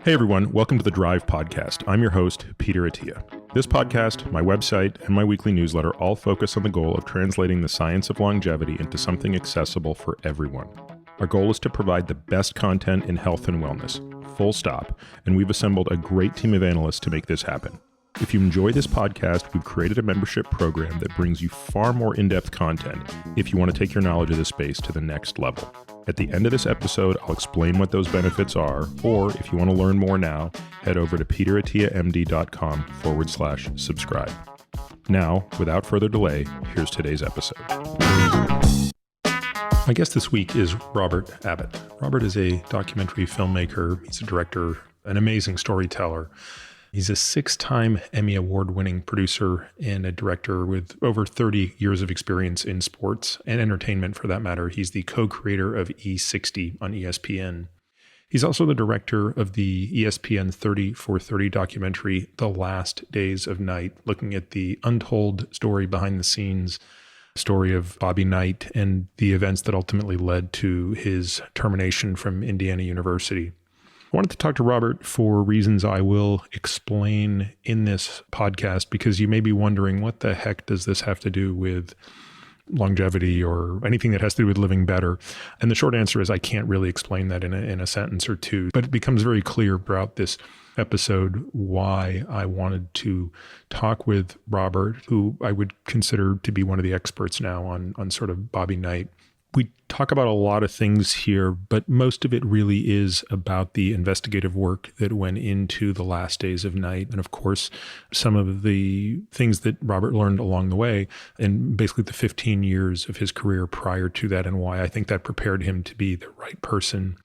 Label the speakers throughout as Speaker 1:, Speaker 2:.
Speaker 1: Hey everyone, welcome to the Drive Podcast. I'm your host, Peter Attia. This podcast, my website, and my weekly newsletter all focus on the goal of translating the science of longevity into something accessible for everyone. Our goal is to provide the best content in health and wellness, full stop, and we've assembled a great team of analysts to make this happen. If you enjoy this podcast, we've created a membership program that brings you far more in-depth content if you want to take your knowledge of this space to the next level. At the end of this episode, I'll explain what those benefits are, or if you want to learn more now, head over to peterattiamd.com/subscribe. Now, without further delay, here's today's episode. My guest this week is Robert Abbott. Robert is a documentary filmmaker. He's a director, an amazing storyteller. He's a 6-time Emmy Award-winning producer and a director with over 30 years of experience in sports and entertainment, for that matter. He's the co-creator of E60 on ESPN. He's also the director of the ESPN 30 for 30 documentary, The Last Days of Night, looking at the untold story behind the scenes, story of Bobby Knight and the events that ultimately led to his termination from Indiana University. I wanted to talk to Robert for reasons I will explain in this podcast, because you may be wondering, what the heck does this have to do with longevity or anything that has to do with living better? And the short answer is I can't really explain that in a sentence or two, but it becomes very clear throughout this episode why I wanted to talk with Robert, who I would consider to be one of the experts now on sort of Bobby Knight. We talk about a lot of things here, but most of it really is about the investigative work that went into The Last Days of Night. And of course, some of the things that Robert learned along the way, and basically the 15 years of his career prior to that, and why I think that prepared him to be the right person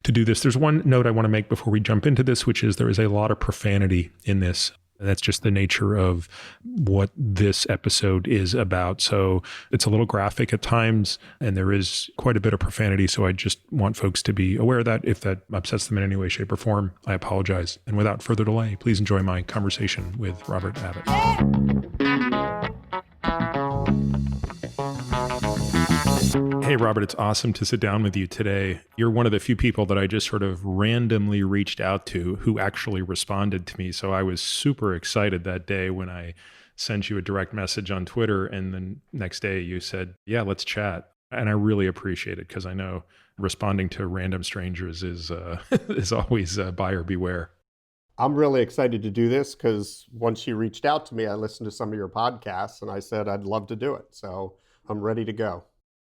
Speaker 1: to do this. There's one note I want to make before we jump into this, which is there is a lot of profanity in this. That's just the nature of what this episode is about. So it's a little graphic at times, and there is quite a bit of profanity. So I just want folks to be aware of that. If that upsets them in any way, shape, or form, I apologize. And without further delay, please enjoy my conversation with Robert Abbott. Hey, Robert, it's awesome to sit down with you today. You're one of the few people that I just sort of randomly reached out to who actually responded to me. So I was super excited that day when I sent you a direct message on Twitter. And then next day you said, yeah, let's chat. And I really appreciate it, because I know responding to random strangers is is always buyer beware.
Speaker 2: I'm really excited to do this because once you reached out to me, I listened to some of your podcasts and I said I'd love to do it. So I'm ready to go.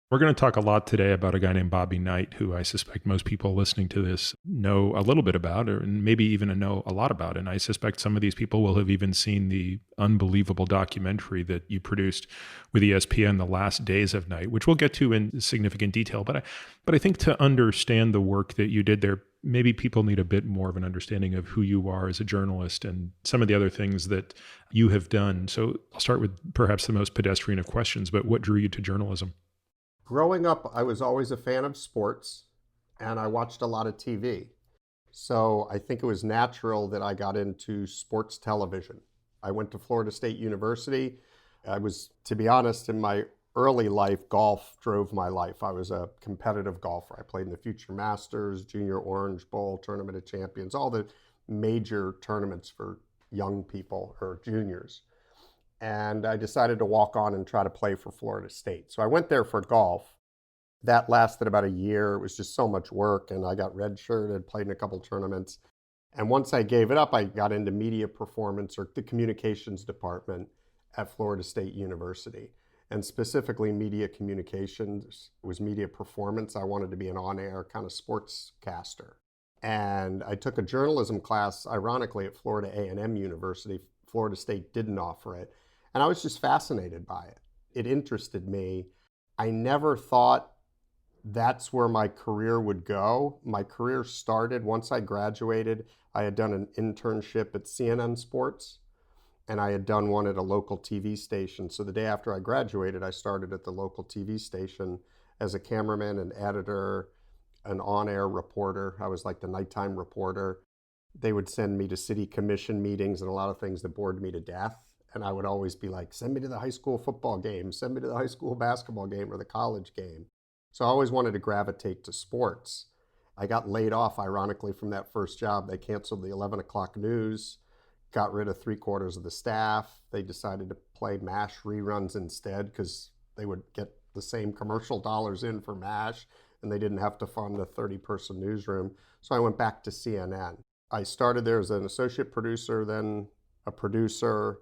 Speaker 1: We're going to talk a lot today about a guy named Bobby Knight, who I suspect most people listening to this know a little bit about, or maybe even know a lot about. And I suspect some of these people will have even seen the unbelievable documentary that you produced with ESPN, The Last Days of Night, which we'll get to in significant detail. But I think to understand the work that you did there, maybe people need a bit more of an understanding of who you are as a journalist and some of the other things that you have done. So I'll start with perhaps the most pedestrian of questions, but what drew you to journalism?
Speaker 2: Growing up, I was always a fan of sports and I watched a lot of TV. So I think it was natural that I got into sports television. I went to Florida State University. I was, to be honest, in my early life, golf drove my life. I was a competitive golfer. I played in the Future Masters, Junior Orange Bowl, Tournament of Champions, all the major tournaments for young people or juniors. And I decided to walk on and try to play for Florida State. So I went there for golf. That lasted about a year. It was just so much work, and I got redshirted, played in a couple tournaments. And once I gave it up, I got into media performance, or the communications department at Florida State University. And specifically media communications. It was media performance. I wanted to be an on-air kind of sportscaster. And I took a journalism class, ironically, at Florida A&M University. Florida State didn't offer it. And I was just fascinated by it. It interested me. I never thought that's where my career would go. My career started once I graduated. I had done an internship at CNN Sports, and I had done one at a local TV station. So the day after I graduated, I started at the local TV station as a cameraman, an editor, an on-air reporter. I was like the nighttime reporter. They would send me to city commission meetings and a lot of things that bored me to death. And I would always be like, send me to the high school football game, send me to the high school basketball game or the college game. So I always wanted to gravitate to sports. I got laid off, ironically, from that first job. They canceled the 11 o'clock news, got rid of 3/4 of the staff. They decided to play MASH reruns instead because they would get the same commercial dollars in for MASH and they didn't have to fund a 30-person newsroom. So I went back to CNN. I started there as an associate producer, then a producer,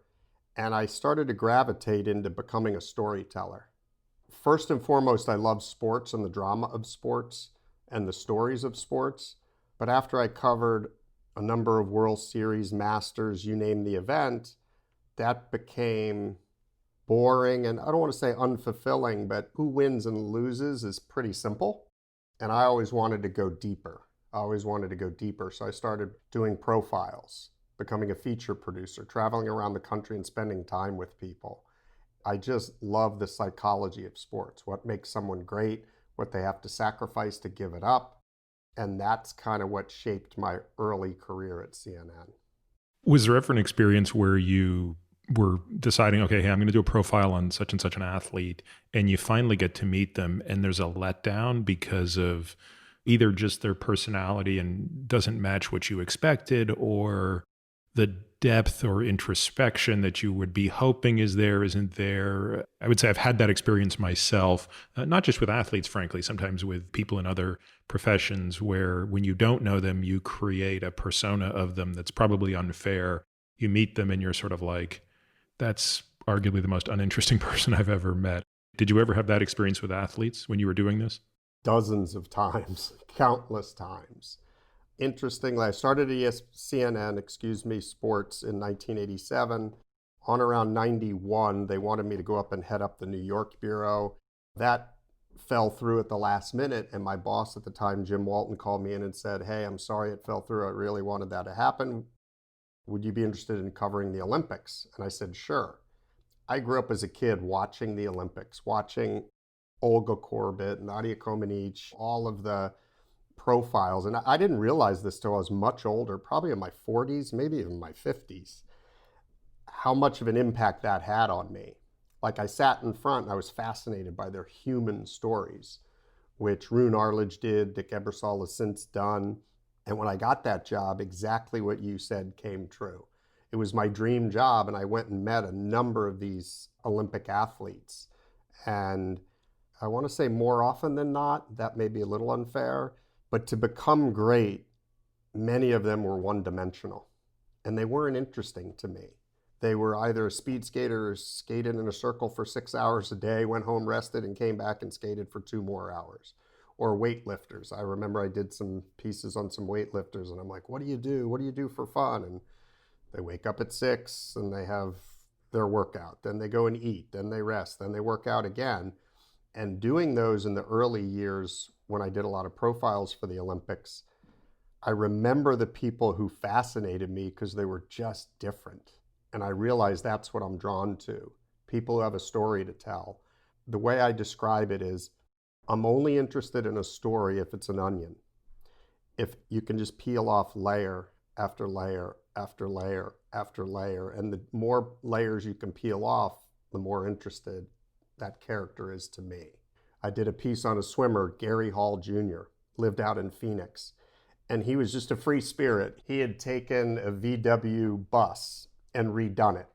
Speaker 2: and I started to gravitate into becoming a storyteller. First and foremost, I love sports and the drama of sports and the stories of sports. But after I covered a number of World Series, Masters, you name the event, that became boring and I don't want to say unfulfilling, but who wins and loses is pretty simple. And I always wanted to go deeper. So I started doing profiles, becoming a feature producer, traveling around the country and spending time with people. I just love the psychology of sports, what makes someone great, what they have to sacrifice to give it up. And that's kind of what shaped my early career at CNN.
Speaker 1: Was there ever an experience where you were deciding, okay, hey, I'm going to do a profile on such and such an athlete, and you finally get to meet them, and there's a letdown because of either just their personality and doesn't match what you expected, or the depth or introspection that you would be hoping is there isn't there? I would say I've had that experience myself, not just with athletes, frankly, sometimes with people in other professions where when you don't know them, you create a persona of them that's probably unfair. You meet them and you're sort of like, that's arguably the most uninteresting person I've ever met. Did you ever have that experience with athletes when you were doing this?
Speaker 2: Dozens of times, countless times. Interestingly, I started at CNN, Sports in 1987. On around 91, they wanted me to go up and head up the New York bureau. That fell through at the last minute, and my boss at the time, Jim Walton, called me in and said, hey, I'm sorry it fell through. I really wanted that to happen. Would you be interested in covering the Olympics? And I said, sure. I grew up as a kid watching the Olympics, watching Olga Korbut, Nadia Comaneci, all of the profiles. And I didn't realize this till I was much older, probably in my 40s, maybe even my 50s, how much of an impact that had on me. Like I sat in front and I was fascinated by their human stories, which Rune Arledge did, Dick Ebersol has since done. And when I got that job, exactly what you said came true. It was my dream job, and I went and met a number of these Olympic athletes. And I want to say more often than not, that may be a little unfair, but to become great, many of them were one-dimensional, and they weren't interesting to me. They were either a speed skater or skated in a circle for 6 hours a day, went home, rested, and came back and skated for 2 more hours. Or weightlifters. I remember I did some pieces on some weightlifters, and I'm like, what do you do? What do you do for fun? And they wake up at 6 and they have their workout. Then they go and eat. Then they rest. Then they work out again. And doing those in the early years when I did a lot of profiles for the Olympics, I remember the people who fascinated me because they were just different. And I realized that's what I'm drawn to. People who have a story to tell. The way I describe it is, I'm only interested in a story if it's an onion. If you can just peel off layer after layer after layer after layer, and the more layers you can peel off, the more interested that character is to me. I did a piece on a swimmer, Gary Hall Jr., lived out in Phoenix, and he was just a free spirit. He had taken a VW bus and redone it,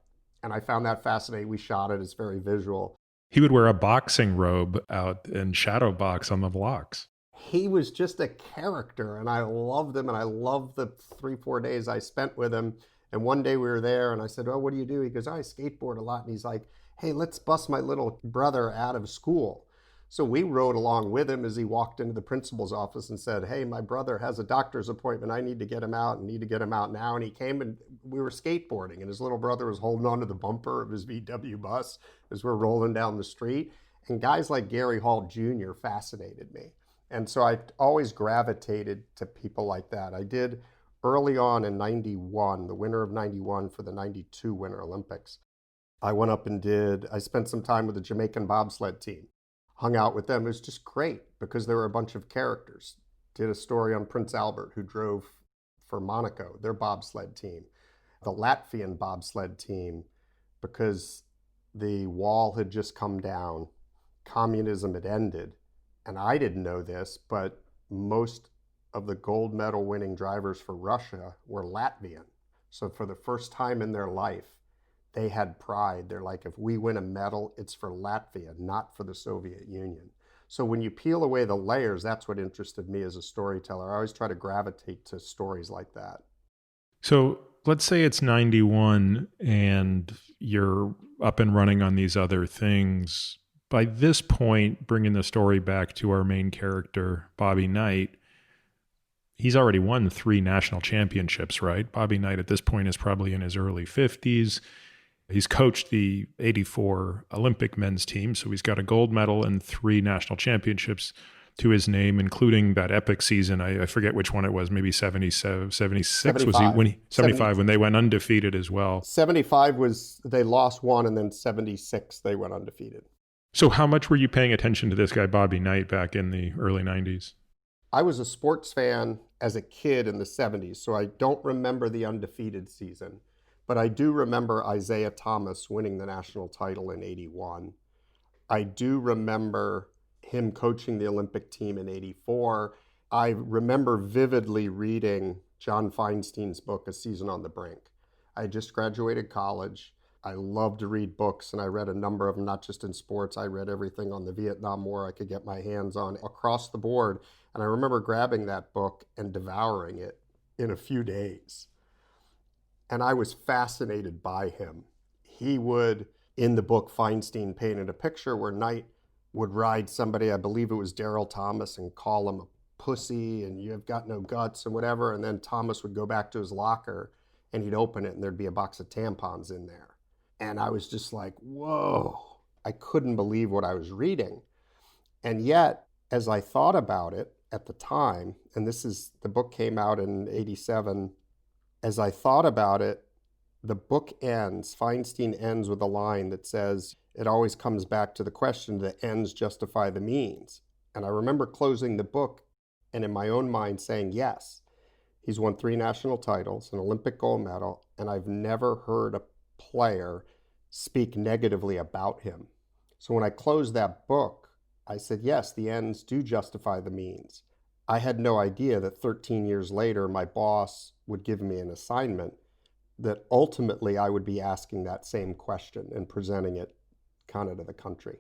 Speaker 2: and I found that fascinating. We shot it, it's very visual.
Speaker 1: He would wear a boxing robe out and shadow box on the blocks.
Speaker 2: He was just a character, and I loved him, and I loved the 3-4 days I spent with him. And one day we were there, and I said, oh, what do you do? He goes, I skateboard a lot. And he's like, hey, let's bust my little brother out of school. So we rode along with him as he walked into the principal's office and said, hey, my brother has a doctor's appointment. I need to get him out and need to get him out now. And he came and we were skateboarding, and his little brother was holding onto the bumper of his VW bus as we're rolling down the street. And guys like Gary Hall Jr. fascinated me. And so I always gravitated to people like that. I did early on in 91, the winter of 91 for the 92 Winter Olympics. I went up and I spent some time with the Jamaican bobsled team. Hung out with them. It was just great because there were a bunch of characters. Did a story on Prince Albert, who drove for Monaco, their bobsled team. The Latvian bobsled team, because the wall had just come down, communism had ended. And I didn't know this, but most of the gold medal winning drivers for Russia were Latvian. So for the first time in their life, they had pride. They're like, if we win a medal, it's for Latvia, not for the Soviet Union. So when you peel away the layers, that's what interested me as a storyteller. I always try to gravitate to stories like that.
Speaker 1: So let's say it's 91 and you're up and running on these other things. By this point, bringing the story back to our main character, Bobby Knight, he's already won 3 national championships, right? Bobby Knight at this point is probably in his early 50s. He's coached the 84 Olympic men's team, so he's got a gold medal and 3 national championships to his name, including that epic season. I forget which one it was, maybe 77, 76 was he when he 75 when they went undefeated as well.
Speaker 2: 75 was they lost one, and then 76 they went undefeated.
Speaker 1: So how much were you paying attention to this guy Bobby Knight back in the early 90s?
Speaker 2: I was a sports fan as a kid in the 70s, so I don't remember the undefeated season. But I do remember Isaiah Thomas winning the national title in 81. I do remember him coaching the Olympic team in 84. I remember vividly reading John Feinstein's book, A Season on the Brink. I just graduated college. I love to read books, and I read a number of them, not just in sports. I read everything on the Vietnam War I could get my hands on across the board. And I remember grabbing that book and devouring it in a few days. And I was fascinated by him. He would, in the book, Feinstein painted a picture where Knight would ride somebody, I believe it was Daryl Thomas, and call him a pussy and you've got no guts and whatever. And then Thomas would go back to his locker and he'd open it and there'd be a box of tampons in there. And I was just like, whoa, I couldn't believe what I was reading. And yet, as I thought about it at the time, and the book came out in 87, as I thought about it, the book ends, Feinstein ends with a line that says, it always comes back to the question, the ends justify the means. And I remember closing the book and in my own mind saying, yes, he's won 3 national titles, an Olympic gold medal, and I've never heard a player speak negatively about him. So when I closed that book, I said, yes, the ends do justify the means. I had no idea that 13 years later, my boss would give me an assignment that ultimately I would be asking that same question and presenting it kind of to the country.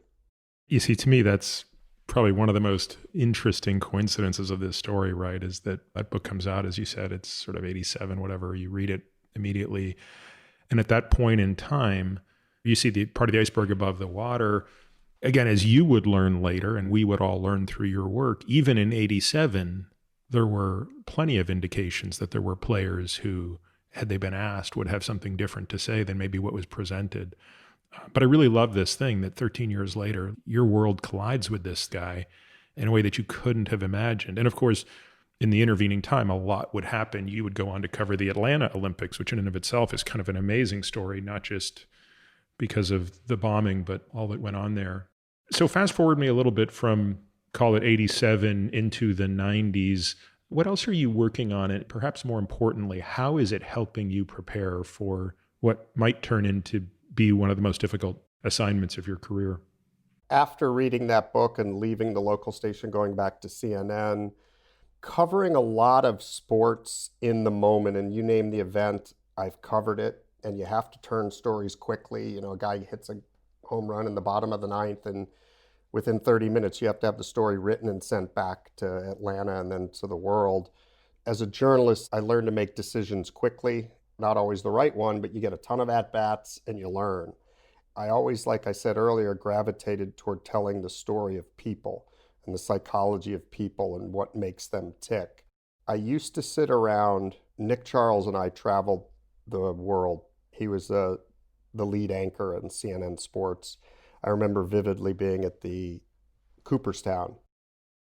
Speaker 1: You see, to me, that's probably one of the most interesting coincidences of this story, right? Is that book comes out, as you said, it's sort of 87, whatever, you read it immediately. And at that point in time, you see the part of the iceberg above the water. Again, as you would learn later, and we would all learn through your work, even in 87, there were plenty of indications that there were players who, had they been asked, would have something different to say than maybe what was presented. But I really love this thing that 13 years later, your world collides with this guy in a way that you couldn't have imagined. And of course, in the intervening time, a lot would happen. You would go on to cover the Atlanta Olympics, which in and of itself is kind of an amazing story, not just because of the bombing, but all that went on there. So fast forward me a little bit from, call it 87 into the 90s. What else are you working on? And perhaps more importantly, how is it helping you prepare for what might turn into be one of the most difficult assignments of your career?
Speaker 2: After reading that book and leaving the local station, going back to CNN, covering a lot of sports in the moment, and you name the event, I've covered it, and you have to turn stories quickly. You know, a guy hits a home run in the bottom of the 9th, and within 30 minutes, you have to have the story written and sent back to Atlanta and then to the world. As a journalist, I learned to make decisions quickly, not always the right one, but you get a ton of at-bats and you learn. I always, like I said earlier, gravitated toward telling the story of people and the psychology of people and what makes them tick. I used to sit around, Nick Charles and I traveled the world. He was the lead anchor in CNN Sports. I remember vividly being at the Cooperstown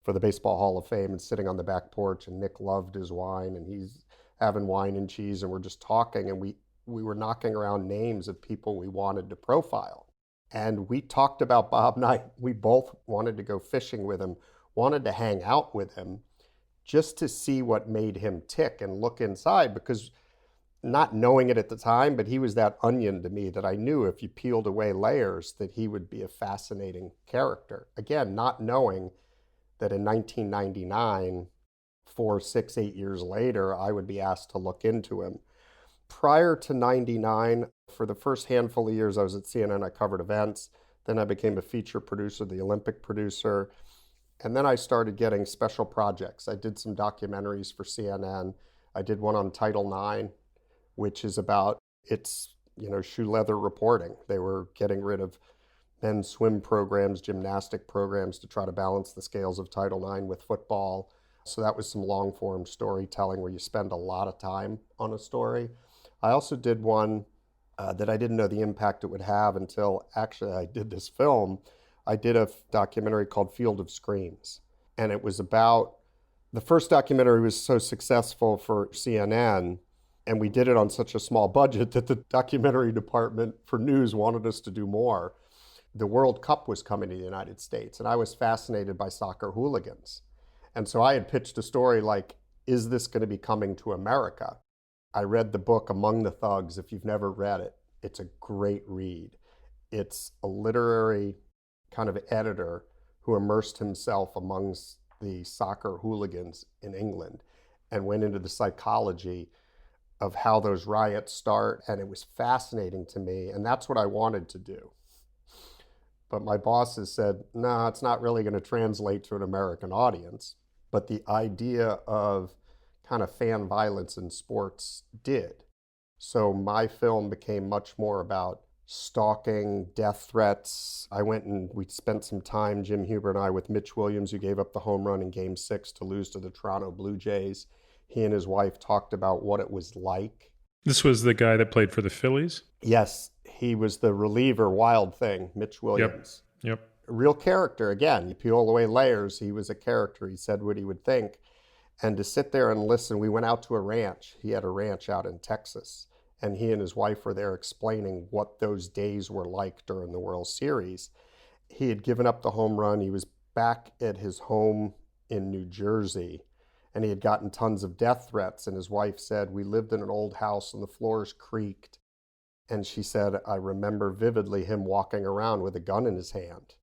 Speaker 2: for the Baseball Hall of Fame and sitting on the back porch, and Nick loved his wine and he's having wine and cheese, and we're just talking, and we were knocking around names of people we wanted to profile. And we talked about Bob Knight. We both wanted to go fishing with him, wanted to hang out with him just to see what made him tick and look inside, because not knowing it at the time, but he was that onion to me that I knew if you peeled away layers that he would be a fascinating character. Again, not knowing that in 1999, 4, 6, 8 years later, I would be asked to look into him. Prior to 99, for the first handful of years I was at CNN, I covered events. Then I became a feature producer, the Olympic producer. And then I started getting special projects. I did some documentaries for CNN. I did one on Title IX, which is about its, shoe leather reporting. They were getting rid of men's swim programs, gymnastic programs to try to balance the scales of Title IX with football. So that was some long form storytelling where you spend a lot of time on a story. I also did one that I didn't know the impact it would have until actually I did this film. I did a documentary called Field of Screams. And it was about, the first documentary was so successful for CNN, and we did it on such a small budget that the documentary department for news wanted us to do more. The World Cup was coming to the United States, and I was fascinated by soccer hooligans. And so I had pitched a story like, is this going to be coming to America? I read the book Among the Thugs. If you've never read it, it's a great read. It's a literary kind of editor who immersed himself amongst the soccer hooligans in England and went into the psychology of how those riots start. And it was fascinating to me. And that's what I wanted to do. But my bosses said, no, it's not really going to translate to an American audience. But the idea of kind of fan violence in sports did. So my film became much more about stalking, death threats. I went and we spent some time, Jim Huber and I, with Mitch Williams, who gave up the home run in Game 6 to lose to the Toronto Blue Jays. He and his wife talked about what it was like.
Speaker 1: This was the guy that played for the Phillies?
Speaker 2: Yes, he was the reliever, Wild Thing, Mitch Williams.
Speaker 1: Yep.
Speaker 2: A real character. Again, you peel away layers, he was a character. He said what he would think. And to sit there and listen, we went out to a ranch. He had a ranch out in Texas. And he and his wife were there explaining what those days were like during the World Series. He had given up the home run. He was back at his home in New Jersey, and he had gotten tons of death threats. And his wife said, we lived in an old house and the floors creaked. And she said, I remember vividly him walking around with a gun in his hand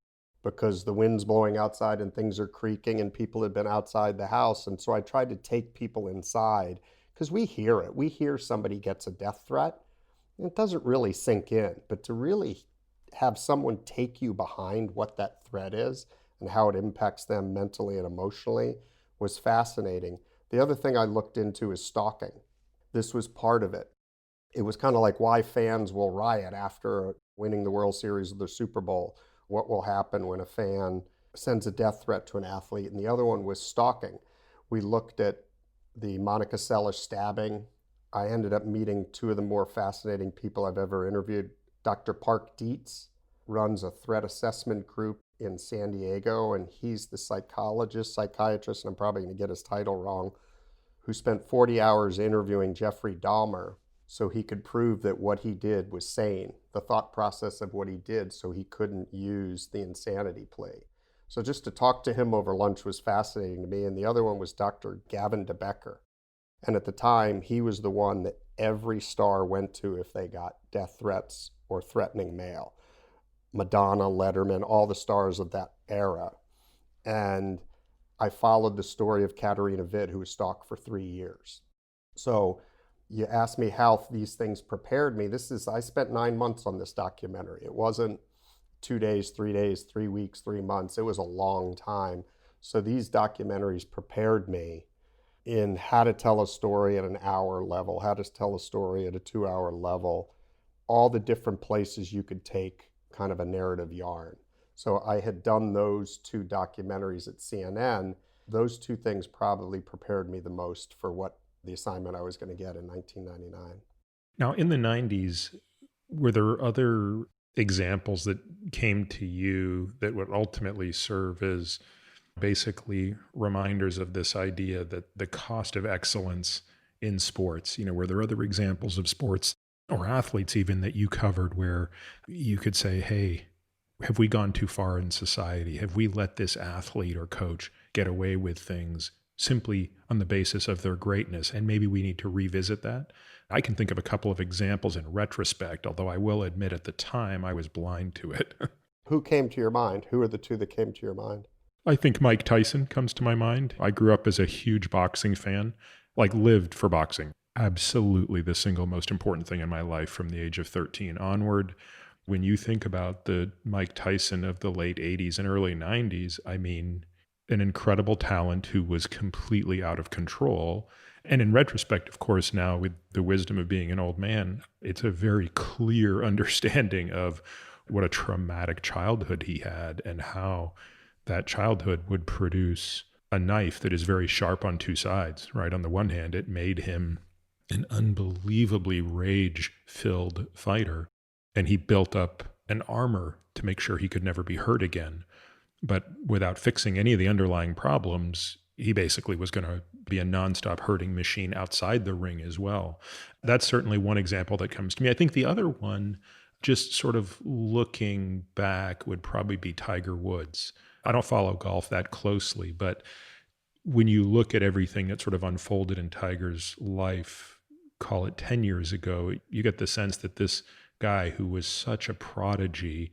Speaker 2: because the wind's blowing outside and things are creaking and people had been outside the house. And so I tried to take people inside because we hear it. We hear somebody gets a death threat. And it doesn't really sink in, but to really have someone take you behind what that threat is and how it impacts them mentally and emotionally was fascinating. The other thing I looked into is stalking. This was part of it. It was kind of like why fans will riot after winning the World Series or the Super Bowl. What will happen when a fan sends a death threat to an athlete? And the other one was stalking. We looked at the Monica Seles stabbing. I ended up meeting two of the more fascinating people I've ever interviewed. Dr. Park Dietz runs a threat assessment group in San Diego, and he's the psychiatrist, and I'm probably going to get his title wrong, who spent 40 hours interviewing Jeffrey Dahmer so he could prove that what he did was sane, the thought process of what he did, so he couldn't use the insanity plea. So just to talk to him over lunch was fascinating to me. And the other one was Dr. Gavin DeBecker. And at the time, he was the one that every star went to if they got death threats or threatening mail. Madonna, Letterman, all the stars of that era. And I followed the story of Katerina Witt, who was stalked for 3 years. So you asked me how these things prepared me. I spent 9 months on this documentary. It wasn't 2 days, 3 days, 3 weeks, 3 months. It was a long time. So these documentaries prepared me in how to tell a story at an hour level, how to tell a story at a 2-hour level, all the different places you could take kind of a narrative yarn. So I had done those 2 documentaries at CNN. Those 2 things probably prepared me the most for what the assignment I was going to get in 1999.
Speaker 1: Now, in the 90s, were there other examples that came to you that would ultimately serve as basically reminders of this idea that the cost of excellence in sports, were there other examples of sports or athletes even that you covered where you could say, hey, have we gone too far in society? Have we let this athlete or coach get away with things simply on the basis of their greatness? And maybe we need to revisit that. I can think of a couple of examples in retrospect, although I will admit at the time I was blind to it.
Speaker 2: Who came to your mind? Who are the 2 that came to your mind?
Speaker 1: I think Mike Tyson comes to my mind. I grew up as a huge boxing fan, like lived for boxing. Absolutely the single most important thing in my life from the age of 13 onward. When you think about the Mike Tyson of the late 80s and early 90s, I mean, an incredible talent who was completely out of control. And in retrospect, of course, now with the wisdom of being an old man, it's a very clear understanding of what a traumatic childhood he had and how that childhood would produce a knife that is very sharp on two sides, right? On the one hand, it made him an unbelievably rage-filled fighter, and he built up an armor to make sure he could never be hurt again. But without fixing any of the underlying problems, he basically was going to be a nonstop hurting machine outside the ring as well. That's certainly one example that comes to me. I think the other one, just sort of looking back, would probably be Tiger Woods. I don't follow golf that closely, but when you look at everything that sort of unfolded in Tiger's life, call it 10 years ago, you get the sense that this guy who was such a prodigy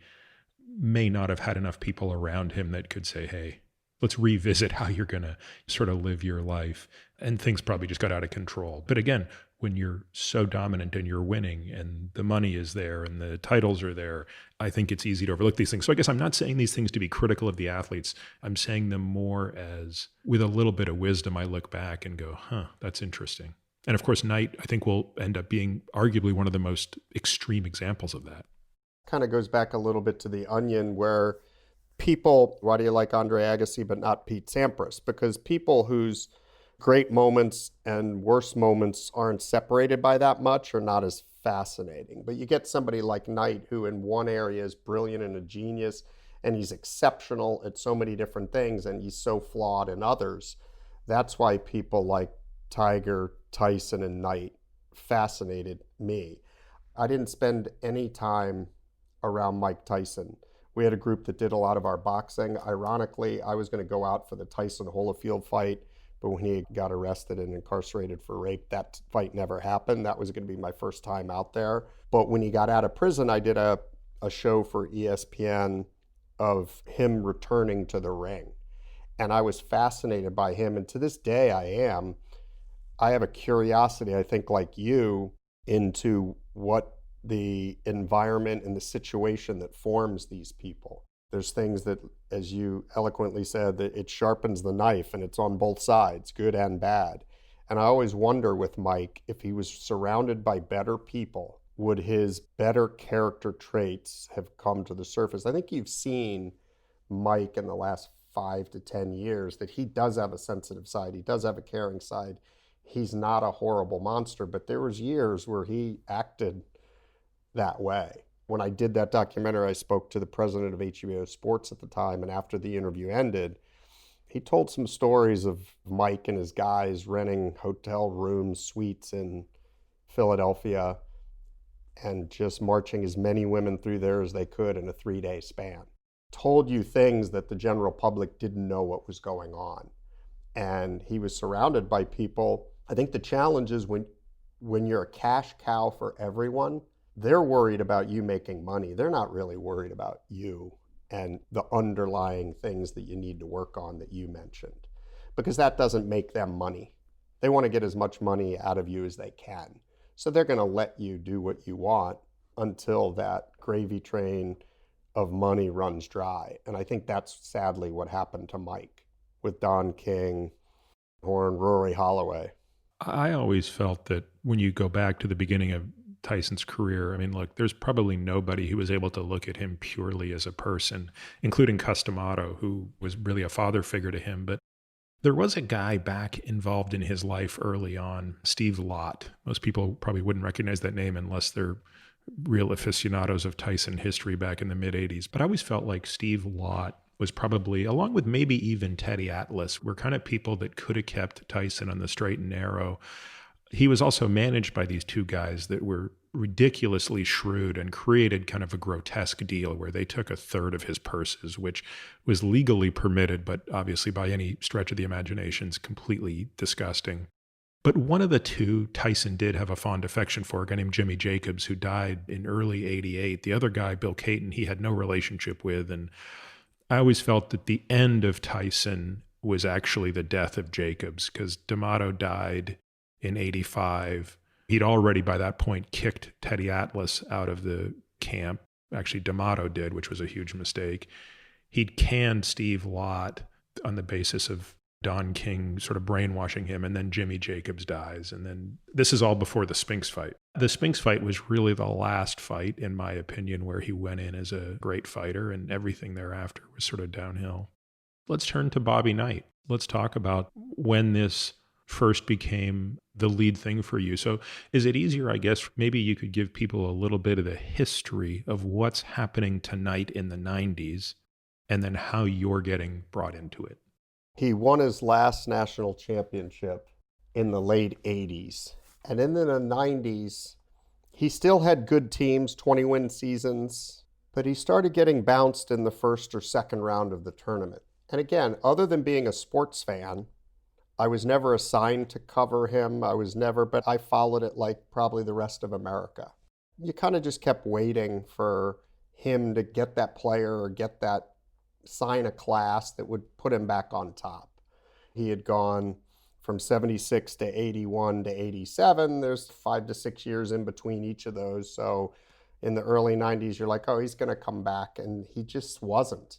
Speaker 1: may not have had enough people around him that could say, hey, let's revisit how you're going to sort of live your life. And things probably just got out of control. But again, when you're so dominant and you're winning and the money is there and the titles are there, I think it's easy to overlook these things. So I guess I'm not saying these things to be critical of the athletes. I'm saying them more as, with a little bit of wisdom, I look back and go, that's interesting. And of course, Knight, I think, will end up being arguably one of the most extreme examples of that.
Speaker 2: Kind of goes back a little bit to The Onion, where people, why do you like Andre Agassi but not Pete Sampras? Because people whose great moments and worst moments aren't separated by that much are not as fascinating. But you get somebody like Knight, who in one area is brilliant and a genius, and he's exceptional at so many different things, and he's so flawed in others. That's why people like Tiger, Tyson, and Knight fascinated me. I didn't spend any time around Mike Tyson. We had a group that did a lot of our boxing. Ironically, I was going to go out for the Tyson Holyfield fight, but when he got arrested and incarcerated for rape, that fight never happened. That was going to be my first time out there. But when he got out of prison, I did a show for ESPN of him returning to the ring. And I was fascinated by him. And to this day, I am. I have a curiosity, I think, like you, into what the environment and the situation that forms these people. There's things that, as you eloquently said, that it sharpens the knife and it's on both sides, good and bad. And I always wonder with Mike, if he was surrounded by better people, would his better character traits have come to the surface? I think you've seen Mike in the last 5 to 10 years that he does have a sensitive side. He does have a caring side. He's not a horrible monster, but there was years where he acted that way. When I did that documentary, I spoke to the president of HBO Sports at the time, and after the interview ended, he told some stories of Mike and his guys renting hotel rooms, suites in Philadelphia, and just marching as many women through there as they could in a 3-day span. Told you things that the general public didn't know what was going on. And he was surrounded by people. I think the challenge is when you're a cash cow for everyone, they're worried about you making money. They're not really worried about you and the underlying things that you need to work on that you mentioned, because that doesn't make them money. They want to get as much money out of you as they can. So they're going to let you do what you want until that gravy train of money runs dry. And I think that's sadly what happened to Mike with Don King, Horn, Rory Holloway.
Speaker 1: I always felt that when you go back to the beginning of Tyson's career, I mean, look, there's probably nobody who was able to look at him purely as a person, including Customato, who was really a father figure to him. But there was a guy back involved in his life early on, Steve Lott. Most people probably wouldn't recognize that name unless they're real aficionados of Tyson history back in the mid-'80s. But I always felt like Steve Lott was probably, along with maybe even Teddy Atlas, were kind of people that could have kept Tyson on the straight and narrow. He was also managed by these two guys that were ridiculously shrewd and created kind of a grotesque deal where they took a third of his purses, which was legally permitted, but obviously by any stretch of the imagination is completely disgusting. But one of the two, Tyson did have a fond affection for, a guy named Jimmy Jacobs, who died in early '88. The other guy, Bill Caton, he had no relationship with. And I always felt that the end of Tyson was actually the death of Jacobs, because D'Amato died in 85. He'd already by that point kicked Teddy Atlas out of the camp. Actually, D'Amato did, which was a huge mistake. He'd canned Steve Lott on the basis of Don King sort of brainwashing him, and then Jimmy Jacobs dies. And then this is all before the Spinks fight. The Spinks fight was really the last fight, in my opinion, where he went in as a great fighter, and everything thereafter was sort of downhill. Let's turn to Bobby Knight. Let's talk about when this first became the lead thing for you. So is it easier, I guess, maybe you could give people a little bit of the history of what's happening to Knight in the 90s, and then how you're getting brought into it.
Speaker 2: He won his last national championship in the late 80s. And in the 90s, he still had good teams, 20-win seasons, but he started getting bounced in the first or second round of the tournament. And again, other than being a sports fan, I was never assigned to cover him. But I followed it like probably the rest of America. You kind of just kept waiting for him to get that player or get that sign a class that would put him back on top. He had gone from 76 to 81 to 87. There's 5 to 6 years in between each of those. So in the early 90s, you're like, oh, he's going to come back. And he just wasn't.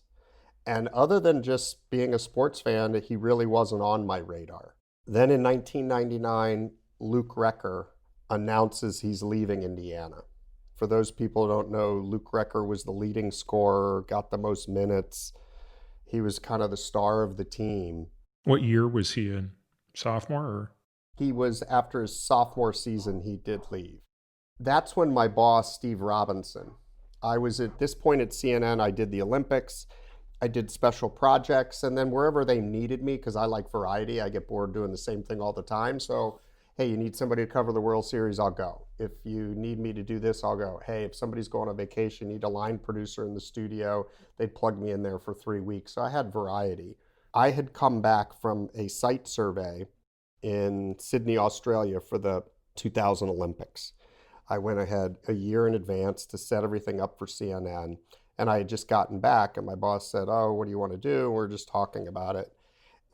Speaker 2: And other than just being a sports fan, he really wasn't on my radar. Then in 1999, Luke Recker announces he's leaving Indiana. For those people who don't know, Luke Recker was the leading scorer, got the most minutes. He was kind of the star of the team.
Speaker 1: What year was he in? Sophomore? Or?
Speaker 2: He was, after his sophomore season, he did leave. That's when my boss, Steve Robinson, I was at this point at CNN, I did the Olympics, I did special projects, and then wherever they needed me, because I like variety, I get bored doing the same thing all the time. So, hey, you need somebody to cover the World Series, I'll go. If you need me to do this, I'll go. Hey, if somebody's going on vacation, need a line producer in the studio, they'd plug me in there for 3 weeks. So I had variety. I had come back from a site survey in Sydney, Australia for the 2000 Olympics. I went ahead a year in advance to set everything up for CNN. And I had just gotten back, and my boss said, oh, what do you want to do? We're just talking about it.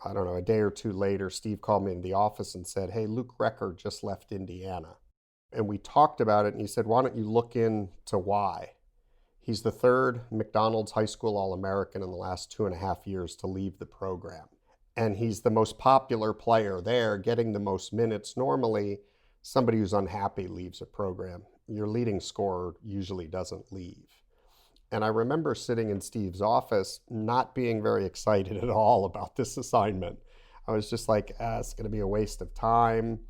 Speaker 2: I don't know, a day or two later, Steve called me into the office and said, hey, Luke Recker just left Indiana. And we talked about it, and he said, why don't you look into why? He's the third McDonald's High School All-American in the last 2.5 years to leave the program. And he's the most popular player there, getting the most minutes. Normally, somebody who's unhappy leaves a program. Your leading scorer usually doesn't leave. And I remember sitting in Steve's office, not being very excited at all about this assignment. I was just like, it's going to be a waste of time.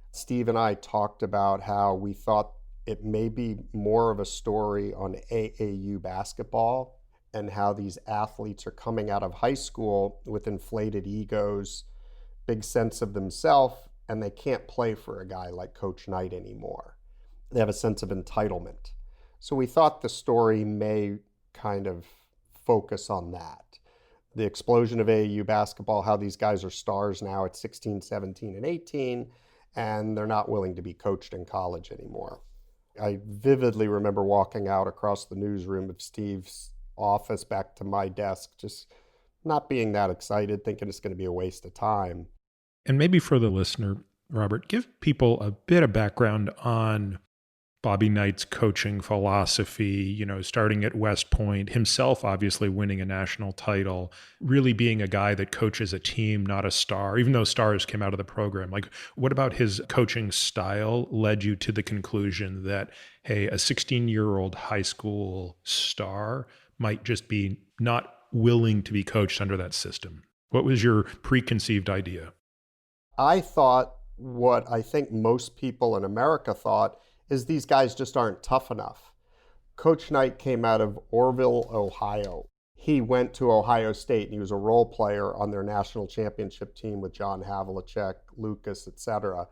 Speaker 2: Steve and I talked about how we thought it may be more of a story on AAU basketball and how these athletes are coming out of high school with inflated egos, big sense of themselves, and they can't play for a guy like Coach Knight anymore. They have a sense of entitlement. So we thought the story may kind of focus on that. The explosion of AAU basketball, how these guys are stars now at 16, 17, and 18, and they're not willing to be coached in college anymore. I vividly remember walking out across the newsroom of Steve's office back to my desk, just not being that excited, thinking it's going to be a waste of time.
Speaker 1: And maybe for the listener, Robert, give people a bit of background on Bobby Knight's coaching philosophy, starting at West Point, himself obviously winning a national title, really being a guy that coaches a team, not a star, even though stars came out of the program. Like, what about his coaching style led you to the conclusion that, hey, a 16-year-old high school star might just be not willing to be coached under that system? What was your preconceived idea?
Speaker 2: I thought what I think most people in America thought is these guys just aren't tough enough. Coach Knight came out of Orville, Ohio. He went to Ohio State and he was a role player on their national championship team with John Havlicek, Lucas, etc.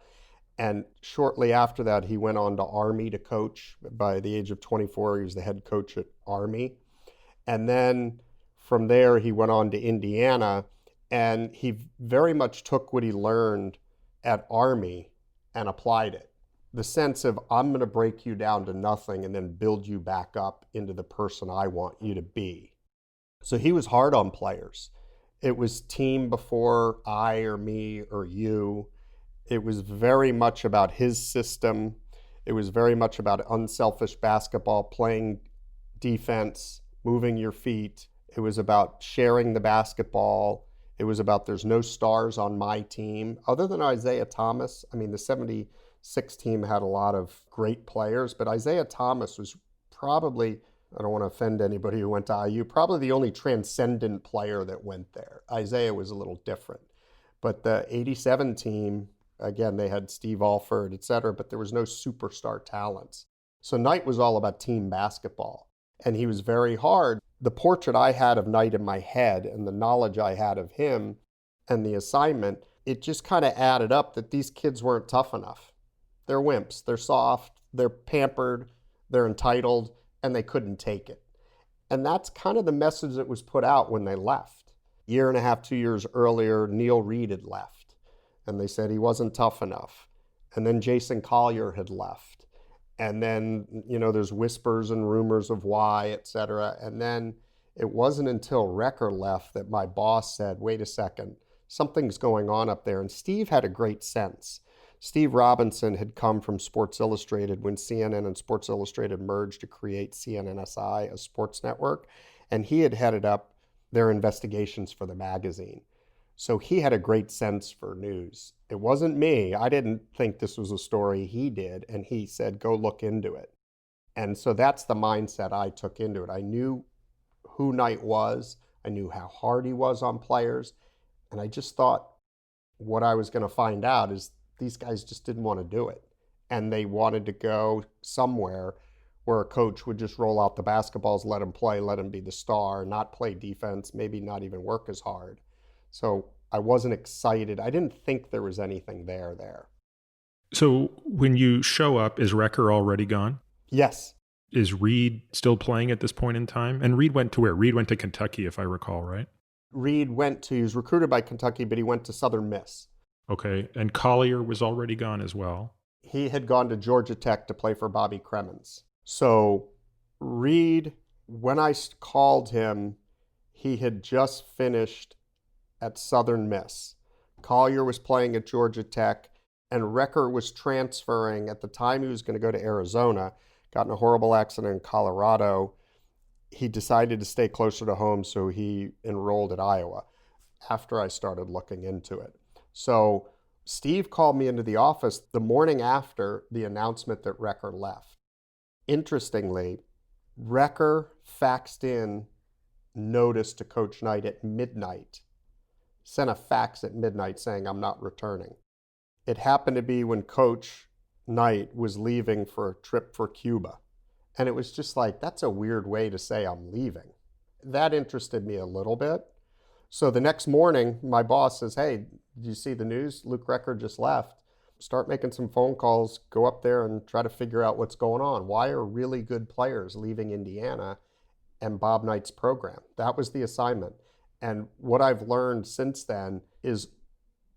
Speaker 2: And shortly after that, he went on to Army to coach. By the age of 24, he was the head coach at Army. And then from there, he went on to Indiana, and he very much took what he learned at Army and applied it. The sense of, I'm going to break you down to nothing and then build you back up into the person I want you to be. So he was hard on players. It was team before I or me or you. It was very much about his system. It was very much about unselfish basketball, playing defense, moving your feet. It was about sharing the basketball. It was about there's no stars on my team. Other than Isaiah Thomas, I mean, the 76 team had a lot of great players, but Isaiah Thomas was probably, I don't want to offend anybody who went to IU, probably the only transcendent player that went there. Isaiah was a little different. But the 87 team, again, they had Steve Alford, et cetera, but there was no superstar talents. So Knight was all about team basketball. And he was very hard. The portrait I had of Knight in my head and the knowledge I had of him and the assignment, it just kind of added up that these kids weren't tough enough. They're wimps, they're soft, they're pampered, they're entitled, and they couldn't take it. And that's kind of the message that was put out when they left. Year and a half, 2 years earlier, Neil Reed had left. And they said he wasn't tough enough. And then Jason Collier had left. And then, there's whispers and rumors of why, et cetera. And then it wasn't until Recker left that my boss said, wait a second, something's going on up there. And Steve had a great sense. Steve Robinson had come from Sports Illustrated when CNN and Sports Illustrated merged to create CNNSI, a sports network. And he had headed up their investigations for the magazine. So he had a great sense for news. It wasn't me. I didn't think this was a story. He did. And he said, go look into it. And so that's the mindset I took into it. I knew who Knight was. I knew how hard he was on players. And I just thought what I was going to find out is these guys just didn't want to do it. And they wanted to go somewhere where a coach would just roll out the basketballs, let him play, let him be the star, not play defense, maybe not even work as hard. So I wasn't excited. I didn't think there was anything there.
Speaker 1: So when you show up, is Recker already gone?
Speaker 2: Yes.
Speaker 1: Is Reed still playing at this point in time? And Reed went to where? Reed went to Kentucky, if I recall, right?
Speaker 2: Reed he was recruited by Kentucky, but he went to Southern Miss.
Speaker 1: Okay. And Collier was already gone as well.
Speaker 2: He had gone to Georgia Tech to play for Bobby Cremins. So Reed, when I called him, he had just finished at Southern Miss. Collier was playing at Georgia Tech, and Recker was transferring. At the time he was going to go to Arizona, got in a horrible accident in Colorado. He decided to stay closer to home, so he enrolled at Iowa after I started looking into it. So Steve called me into the office the morning after the announcement that Recker left. Interestingly, Recker faxed in notice to Coach Knight at midnight, sent a fax at midnight saying, I'm not returning. It happened to be when Coach Knight was leaving for a trip for Cuba. And it was just like, that's a weird way to say I'm leaving. That interested me a little bit. So the next morning, my boss says, hey, did you see the news? Luke Recker just left. Start making some phone calls, go up there and try to figure out what's going on. Why are really good players leaving Indiana and Bob Knight's program? That was the assignment. And what I've learned since then is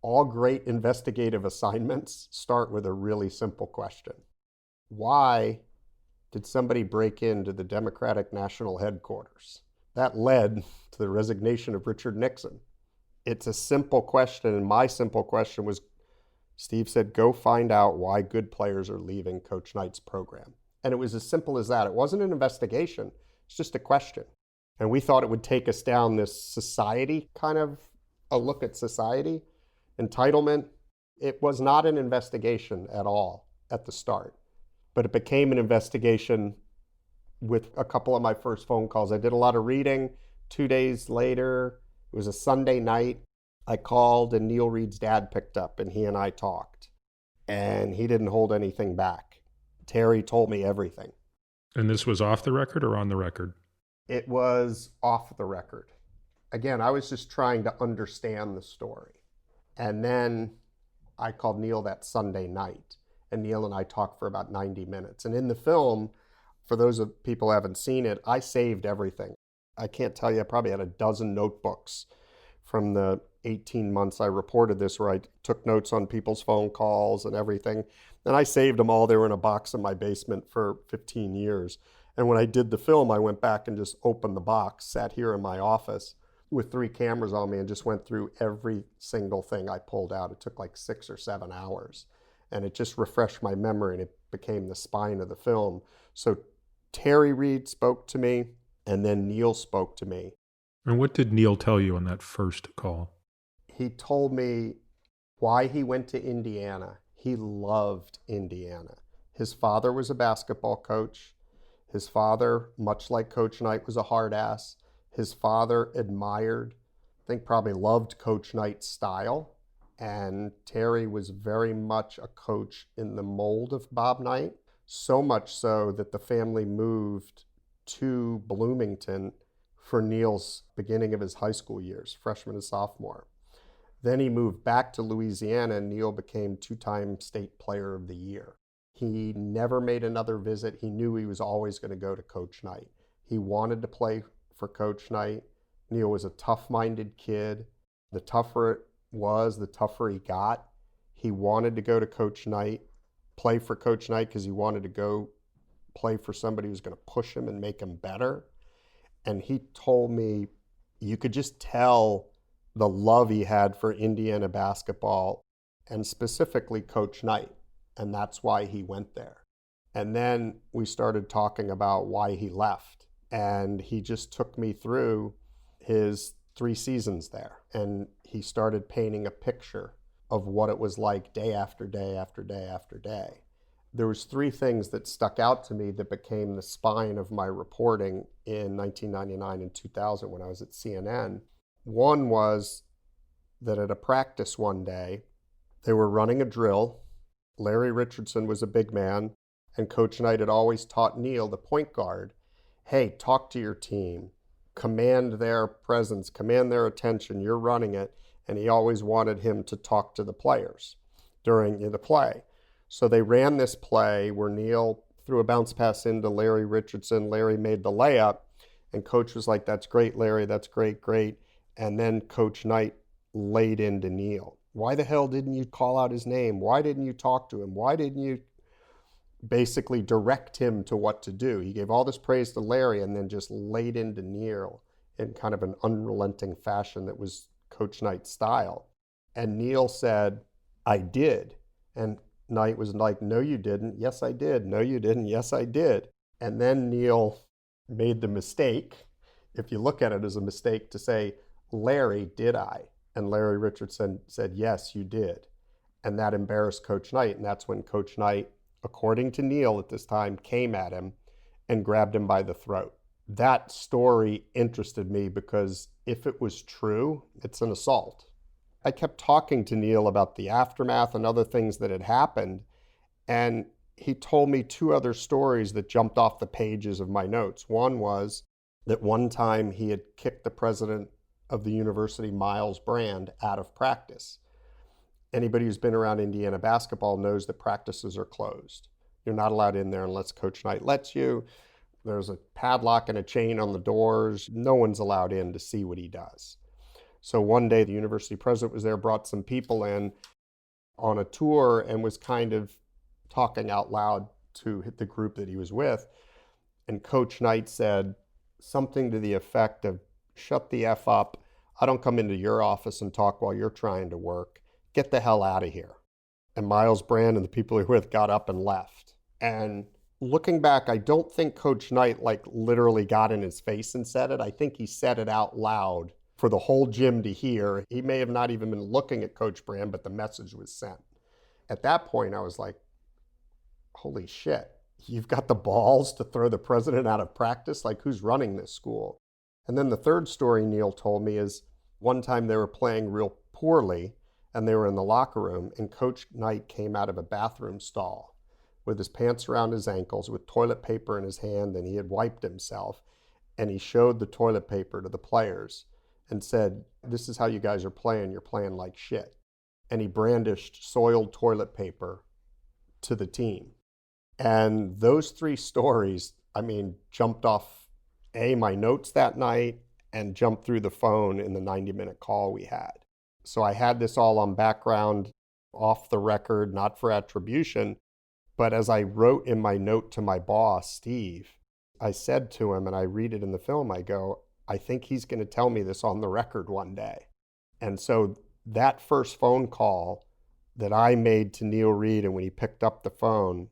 Speaker 2: all great investigative assignments start with a really simple question. Why did somebody break into the Democratic National Headquarters? That led to the resignation of Richard Nixon. It's a simple question, and my simple question was, Steve said, go find out why good players are leaving Coach Knight's program. And it was as simple as that. It wasn't an investigation. It's just a question. And we thought it would take us down this society, kind of a look at society, entitlement. It was not an investigation at all at the start, but it became an investigation with a couple of my first phone calls. I did a lot of reading. 2 days later, it was a Sunday night, I called and Neil Reed's dad picked up and he and I talked. And he didn't hold anything back. Terry told me everything.
Speaker 1: And this was off the record or on the record?
Speaker 2: It was off the record. Again, I was just trying to understand the story. And then I called Neil that Sunday night. And Neil and I talked for about 90 minutes. And in the film, for those of people who haven't seen it, I saved everything. I can't tell you, I probably had a dozen notebooks from the 18 months I reported this, where I took notes on people's phone calls and everything. And I saved them all. They were in a box in my basement for 15 years. And when I did the film, I went back and just opened the box, sat here in my office with 3 cameras on me and just went through every single thing I pulled out. It took like 6 or 7 hours. And it just refreshed my memory and it became the spine of the film. So Terry Reid spoke to me and then Neil spoke to me.
Speaker 1: And what did Neil tell you on that first call?
Speaker 2: He told me why he went to Indiana. He loved Indiana. His father was a basketball coach. His father, much like Coach Knight, was a hard ass. His father admired, I think probably loved Coach Knight's style. And Terry was very much a coach in the mold of Bob Knight, so much so that the family moved to Bloomington for Neil's beginning of his high school years, freshman and sophomore. Then he moved back to Louisiana and Neil became 2-time state player of the year. He never made another visit. He knew he was always going to go to Coach Knight. He wanted to play for Coach Knight. Neil was a tough-minded kid. The tougher it was, the tougher he got. He wanted to go to Coach Knight, play for Coach Knight because he wanted to go play for somebody who was going to push him and make him better. And he told me you could just tell the love he had for Indiana basketball and specifically Coach Knight. And that's why he went there. And then we started talking about why he left. And he just took me through his 3 seasons there. And he started painting a picture of what it was like day after day after day after day. There was 3 things that stuck out to me that became the spine of my reporting in 1999 and 2000 when I was at CNN. One was that at a practice one day, they were running a drill. Larry Richardson was a big man, and Coach Knight had always taught Neil, the point guard, hey, talk to your team, command their presence, command their attention, you're running it. And he always wanted him to talk to the players during the play. So they ran this play where Neil threw a bounce pass into Larry Richardson. Larry made the layup, and Coach was like, that's great, Larry, that's great, great. And then Coach Knight laid into Neil. Why the hell didn't you call out his name? Why didn't you talk to him? Why didn't you basically direct him to what to do? He gave all this praise to Larry and then just laid into Neil in kind of an unrelenting fashion that was Coach Knight's style. And Neil said, I did. And Knight was like, no, you didn't. Yes, I did. No, you didn't. Yes, I did. And then Neil made the mistake, if you look at it as a mistake, to say, Larry, did I? And Larry Richardson said, yes, you did. And that embarrassed Coach Knight. And that's when Coach Knight, according to Neil at this time, came at him and grabbed him by the throat. That story interested me because if it was true, it's an assault. I kept talking to Neil about the aftermath and other things that had happened. And he told me 2 other stories that jumped off the pages of my notes. One was that one time he had kicked the president of the university, Miles Brand, out of practice. Anybody who's been around Indiana basketball knows that practices are closed. You're not allowed in there unless Coach Knight lets you. There's a padlock and a chain on the doors. No one's allowed in to see what he does. So one day the university president was there, brought some people in on a tour and was kind of talking out loud to the group that he was with. And Coach Knight said something to the effect of, shut the F up. I don't come into your office and talk while you're trying to work. Get the hell out of here. And Miles Brand and the people he were with got up and left. And looking back, I don't think Coach Knight literally got in his face and said it. I think he said it out loud for the whole gym to hear. He may have not even been looking at Coach Brand, but the message was sent. At that point, I was like, holy shit, you've got the balls to throw the president out of practice? Like, who's running this school? And then the third story Neil told me is one time they were playing real poorly and they were in the locker room and Coach Knight came out of a bathroom stall with his pants around his ankles with toilet paper in his hand, and he had wiped himself, and he showed the toilet paper to the players and said, this is how you guys are playing. You're playing like shit. And he brandished soiled toilet paper to the team. And those 3 stories, jumped off my notes that night and jumped through the phone in the 90-minute call we had. So I had this all on background, off the record, not for attribution. But as I wrote in my note to my boss, Steve, I said to him, and I read it in the film, I go, I think he's going to tell me this on the record one day. And so that first phone call that I made to Neil Reed, and when he picked up the phone,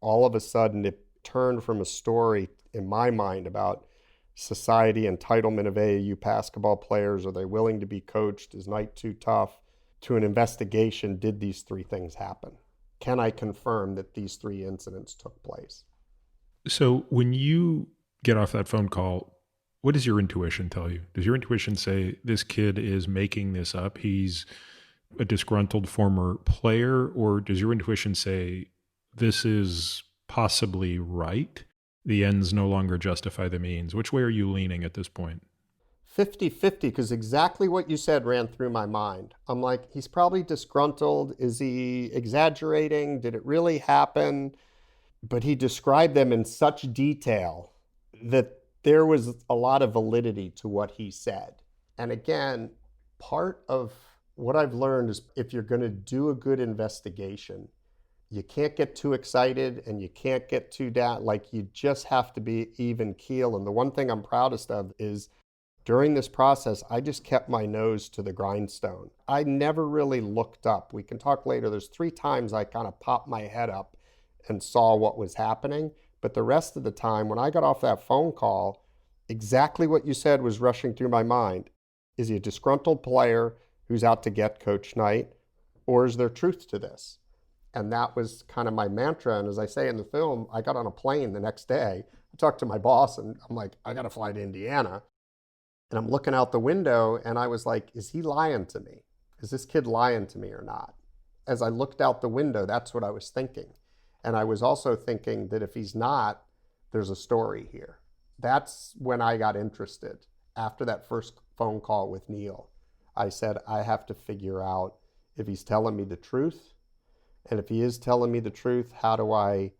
Speaker 2: all of a sudden it turned from a story in my mind about society entitlement of AAU basketball players. Are they willing to be coached? Is night too tough? To an investigation, did these three things happen? Can I confirm that these three incidents took place?
Speaker 1: So when you get off that phone call, what does your intuition tell you? Does your intuition say this kid is making this up? He's a disgruntled former player, or does your intuition say this is possibly right? The ends no longer justify the means. Which way are you leaning at this point?
Speaker 2: 50-50, because exactly what you said ran through my mind. I'm like, he's probably disgruntled. Is he exaggerating? Did it really happen? But he described them in such detail that there was a lot of validity to what he said. And again, part of what I've learned is if you're going to do a good investigation, you can't get too excited and you can't get too down. Like, you just have to be even keel. And the one thing I'm proudest of is during this process, I just kept my nose to the grindstone. I never really looked up. We can talk later. There's 3 times I kind of popped my head up and saw what was happening. But the rest of the time, when I got off that phone call, exactly what you said was rushing through my mind. Is he a disgruntled player who's out to get Coach Knight, or is there truth to this? And that was kind of my mantra. And as I say in the film, I got on a plane the next day. I talked to my boss and I'm like, I got to fly to Indiana. And I'm looking out the window and I was like, is he lying to me? Is this kid lying to me or not? As I looked out the window, that's what I was thinking. And I was also thinking that if he's not, there's a story here. That's when I got interested. After that first phone call with Neil, I said, I have to figure out if he's telling me the truth. And if he is telling me the truth, how do I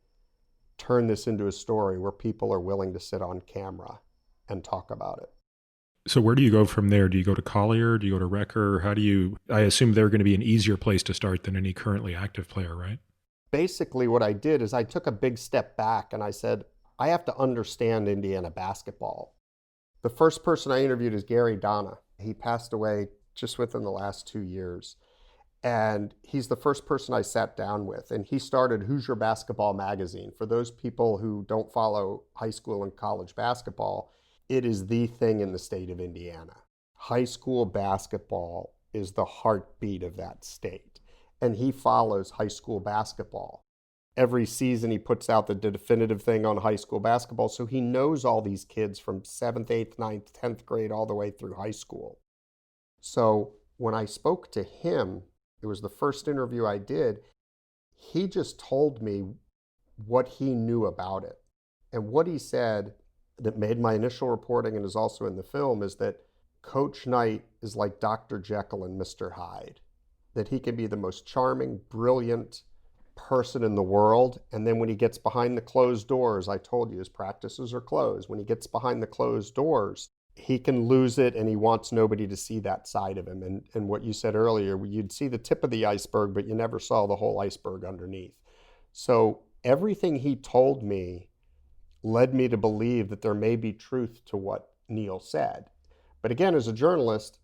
Speaker 2: turn this into a story where people are willing to sit on camera and talk about it?
Speaker 1: So where do you go from there? Do you go to Collier? Do you go to Wrecker? How do you, I assume they're going to be an easier place to start than any currently active player, right?
Speaker 2: Basically, what I did is I took a big step back and I said, I have to understand Indiana basketball. The first person I interviewed is Gary Donna. He passed away just within the last 2 years. And he's the first person I sat down with. And he started Hoosier Basketball Magazine. For those people who don't follow high school and college basketball, it is the thing in the state of Indiana. High school basketball is the heartbeat of that state. And he follows high school basketball. Every season he puts out the definitive thing on high school basketball. So he knows all these kids from 7th, 8th, 9th, 10th grade all the way through high school. So when I spoke to him, it was the first interview I did, he just told me what he knew about it. And what he said that made my initial reporting and is also in the film is that Coach Knight is like Dr. Jekyll and Mr. Hyde, that he can be the most charming, brilliant person in the world. And then when he gets behind the closed doors, I told you his practices are closed. When he gets behind the closed doors, he can lose it and he wants nobody to see that side of him. And what you said earlier, you'd see the tip of the iceberg, but you never saw the whole iceberg underneath. So everything he told me led me to believe that there may be truth to what Neil said. But again, as a journalist,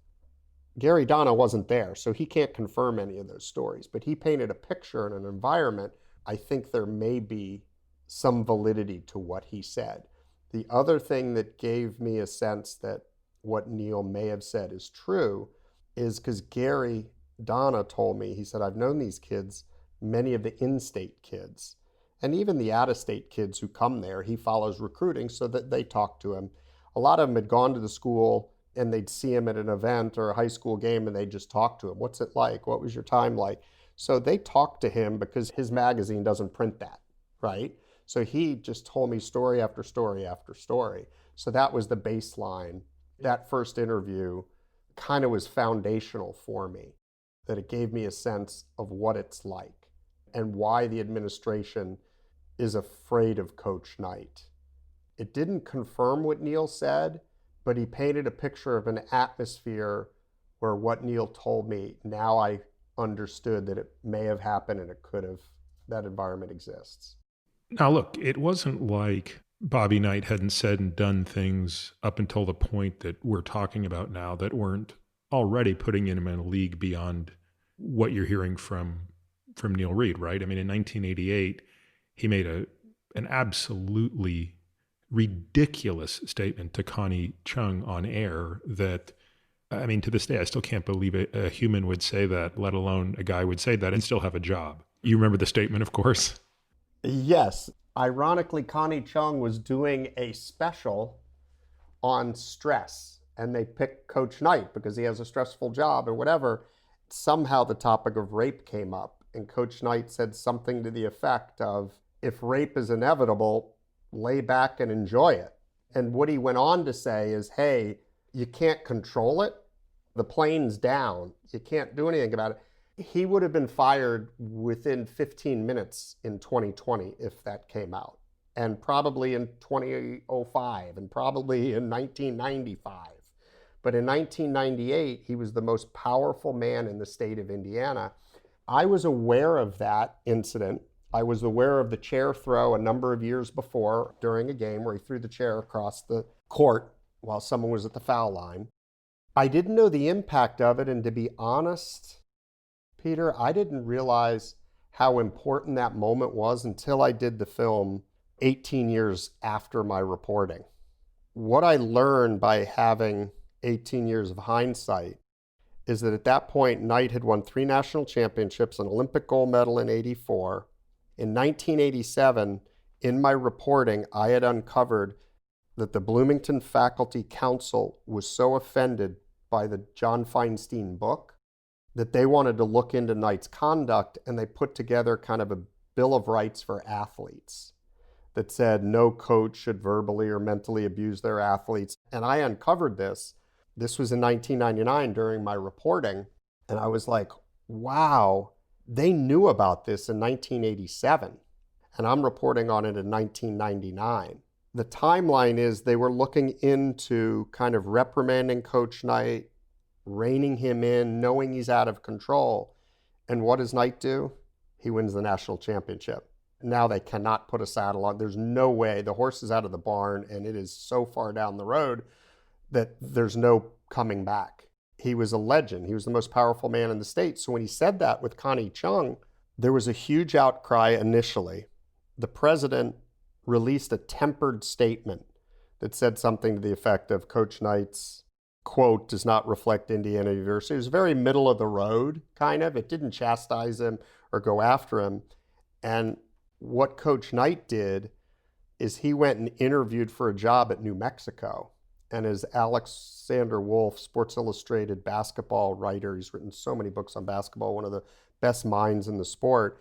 Speaker 2: Gary Donna wasn't there, so he can't confirm any of those stories. But he painted a picture and an environment. I think there may be some validity to what he said. The other thing that gave me a sense that what Neil may have said is true is because Gary Donna told me, he said, I've known these kids, many of the in-state kids, and even the out-of-state kids who come there. He follows recruiting so that they talk to him. A lot of them had gone to the school and they'd see him at an event or a high school game and they'd just talk to him. What's it like? What was your time like? So they talked to him because his magazine doesn't print that, right? So he just told me story after story after story. So that was the baseline. That first interview kind of was foundational for me, that it gave me a sense of what it's like and why the administration is afraid of Coach Knight. It didn't confirm what Neil said, but he painted a picture of an atmosphere where what Neil told me, now I understood that it may have happened and it could have, that environment exists.
Speaker 1: Now, look, it wasn't like Bobby Knight hadn't said and done things up until the point that we're talking about now that weren't already putting him in a league beyond what you're hearing from Neil Reed, right? I mean, in 1988, he made an absolutely ridiculous statement to Connie Chung on air that, I mean, to this day, I still can't believe a human would say that, let alone a guy would say that and still have a job. You remember the statement, of course?
Speaker 2: Yes. Ironically, Connie Chung was doing a special on stress, and they picked Coach Knight because he has a stressful job or whatever. Somehow the topic of rape came up, and Coach Knight said something to the effect of, if rape is inevitable, lay back and enjoy it. And what he went on to say is, hey, you can't control it. The plane's down. You can't do anything about it. He would have been fired within 15 minutes in 2020 if that came out, and probably in 2005, and probably in 1995. But in 1998, he was the most powerful man in the state of Indiana. I was aware of that incident. I was aware of the chair throw a number of years before during a game where he threw the chair across the court while someone was at the foul line. I didn't know the impact of it, and to be honest, Peter, I didn't realize how important that moment was until I did the film 18 years after my reporting. What I learned by having 18 years of hindsight is that at that point, Knight had won 3 national championships, an Olympic gold medal in '84. In 1987, in my reporting, I had uncovered that the Bloomington Faculty Council was so offended by the John Feinstein book that they wanted to look into Knight's conduct, and they put together kind of a Bill of Rights for athletes that said no coach should verbally or mentally abuse their athletes. And I uncovered this. This was in 1999 during my reporting, and I was like, wow, they knew about this in 1987, and I'm reporting on it in 1999. The timeline is they were looking into kind of reprimanding Coach Knight, reining him in, knowing he's out of control. And what does Knight do? He wins the national championship. Now they cannot put a saddle on. There's no way. The horse is out of the barn, and it is so far down the road that there's no coming back. He was a legend. He was the most powerful man in the state. So when he said that with Connie Chung, there was a huge outcry initially. The president released a tempered statement that said something to the effect of Coach Knight's quote does not reflect Indiana University. It was very middle of the road, kind of. It didn't chastise him or go after him. And what Coach Knight did is he went and interviewed for a job at New Mexico. And as Alexander Wolf, Sports Illustrated basketball writer, he's written so many books on basketball, one of the best minds in the sport.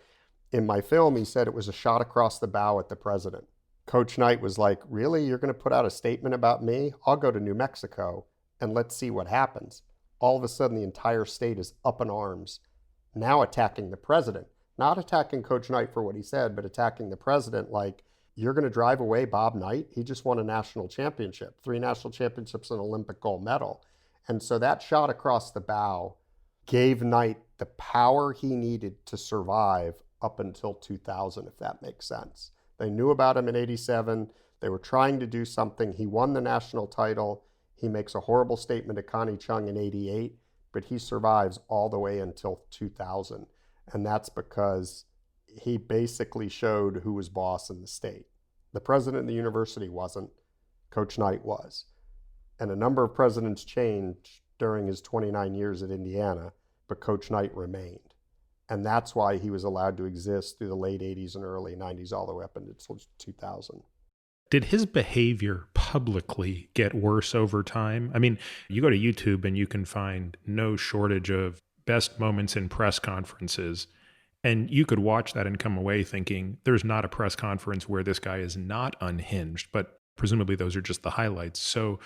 Speaker 2: In my film, he said it was a shot across the bow at the president. Coach Knight was like, really? You're going to put out a statement about me? I'll go to New Mexico and let's see what happens. All of a sudden, the entire state is up in arms, now attacking the president. Not attacking Coach Knight for what he said, but attacking the president like, you're going to drive away Bob Knight? He just won a national championship, 3 national championships and an Olympic gold medal. And so that shot across the bow gave Knight the power he needed to survive up until 2000, if that makes sense. They knew about him in '87. They were trying to do something. He won the national title. He makes a horrible statement to Connie Chung in '88, but he survives all the way until 2000. And that's because he basically showed who was boss in the state. The president of the university wasn't. Coach Knight was. And a number of presidents changed during his 29 years at Indiana, but Coach Knight remained. And that's why he was allowed to exist through the late 80s and early 90s all the way up until 2000.
Speaker 1: Did his behavior publicly get worse over time? I mean, you go to YouTube and you can find no shortage of best moments in press conferences. And you could watch that and come away thinking there's not a press conference where this guy is not unhinged, but presumably those are just the highlights. So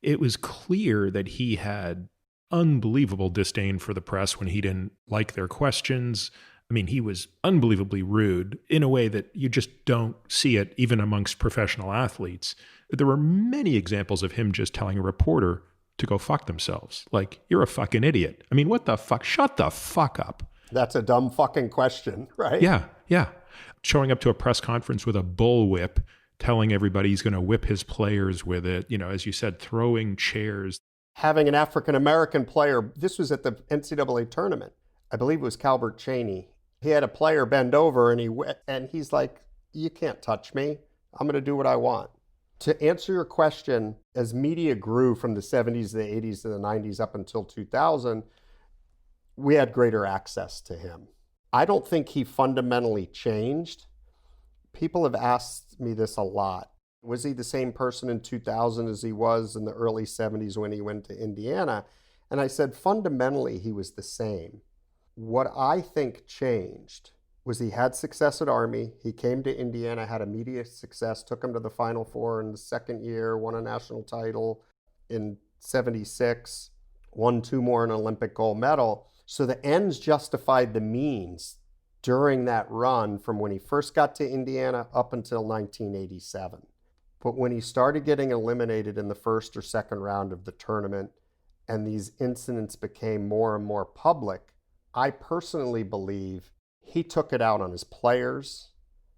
Speaker 1: it was clear that he had unbelievable disdain for the press when he didn't like their questions. I mean, he was unbelievably rude in a way that you just don't see it even amongst professional athletes. There were many examples of him just telling a reporter to go fuck themselves. Like, you're a fucking idiot. I mean, what the fuck? Shut the fuck up.
Speaker 2: That's a dumb fucking question, right?
Speaker 1: Yeah. Showing up to a press conference with a bullwhip telling everybody he's going to whip his players with it. You know, as you said, throwing chairs.
Speaker 2: Having an African-American player, this was at the NCAA tournament. I believe it was Calbert Chaney. He had a player bend over and he's like, you can't touch me. I'm going to do what I want. To answer your question, as media grew from the 70s to the 80s to the 90s up until 2000, we had greater access to him. I don't think he fundamentally changed. People have asked me this a lot. Was he the same person in 2000 as he was in the early 70s when he went to Indiana? And I said, fundamentally, he was the same. What I think changed was he had success at Army. He came to Indiana, had immediate success, took him to the Final Four in the second year, won a national title in 76, won 2 more, an Olympic gold medal. So the ends justified the means during that run from when he first got to Indiana up until 1987. But when he started getting eliminated in the first or second round of the tournament and these incidents became more and more public, I personally believe he took it out on his players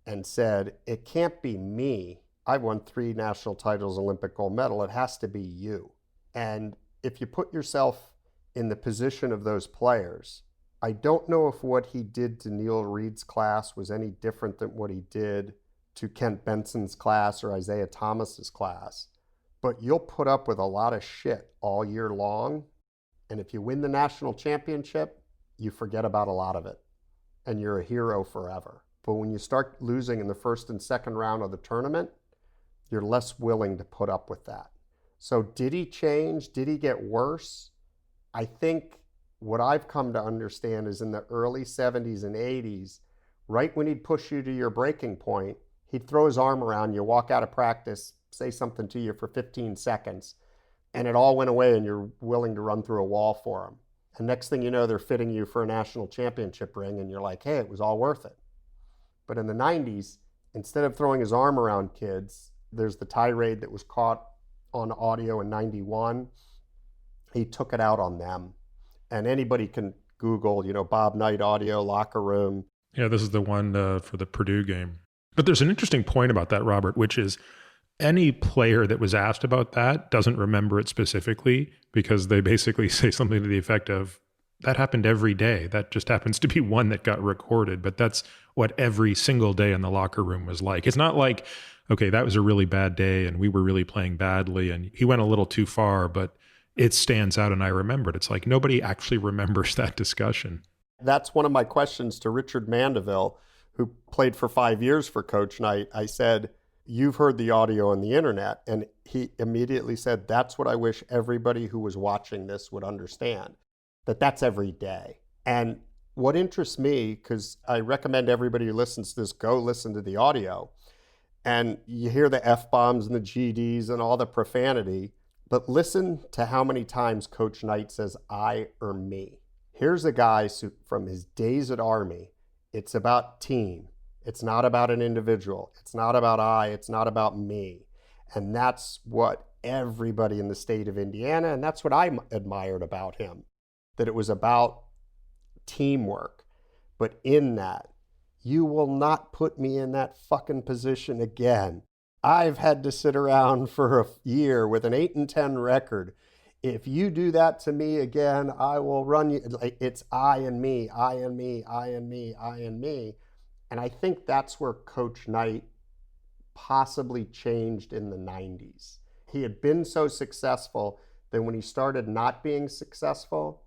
Speaker 2: and said, it can't be me. I won 3 national titles, Olympic gold medal. It has to be you. And if you put yourself in the position of those players, I don't know if what he did to Neil Reed's class was any different than what he did to Kent Benson's class or Isaiah Thomas's class, but you'll put up with a lot of shit all year long. And if you win the national championship, you forget about a lot of it and you're a hero forever. But when you start losing in the first and second round of the tournament, you're less willing to put up with that. So did he change? Did he get worse? I think what I've come to understand is in the early 70s and 80s, right when he'd push you to your breaking point, he'd throw his arm around you, walk out of practice, say something to you for 15 seconds, and it all went away and you're willing to run through a wall for him. And next thing you know, they're fitting you for a national championship ring and you're like, hey, it was all worth it. But in the 90s, instead of throwing his arm around kids, there's the tirade that was caught on audio in 91. He took it out on them. And anybody can Google, Bob Knight audio, locker room.
Speaker 1: Yeah, this is the one for the Purdue game. But there's an interesting point about that, Robert, which is any player that was asked about that doesn't remember it specifically because they basically say something to the effect of, that happened every day. That just happens to be one that got recorded. But that's what every single day in the locker room was like. It's not like, okay, that was a really bad day and we were really playing badly and he went a little too far, but it stands out and I remembered. It's like nobody actually remembers that discussion.
Speaker 2: That's one of my questions to Richard Mandeville, who played for 5 years for Coach Knight. I said, you've heard the audio on the internet. And he immediately said, that's what I wish everybody who was watching this would understand, that that's every day. And what interests me, because I recommend everybody who listens to this, go listen to the audio. And you hear the F-bombs and the GDs and all the profanity, but listen to how many times Coach Knight says, I or me. Here's a guy from his days at Army. It's about team. It's not about an individual. It's not about I. It's not about me. And that's what everybody in the state of Indiana, and that's what I admired about him, that it was about teamwork. But in that, you will not put me in that fucking position again. I've had to sit around for a year with an 8-10 record. If you do that to me again, I will run you. It's I and me, I and me, I and me, I and me. And I think that's where Coach Knight possibly changed in the 90s. He had been so successful that when he started not being successful,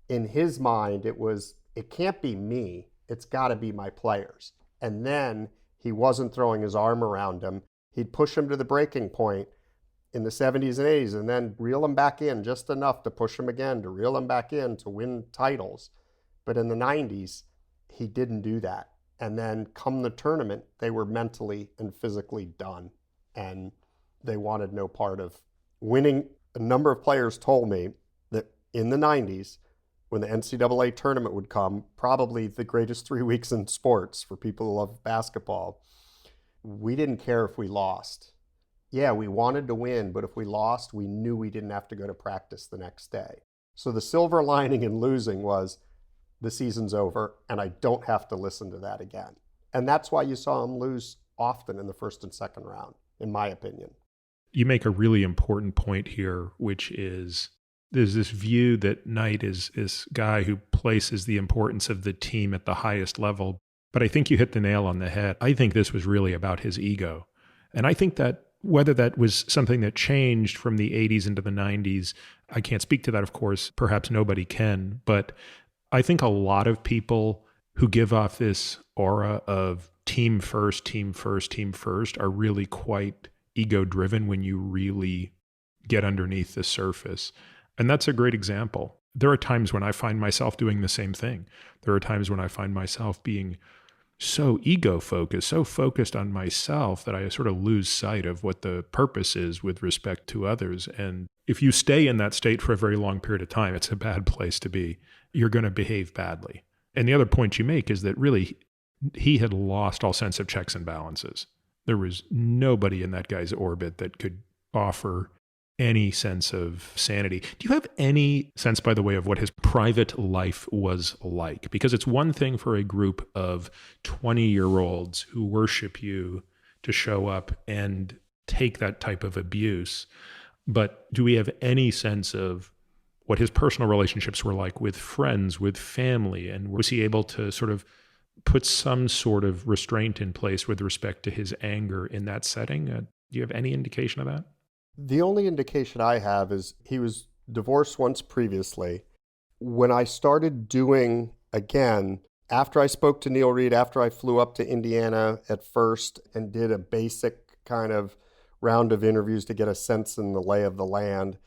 Speaker 2: in his mind, it can't be me. It's got to be my players. And then he wasn't throwing his arm around them. He'd push him to the breaking point in the 70s and 80s and then reel him back in just enough to push him again, to reel him back in, to win titles. But in the 90s, he didn't do that. And then come the tournament, they were mentally and physically done. And they wanted no part of winning. A number of players told me that in the 90s, when the NCAA tournament would come, probably the greatest 3 weeks in sports for people who love basketball, we didn't care if we lost. Yeah, we wanted to win, but if we lost, we knew we didn't have to go to practice the next day. So the silver lining in losing was the season's over and I don't have to listen to that again. And that's why you saw him lose often in the first and second round, in my opinion.
Speaker 1: You make a really important point here, which is there's this view that Knight is this guy who places the importance of the team at the highest level. But I think you hit the nail on the head. I think this was really about his ego. And I think that whether that was something that changed from the 80s into the 90s, I can't speak to that, of course. Perhaps nobody can. But I think a lot of people who give off this aura of team first, team first, team first are really quite ego driven when you really get underneath the surface. And that's a great example. There are times when I find myself doing the same thing. There are times when I find myself being so ego focused, so focused on myself that I sort of lose sight of what the purpose is with respect to others. And if you stay in that state for a very long period of time, it's a bad place to be. You're going to behave badly. And the other point you make is that really he had lost all sense of checks and balances. There was nobody in that guy's orbit that could offer any sense of sanity. Do you have any sense, by the way, of what his private life was like? Because it's one thing for a group of 20-year-olds who worship you to show up and take that type of abuse. But do we have any sense of what his personal relationships were like with friends, with family? And was he able to sort of put some sort of restraint in place with respect to his anger in that setting? Do you have any indication of that?
Speaker 2: The only indication I have is he was divorced once previously. When I started doing, again, after I spoke to Neil Reed, after I flew up to Indiana at first and did a basic kind of round of interviews to get a sense in the lay of the land,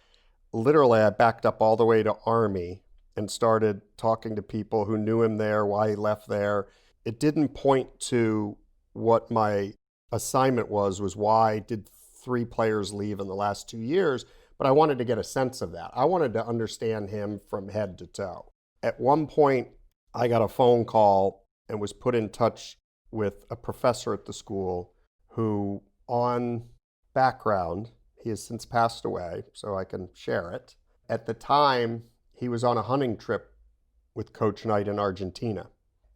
Speaker 2: literally I backed up all the way to Army and started talking to people who knew him there, why he left there. It didn't point to what my assignment was why did 3 players leave in the last 2 years, but I wanted to get a sense of that. I wanted to understand him from head to toe. At one point, I got a phone call and was put in touch with a professor at the school who, on background, he has since passed away, so I can share it. At the time, he was on a hunting trip with Coach Knight in Argentina.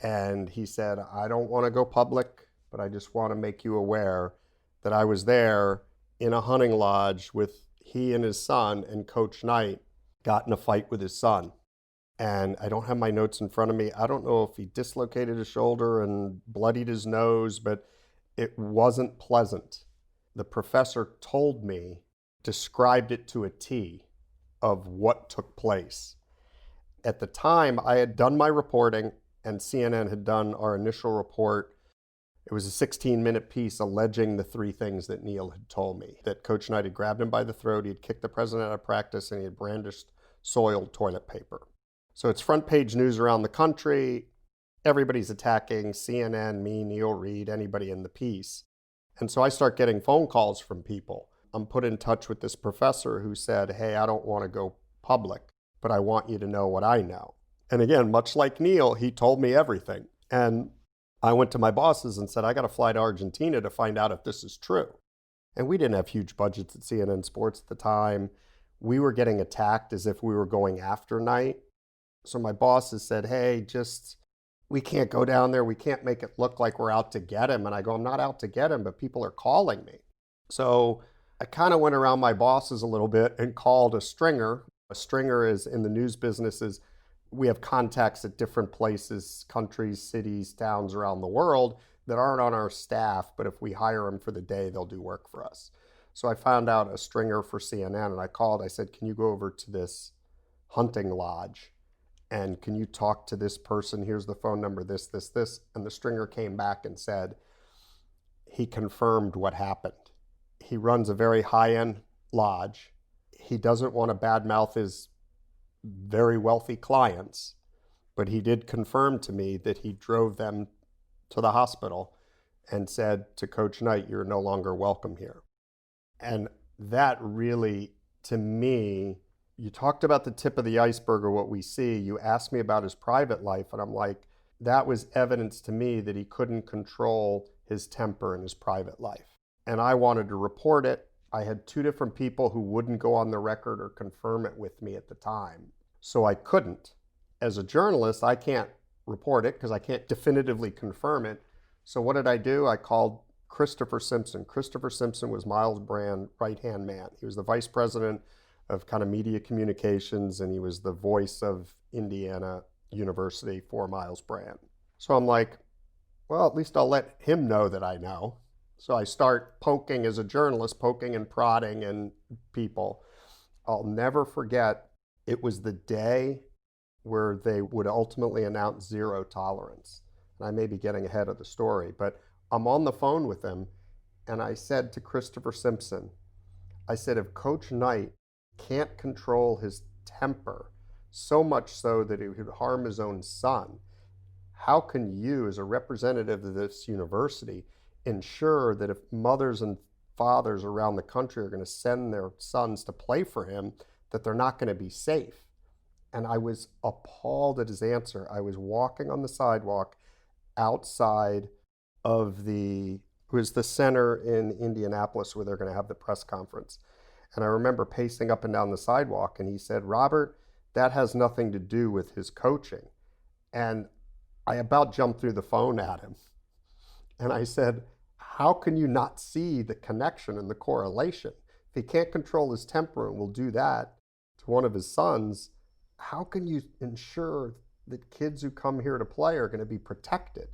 Speaker 2: And he said, I don't want to go public, but I just want to make you aware that I was there in a hunting lodge with he and his son, and Coach Knight got in a fight with his son. And I don't have my notes in front of me. I don't know if he dislocated his shoulder and bloodied his nose, but it wasn't pleasant. The professor told me, described it to a T of what took place. At the time, I had done my reporting and CNN had done our initial report. It was a 16-minute piece alleging the 3 things that Neil had told me. That Coach Knight had grabbed him by the throat, he had kicked the president out of practice, and he had brandished soiled toilet paper. So it's front page news around the country. Everybody's attacking CNN, me, Neil Reed, anybody in the piece. And so I start getting phone calls from people. I'm put in touch with this professor who said, hey, I don't want to go public, but I want you to know what I know. And again, much like Neil, he told me everything. And I went to my bosses and said, I got to fly to Argentina to find out if this is true. And we didn't have huge budgets at CNN Sports at the time. We were getting attacked as if we were going after Knight. So my bosses said, hey, we can't go down there. We can't make it look like we're out to get him. And I go, I'm not out to get him, but people are calling me. So I kind of went around my bosses a little bit and called a stringer. A stringer is in the news business is we have contacts at different places, countries, cities, towns around the world that aren't on our staff, but if we hire them for the day, they'll do work for us. So I found out a stringer for CNN and I called. I said, can you go over to this hunting lodge and can you talk to this person? Here's the phone number, this. And the stringer came back and said, he confirmed what happened. He runs a very high-end lodge. He doesn't want to badmouth his very wealthy clients, but he did confirm to me that he drove them to the hospital and said to Coach Knight, you're no longer welcome here. And that really, to me, you talked about the tip of the iceberg or what we see. You asked me about his private life, and I'm like, that was evidence to me that he couldn't control his temper in his private life. And I wanted to report it. I had 2 different people who wouldn't go on the record or confirm it with me at the time. So I couldn't. As a journalist, I can't report it because I can't definitively confirm it. So what did I do? I called Christopher Simpson. Christopher Simpson was Miles Brand's right-hand man. He was the vice president of kind of media communications, and he was the voice of Indiana University for Miles Brand. So I'm like, well, at least I'll let him know that I know. So I start poking as a journalist, poking and prodding and people. I'll never forget, it was the day where they would ultimately announce zero tolerance. And I may be getting ahead of the story, but I'm on the phone with him, and I said to Christopher Simpson, I said, if Coach Knight can't control his temper, so much so that it would harm his own son, how can you, as a representative of this university, ensure that if mothers and fathers around the country are going to send their sons to play for him, that they're not going to be safe? And I was appalled at his answer. I was walking on the sidewalk outside of it was the center in Indianapolis where they're going to have the press conference. And I remember pacing up and down the sidewalk, and he said, Robert, that has nothing to do with his coaching. And I about jumped through the phone at him. And I said, how can you not see the connection and the correlation? If he can't control his temper and will do that to one of his sons, how can you ensure that kids who come here to play are going to be protected?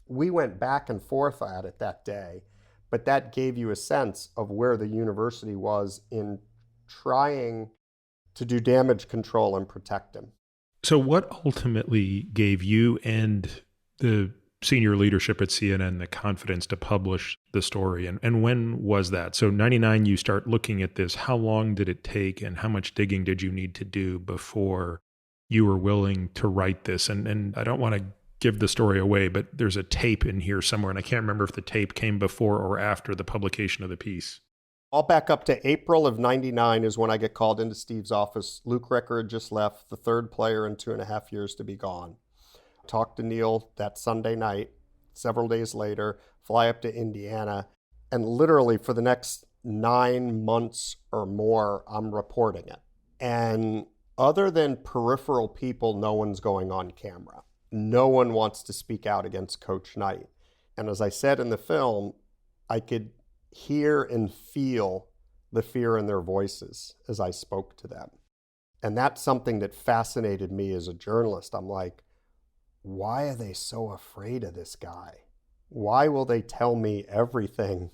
Speaker 2: We went back and forth at it that day, but that gave you a sense of where the university was in trying to do damage control and protect him.
Speaker 1: So what ultimately gave you and the senior leadership at CNN the confidence to publish the story? And when was that? So 99, you start looking at this. How long did it take, and how much digging did you need to do before you were willing to write this? And I don't want to give the story away, but there's a tape in here somewhere, and I can't remember if the tape came before or after the publication of the piece.
Speaker 2: I'll back up to April of 99 is when I get called into Steve's office. Luke Recker had just left, the third player in 2.5 years to be gone. Talked to Neil that Sunday night. Several days later, fly up to Indiana, and literally for the next 9 months or more, I'm reporting it. And other than peripheral people, no one's going on camera. No one wants to speak out against Coach Knight. And as I said in the film, I could hear and feel the fear in their voices as I spoke to them. And that's something that fascinated me as a journalist. I'm like, why are they so afraid of this guy? Why will they tell me everything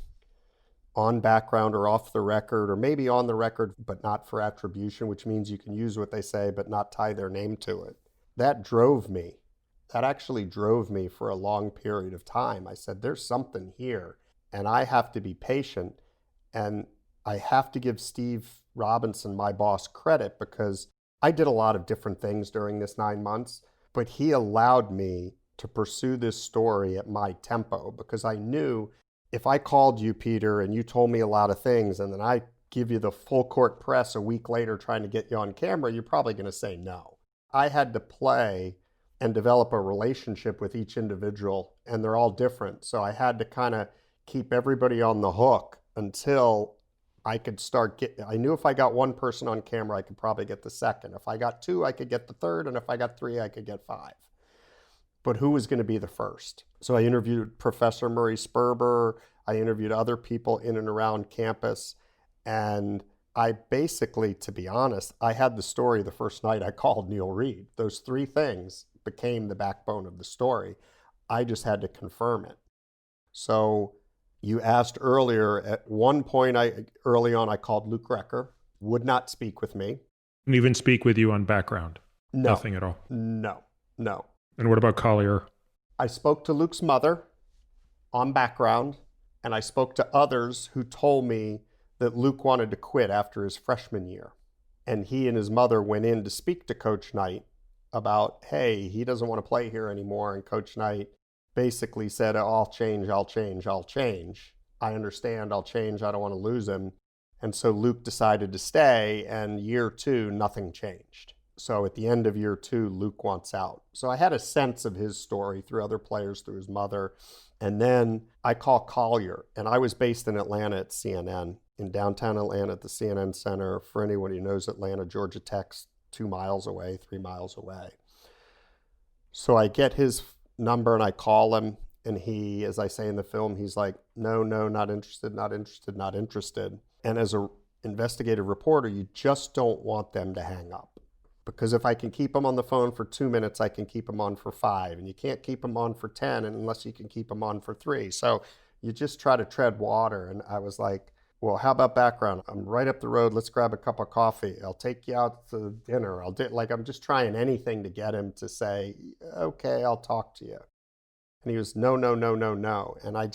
Speaker 2: on background or off the record, or maybe on the record, but not for attribution, which means you can use what they say, but not tie their name to it? That drove me. That actually drove me for a long period of time. I said, there's something here, and I have to be patient, and I have to give Steve Robinson, my boss, credit, because I did a lot of different things during this 9 months, but he allowed me to pursue this story at my tempo, because I knew if I called you, Peter, and you told me a lot of things, and then I give you the full court press a week later trying to get you on camera, you're probably going to say no. I had to play and develop a relationship with each individual, and they're all different. So I had to kind of keep everybody on the hook until I could I knew if I got one person on camera, I could probably get the second. If I got two, I could get the third. And if I got three, I could get five. But who was going to be the first? So I interviewed Professor Murray Sperber. I interviewed other people in and around campus. And I basically, to be honest, I had the story the first night I called Neil Reed. Those three things became the backbone of the story. I just had to confirm it. So you asked earlier, at one point early on, I called Luke Recker, would not speak with me.
Speaker 1: And even speak with you on background?
Speaker 2: No.
Speaker 1: Nothing at all?
Speaker 2: No.
Speaker 1: And what about Collier?
Speaker 2: I spoke to Luke's mother on background, and I spoke to others who told me that Luke wanted to quit after his freshman year. And he and his mother went in to speak to Coach Knight about, hey, he doesn't want to play here anymore. And Coach Knight basically said, oh, I'll change. I understand, I'll change. I don't want to lose him. And so Luke decided to stay, and year two, nothing changed. So at the end of year two, Luke wants out. So I had a sense of his story through other players, through his mother. And then I call Collier, and I was based in Atlanta at CNN, in downtown Atlanta at the CNN Center. For anyone who knows Atlanta, Georgia Tech's 2 miles away, 3 miles away. So I get his number and I call him, And he, as I say in the film, he's like, no, no, not interested, not interested, not interested. And as an investigative reporter, you just don't want them to hang up. Because if I can keep them on the phone for 2 minutes, I can keep them on for 5. And you can't keep them on for 10 unless you can keep them on for 3. So you just try to tread water. And I was like, well, how about background? I'm right up the road. Let's grab a cup of coffee. I'll take you out to dinner. I'm just trying anything to get him to say, okay, I'll talk to you. And he was, no, no, no, no, no. And I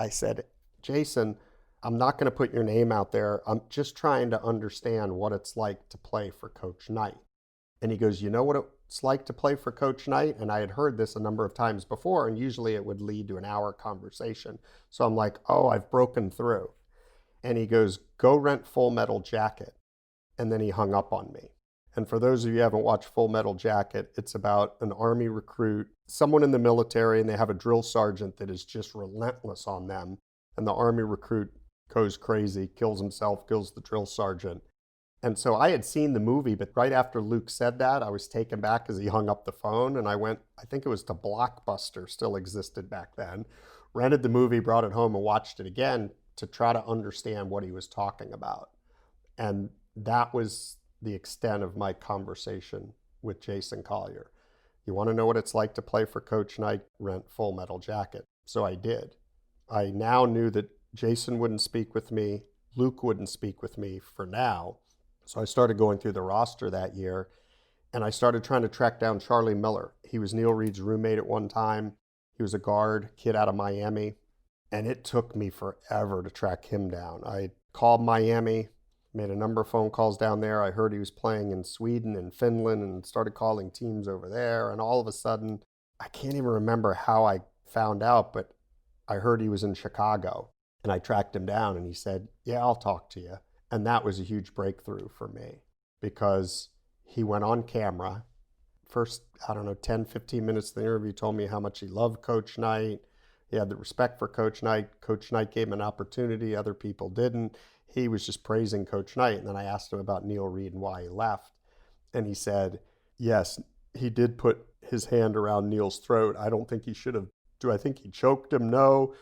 Speaker 2: said, Jason, I'm not going to put your name out there. I'm just trying to understand what it's like to play for Coach Knight. And he goes, you know what it's like to play for Coach Knight? And I had heard this a number of times before, and usually it would lead to an hour conversation. So I'm like, oh, I've broken through. And he goes, go rent Full Metal Jacket. And then he hung up on me. And for those of you who haven't watched Full Metal Jacket, it's about an Army recruit, someone in the military, and they have a drill sergeant that is just relentless on them. And the Army recruit goes crazy, kills himself, kills the drill sergeant. And so I had seen the movie, but right after Luke said that, I was taken back as he hung up the phone. And I went, I think it was to Blockbuster, still existed back then, rented the movie, brought it home and watched it again to try to understand what he was talking about. And that was the extent of my conversation with Jason Collier. You want to know what it's like to play for Coach Knight? Rent Full Metal Jacket. So I did. I now knew that Jason wouldn't speak with me, Luke wouldn't speak with me for now. So I started going through the roster that year, and I started trying to track down Charlie Miller. He was Neil Reed's roommate at one time. He was a guard, kid out of Miami, and it took me forever to track him down. I called Miami, made a number of phone calls down there. I heard he was playing in Sweden and Finland and started calling teams over there. And all of a sudden, I can't even remember how I found out, but I heard he was in Chicago. And I tracked him down and he said, yeah, I'll talk to you. And that was a huge breakthrough for me because he went on camera. First, 10, 15 minutes of the interview, told me how much he loved Coach Knight. He had the respect for Coach Knight. Coach Knight gave him an opportunity. Other people didn't. He was just praising Coach Knight. And then I asked him about Neil Reed and why he left. And he said, yes, he did put his hand around Neil's throat. I don't think he should have. Do I think he choked him? No.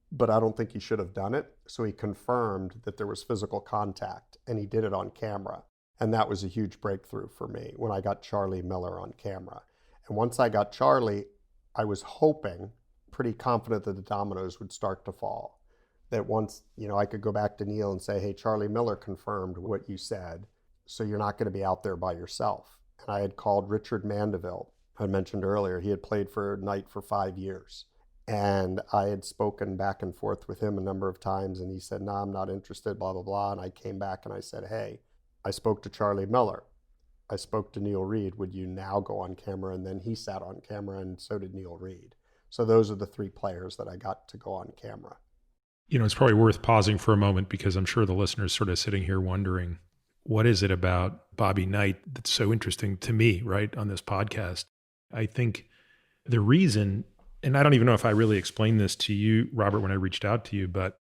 Speaker 2: But I don't think he should have done it. So he confirmed that there was physical contact, and he did it on camera. And that was a huge breakthrough for me when I got Charlie Miller on camera. And once I got Charlie, I was hoping, pretty confident that the dominoes would start to fall. That once, I could go back to Neil and say, hey, Charlie Miller confirmed what you said, so you're not going to be out there by yourself. And I had called Richard Mandeville. I mentioned earlier, he had played for Knight for 5 years. And I had spoken back and forth with him a number of times, and he said, no, I'm not interested, blah, blah, blah. And I came back and I said, hey, I spoke to Charlie Miller. I spoke to Neil Reed. Would you now go on camera? And then he sat on camera, and so did Neil Reed. So those are the 3 players that I got to go on camera.
Speaker 1: It's probably worth pausing for a moment because I'm sure the listeners sort of sitting here wondering, what is it about Bobby Knight that's so interesting to me, right, on this podcast? I think the reason, and I don't even know if I really explained this to you, Robert, when I reached out to you, but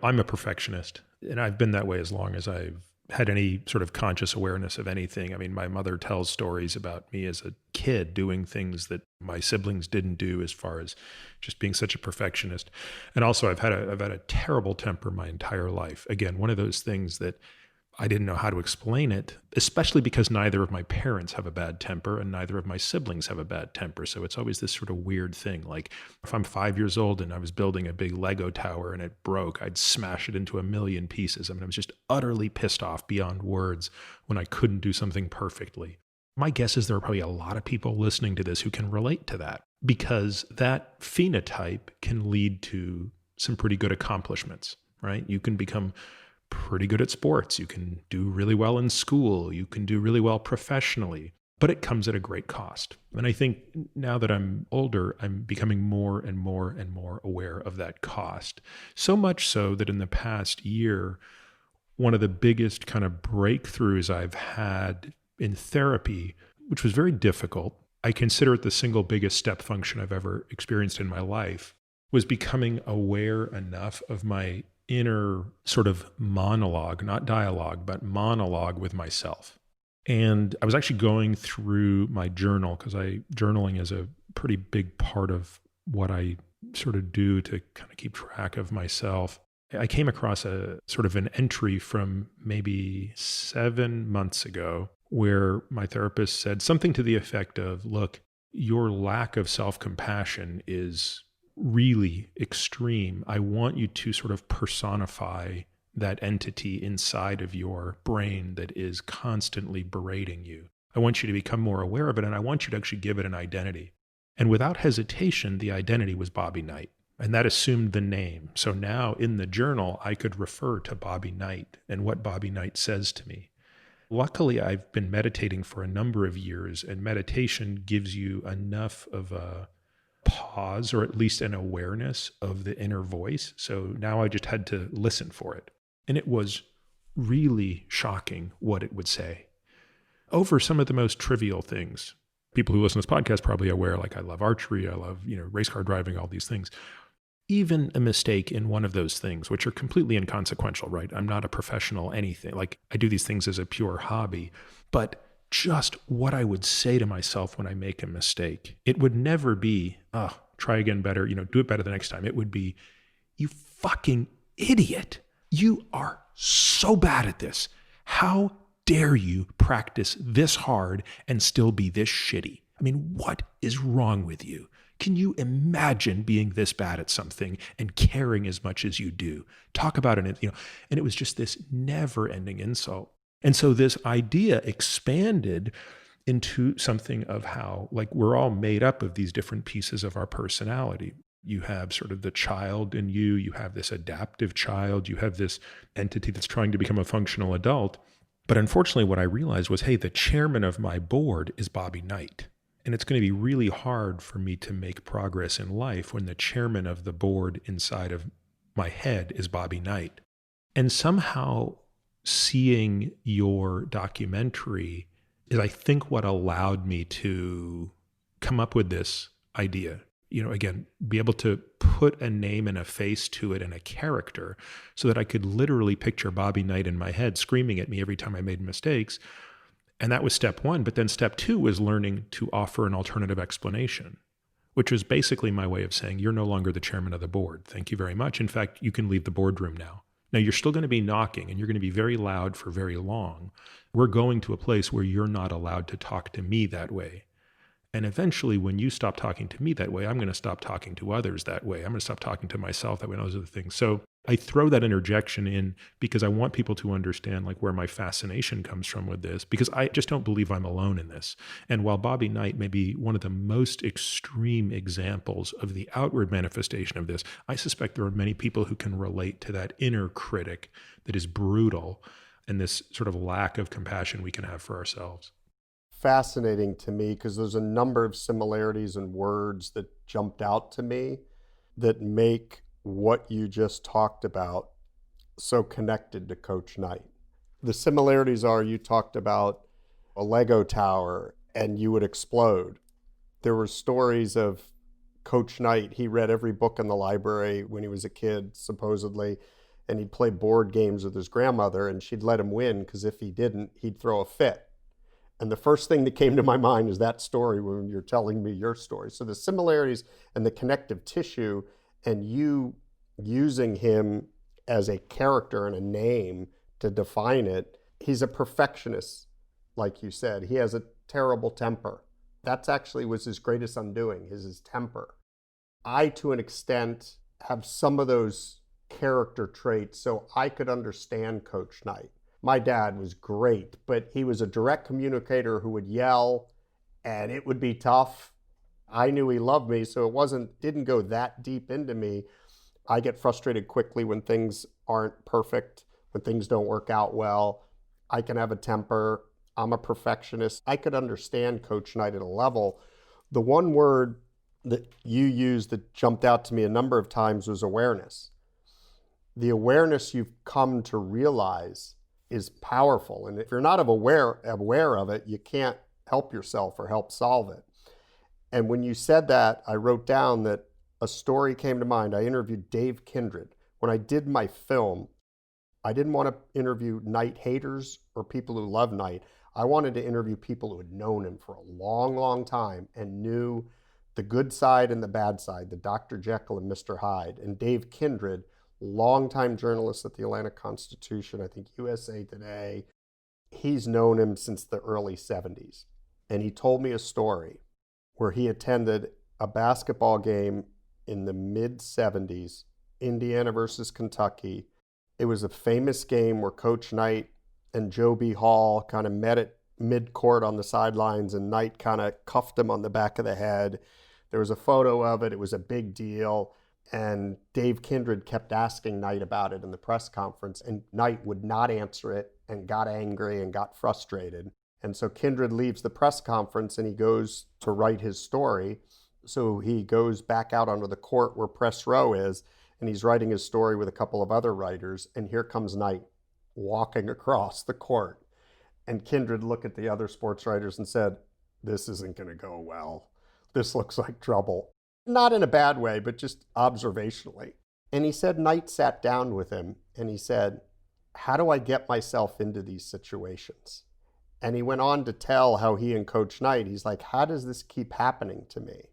Speaker 1: I'm a perfectionist, and I've been that way as long as I've had any sort of conscious awareness of anything. I mean, my mother tells stories about me as a kid doing things that my siblings didn't do as far as just being such a perfectionist. And also I've had a terrible temper my entire life. Again, one of those things that I didn't know how to explain it, especially because neither of my parents have a bad temper and neither of my siblings have a bad temper. So it's always this sort of weird thing. Like if I'm 5 years old and I was building a big Lego tower and it broke, I'd smash it into a million pieces. I mean, I was just utterly pissed off beyond words when I couldn't do something perfectly. My guess is there are probably a lot of people listening to this who can relate to that because that phenotype can lead to some pretty good accomplishments, right? You can become pretty good at sports. You can do really well in school. You can do really well professionally, but it comes at a great cost. And I think now that I'm older, I'm becoming more and more and more aware of that cost. So much so that in the past year, one of the biggest kind of breakthroughs I've had in therapy, which was very difficult, I consider it the single biggest step function I've ever experienced in my life, was becoming aware enough of my inner sort of monologue, not dialogue, but monologue with myself. And I was actually going through my journal because journaling is a pretty big part of what I sort of do to kind of keep track of myself. I came across a sort of an entry from maybe 7 months ago where my therapist said something to the effect of, look, your lack of self-compassion is really extreme. I want you to sort of personify that entity inside of your brain that is constantly berating you. I want you to become more aware of it, and I want you to actually give it an identity. And without hesitation, the identity was Bobby Knight. And that assumed the name. So now in the journal, I could refer to Bobby Knight and what Bobby Knight says to me. Luckily, I've been meditating for a number of years, and meditation gives you enough of a pause, or at least an awareness of the inner voice. So now I just had to listen for it. And it was really shocking what it would say over some of the most trivial things. People who listen to this podcast probably are aware, like I love archery, I love, race car driving, all these things. Even a mistake in one of those things, which are completely inconsequential, right? I'm not a professional anything. Like I do these things as a pure hobby, but just what I would say to myself when I make a mistake, it would never be, oh, try again better, do it better the next time. It would be, you fucking idiot. You are so bad at this. How dare you practice this hard and still be this shitty? I mean, what is wrong with you? Can you imagine being this bad at something and caring as much as you do? Talk about it, and it was just this never-ending insult. And so this idea expanded into something of how, like, we're all made up of these different pieces of our personality. You have sort of the child in you, you have this adaptive child, you have this entity that's trying to become a functional adult. But unfortunately, what I realized was, hey, the chairman of my board is Bobby Knight. And it's going to be really hard for me to make progress in life when the chairman of the board inside of my head is Bobby Knight. And somehow seeing your documentary is, I think, what allowed me to come up with this idea. Again, be able to put a name and a face to it and a character so that I could literally picture Bobby Knight in my head screaming at me every time I made mistakes. And that was step one. But then step two was learning to offer an alternative explanation, which was basically my way of saying, you're no longer the chairman of the board. Thank you very much. In fact, you can leave the boardroom now. Now, you're still going to be knocking and you're going to be very loud for very long. We're going to a place where you're not allowed to talk to me that way. And eventually, when you stop talking to me that way, I'm going to stop talking to others that way. I'm going to stop talking to myself that way. And those are the things. So I throw that interjection in because I want people to understand like where my fascination comes from with this, because I just don't believe I'm alone in this. And while Bobby Knight may be one of the most extreme examples of the outward manifestation of this, I suspect there are many people who can relate to that inner critic that is brutal and this sort of lack of compassion we can have for ourselves.
Speaker 2: Fascinating to me because there's a number of similarities in words that jumped out to me that make what you just talked about so connected to Coach Knight. The similarities are, you talked about a Lego tower and you would explode. There were stories of Coach Knight. He read every book in the library when he was a kid, supposedly, and he'd play board games with his grandmother and she'd let him win because if he didn't, he'd throw a fit. And the first thing that came to my mind is that story when you're telling me your story. So the similarities and the connective tissue and you using him as a character and a name to define it. He's a perfectionist, like you said. He has a terrible temper. That's actually was his greatest undoing, his temper. I, to an extent, have some of those character traits so I could understand Coach Knight. My dad was great, but he was a direct communicator who would yell and it would be tough. I knew he loved me, so didn't go that deep into me. I get frustrated quickly when things aren't perfect, when things don't work out well. I can have a temper. I'm a perfectionist. I could understand Coach Knight at a level. The one word that you used that jumped out to me a number of times was awareness. The awareness you've come to realize is powerful. And if you're not aware of it, you can't help yourself or help solve it. And when you said that, I wrote down that a story came to mind. I interviewed Dave Kindred. When I did my film, I didn't want to interview Knight haters or people who love Knight. I wanted to interview people who had known him for a long, long time and knew The Good Side and the Bad Side, the Dr. Jekyll and Mr. Hyde. And Dave Kindred, longtime journalist at the Atlanta Constitution, I think USA Today, he's known him since the early 70s. And he told me a story where he attended a basketball game in the mid 70s, Indiana versus Kentucky. It was a famous game where Coach Knight and Joe B. Hall kind of met at mid-court on the sidelines, and Knight kind of cuffed him on the back of the head. There was a photo of it. It was a big deal. And Dave Kindred kept asking Knight about it in the press conference, and Knight would not answer it and got angry and got frustrated. And so Kindred leaves the press conference and he goes to write his story. So he goes back out onto the court where press row is, and he's writing his story with a couple of other writers. And here comes Knight walking across the court. And Kindred looked at the other sports writers and said, "This isn't going to go well. This looks like trouble." Not in a bad way, but just observationally. And he said Knight sat down with him and he said, "How do I get myself into these situations?" And he went on to tell how he and Coach Knight, he's like, "How does this keep happening to me?"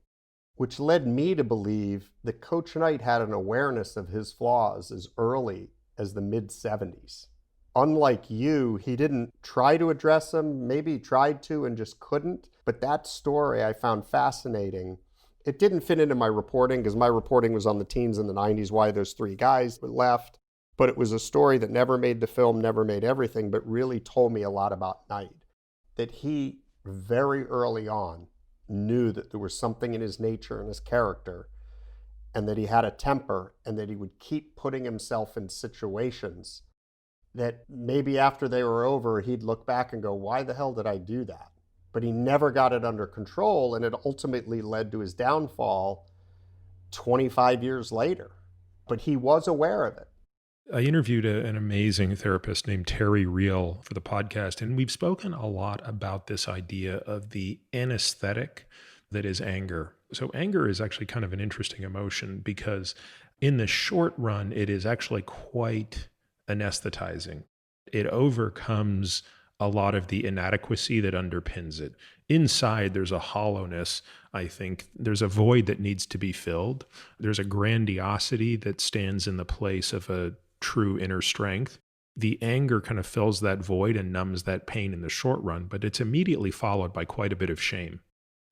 Speaker 2: Which led me to believe that Coach Knight had an awareness of his flaws as early as the mid-70s. Unlike you, he didn't try to address them, maybe tried to and just couldn't. But that story I found fascinating. It didn't fit into my reporting because my reporting was on the teens in the 90s, why those three guys left. But it was a story that never made the film, never made everything, but really told me a lot about Knight. That he, very early on, knew that there was something in his nature and his character, and that he had a temper, and that he would keep putting himself in situations that maybe after they were over, he'd look back and go, "Why the hell did I do that?" But he never got it under control, and it ultimately led to his downfall 25 years later. But he was aware of it.
Speaker 1: I interviewed an amazing therapist named Terry Reel for the podcast, and we've spoken a lot about this idea of the anesthetic that is anger. So anger is actually kind of an interesting emotion because in the short run, it is actually quite anesthetizing. It overcomes a lot of the inadequacy that underpins it. Inside, there's a hollowness, I think. There's a void that needs to be filled. There's a grandiosity that stands in the place of a true inner strength. The anger kind of fills that void and numbs that pain in the short run, but it's immediately followed by quite a bit of shame.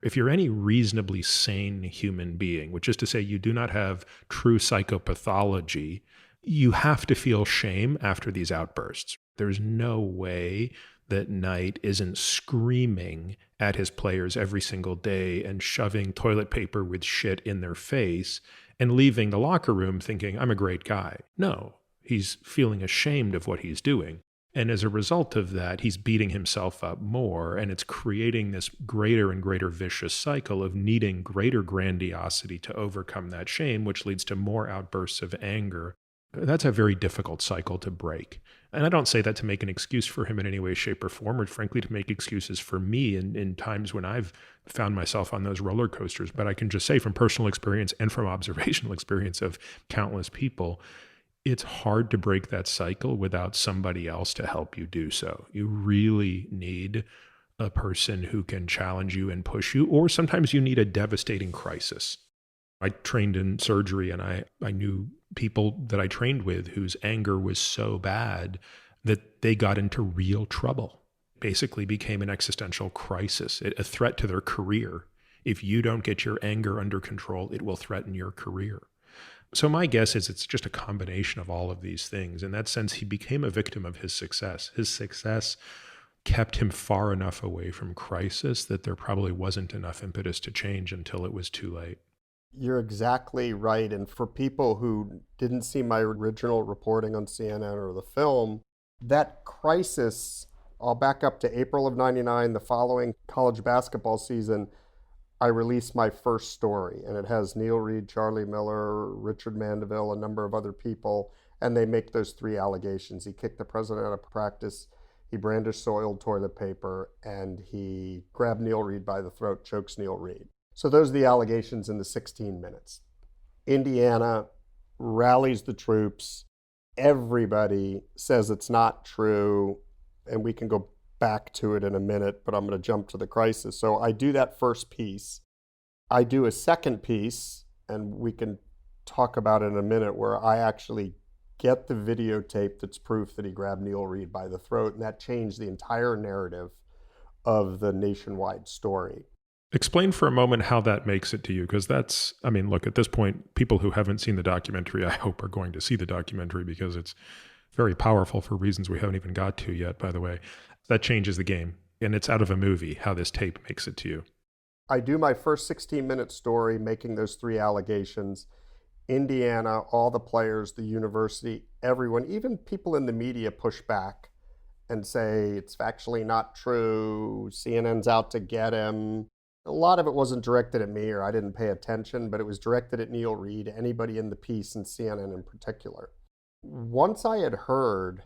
Speaker 1: If you're any reasonably sane human being, which is to say you do not have true psychopathology, you have to feel shame after these outbursts. There's no way that Knight isn't screaming at his players every single day and shoving toilet paper with shit in their face and leaving the locker room thinking, "I'm a great guy." No, he's feeling ashamed of what he's doing. And as a result of that, he's beating himself up more, and it's creating this greater and greater vicious cycle of needing greater grandiosity to overcome that shame, which leads to more outbursts of anger. That's a very difficult cycle to break. And I don't say that to make an excuse for him in any way, shape, or form, or frankly, to make excuses for me in times when I've found myself on those roller coasters. But I can just say from personal experience and from observational experience of countless people, it's hard to break that cycle without somebody else to help you do so. You really need a person who can challenge you and push you, or sometimes you need a devastating crisis. I trained in surgery, and I knew people that I trained with whose anger was so bad that they got into real trouble, basically became an existential crisis, a threat to their career. If you don't get your anger under control, it will threaten your career. So my guess is it's just a combination of all of these things. In that sense, he became a victim of his success. His success kept him far enough away from crisis that there probably wasn't enough impetus to change until it was too late.
Speaker 2: You're exactly right. And for people who didn't see my original reporting on CNN or the film, that crisis, I'll back up to April of '99, the following college basketball season, I released my first story. And it has Neil Reed, Charlie Miller, Richard Mandeville, a number of other people, and they make those three allegations. He kicked the president out of practice, he brandished soiled toilet paper, and he grabbed Neil Reed by the throat, chokes Neil Reed. So those are the allegations in the 16 minutes. Indiana rallies the troops. Everybody says it's not true, and we can go back to it in a minute, but I'm going to jump to the crisis. So I do that first piece. I do a second piece, and we can talk about it in a minute, where I actually get the videotape that's proof that he grabbed Neil Reed by the throat, and that changed the entire narrative of the nationwide story.
Speaker 1: Explain for a moment how that makes it to you, because that's, I mean, look, at this point, people who haven't seen the documentary, I hope, are going to see the documentary because it's very powerful for reasons we haven't even got to yet, by the way. That changes the game. And it's out of a movie, how this tape makes it to you.
Speaker 2: I do my first 16-minute story making those 3 allegations. Indiana, all the players, the university, everyone, even people in the media push back and say it's factually not true, CNN's out to get him. A lot of it wasn't directed at me, or I didn't pay attention, but it was directed at Neil Reed, anybody in the piece, and CNN in particular. Once I had heard,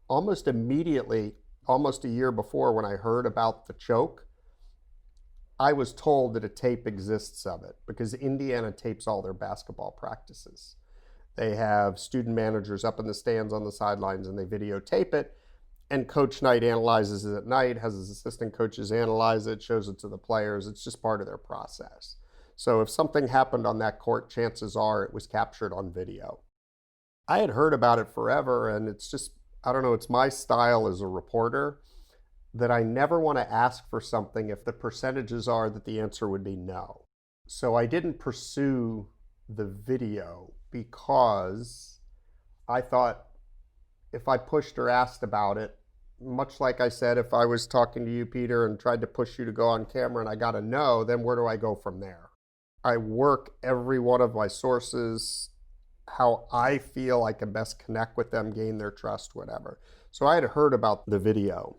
Speaker 2: almost immediately, almost a year before, when I heard about the choke, I was told that a tape exists of it, because Indiana tapes all their basketball practices. They have student managers up in the stands on the sidelines, and they videotape it. And Coach Knight analyzes it at night, has his assistant coaches analyze it, shows it to the players. It's just part of their process. So if something happened on that court, chances are it was captured on video. I had heard about it forever, and it's just, I don't know, it's my style as a reporter that I never want to ask for something if the percentages are that the answer would be no. So I didn't pursue the video because I thought, if I pushed or asked about it, much like I said, if I was talking to you, Peter, and tried to push you to go on camera and I got a no, then where do I go from there? I work every one of my sources, how I feel I can best connect with them, gain their trust, whatever. So I had heard about the video.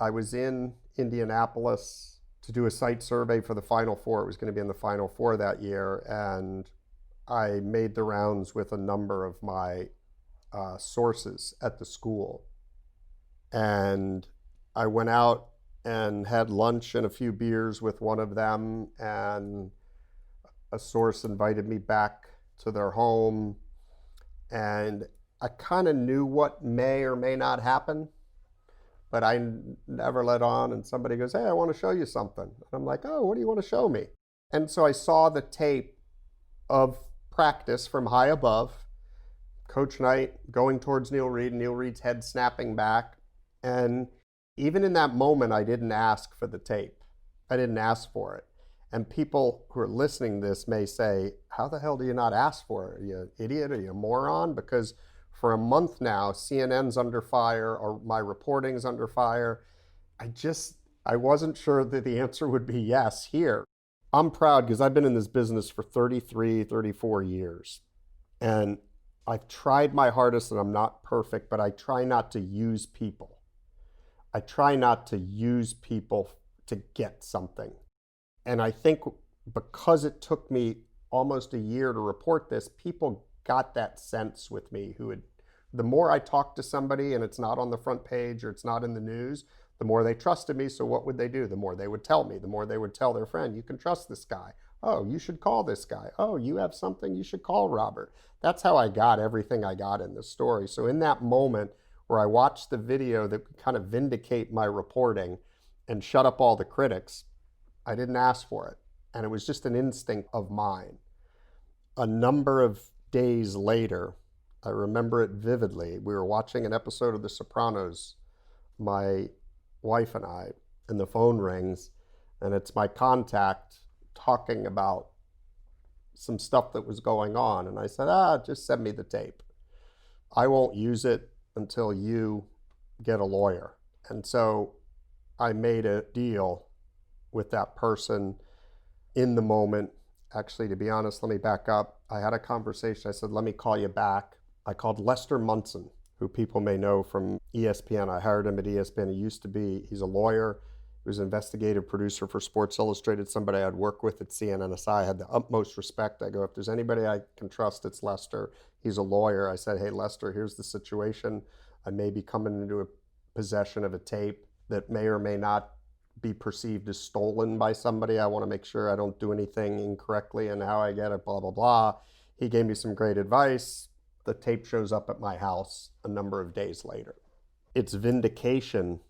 Speaker 2: I was in Indianapolis to do a site survey for the Final Four. It was going to be in the Final Four that year, and I made the rounds with a number of my sources at the school. And I went out and had lunch and a few beers with one of them, and a source invited me back to their home, and I kind of knew what may or may not happen, but I never let on. And somebody goes, "Hey, I want to show you something." And I'm like, "Oh, what do you want to show me?" And so I saw the tape of practice from high above, Coach Knight going towards Neil Reed, Neil Reed's head snapping back. And even in that moment, I didn't ask for the tape. I didn't ask for it. And people who are listening to this may say, how the hell do you not ask for it? Are you an idiot? Are you a moron? Because for a month now, CNN's under fire, or my reporting's under fire. I wasn't sure that the answer would be yes here. I'm proud because I've been in this business for 33, 34 years. And I've tried my hardest, and I'm not perfect, but I try not to use people. I try not to use people to get something. And I think because it took me almost a year to report this, people got that sense with me the more I talked to somebody and it's not on the front page or it's not in the news, the more they trusted me. So what would they do? The more they would tell me, the more they would tell their friend, you can trust this guy. Oh, you should call this guy. Oh, you have something, you should call Robert. That's how I got everything I got in this story. So in that moment where I watched the video that could kind of vindicate my reporting and shut up all the critics, I didn't ask for it. And it was just an instinct of mine. A number of days later, I remember it vividly. We were watching an episode of The Sopranos, my wife and I, and the phone rings, and it's my contact talking about some stuff that was going on. And I said, just send me the tape. I won't use it until you get a lawyer. And so I made a deal with that person in the moment. Actually, to be honest, let me back up. I had a conversation. I said, let me call you back. I called Lester Munson, who people may know from ESPN. I hired him at ESPN. He's a lawyer. He was an investigative producer for Sports Illustrated, somebody I'd worked with at CNNSI. I had the utmost respect. I go, if there's anybody I can trust, it's Lester. He's a lawyer. I said, hey, Lester, here's the situation. I may be coming into a possession of a tape that may or may not be perceived as stolen by somebody. I want to make sure I don't do anything incorrectly in how I get it, blah, blah, blah. He gave me some great advice. The tape shows up at my house a number of days later. It's vindication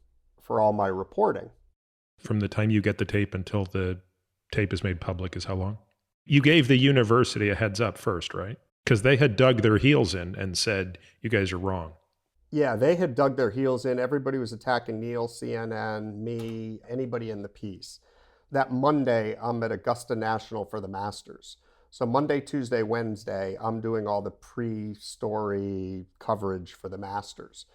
Speaker 2: for all my reporting.
Speaker 1: From the time you get the tape until the tape is made public is how long? You gave the university a heads up first, right? Because they had dug their heels in and said, you guys are wrong.
Speaker 2: Yeah, they had dug their heels in. Everybody was attacking Neil, CNN, me, anybody in the piece. That Monday, I'm at Augusta National for the Masters. So Monday, Tuesday, Wednesday, I'm doing all the pre-story coverage for the Masters.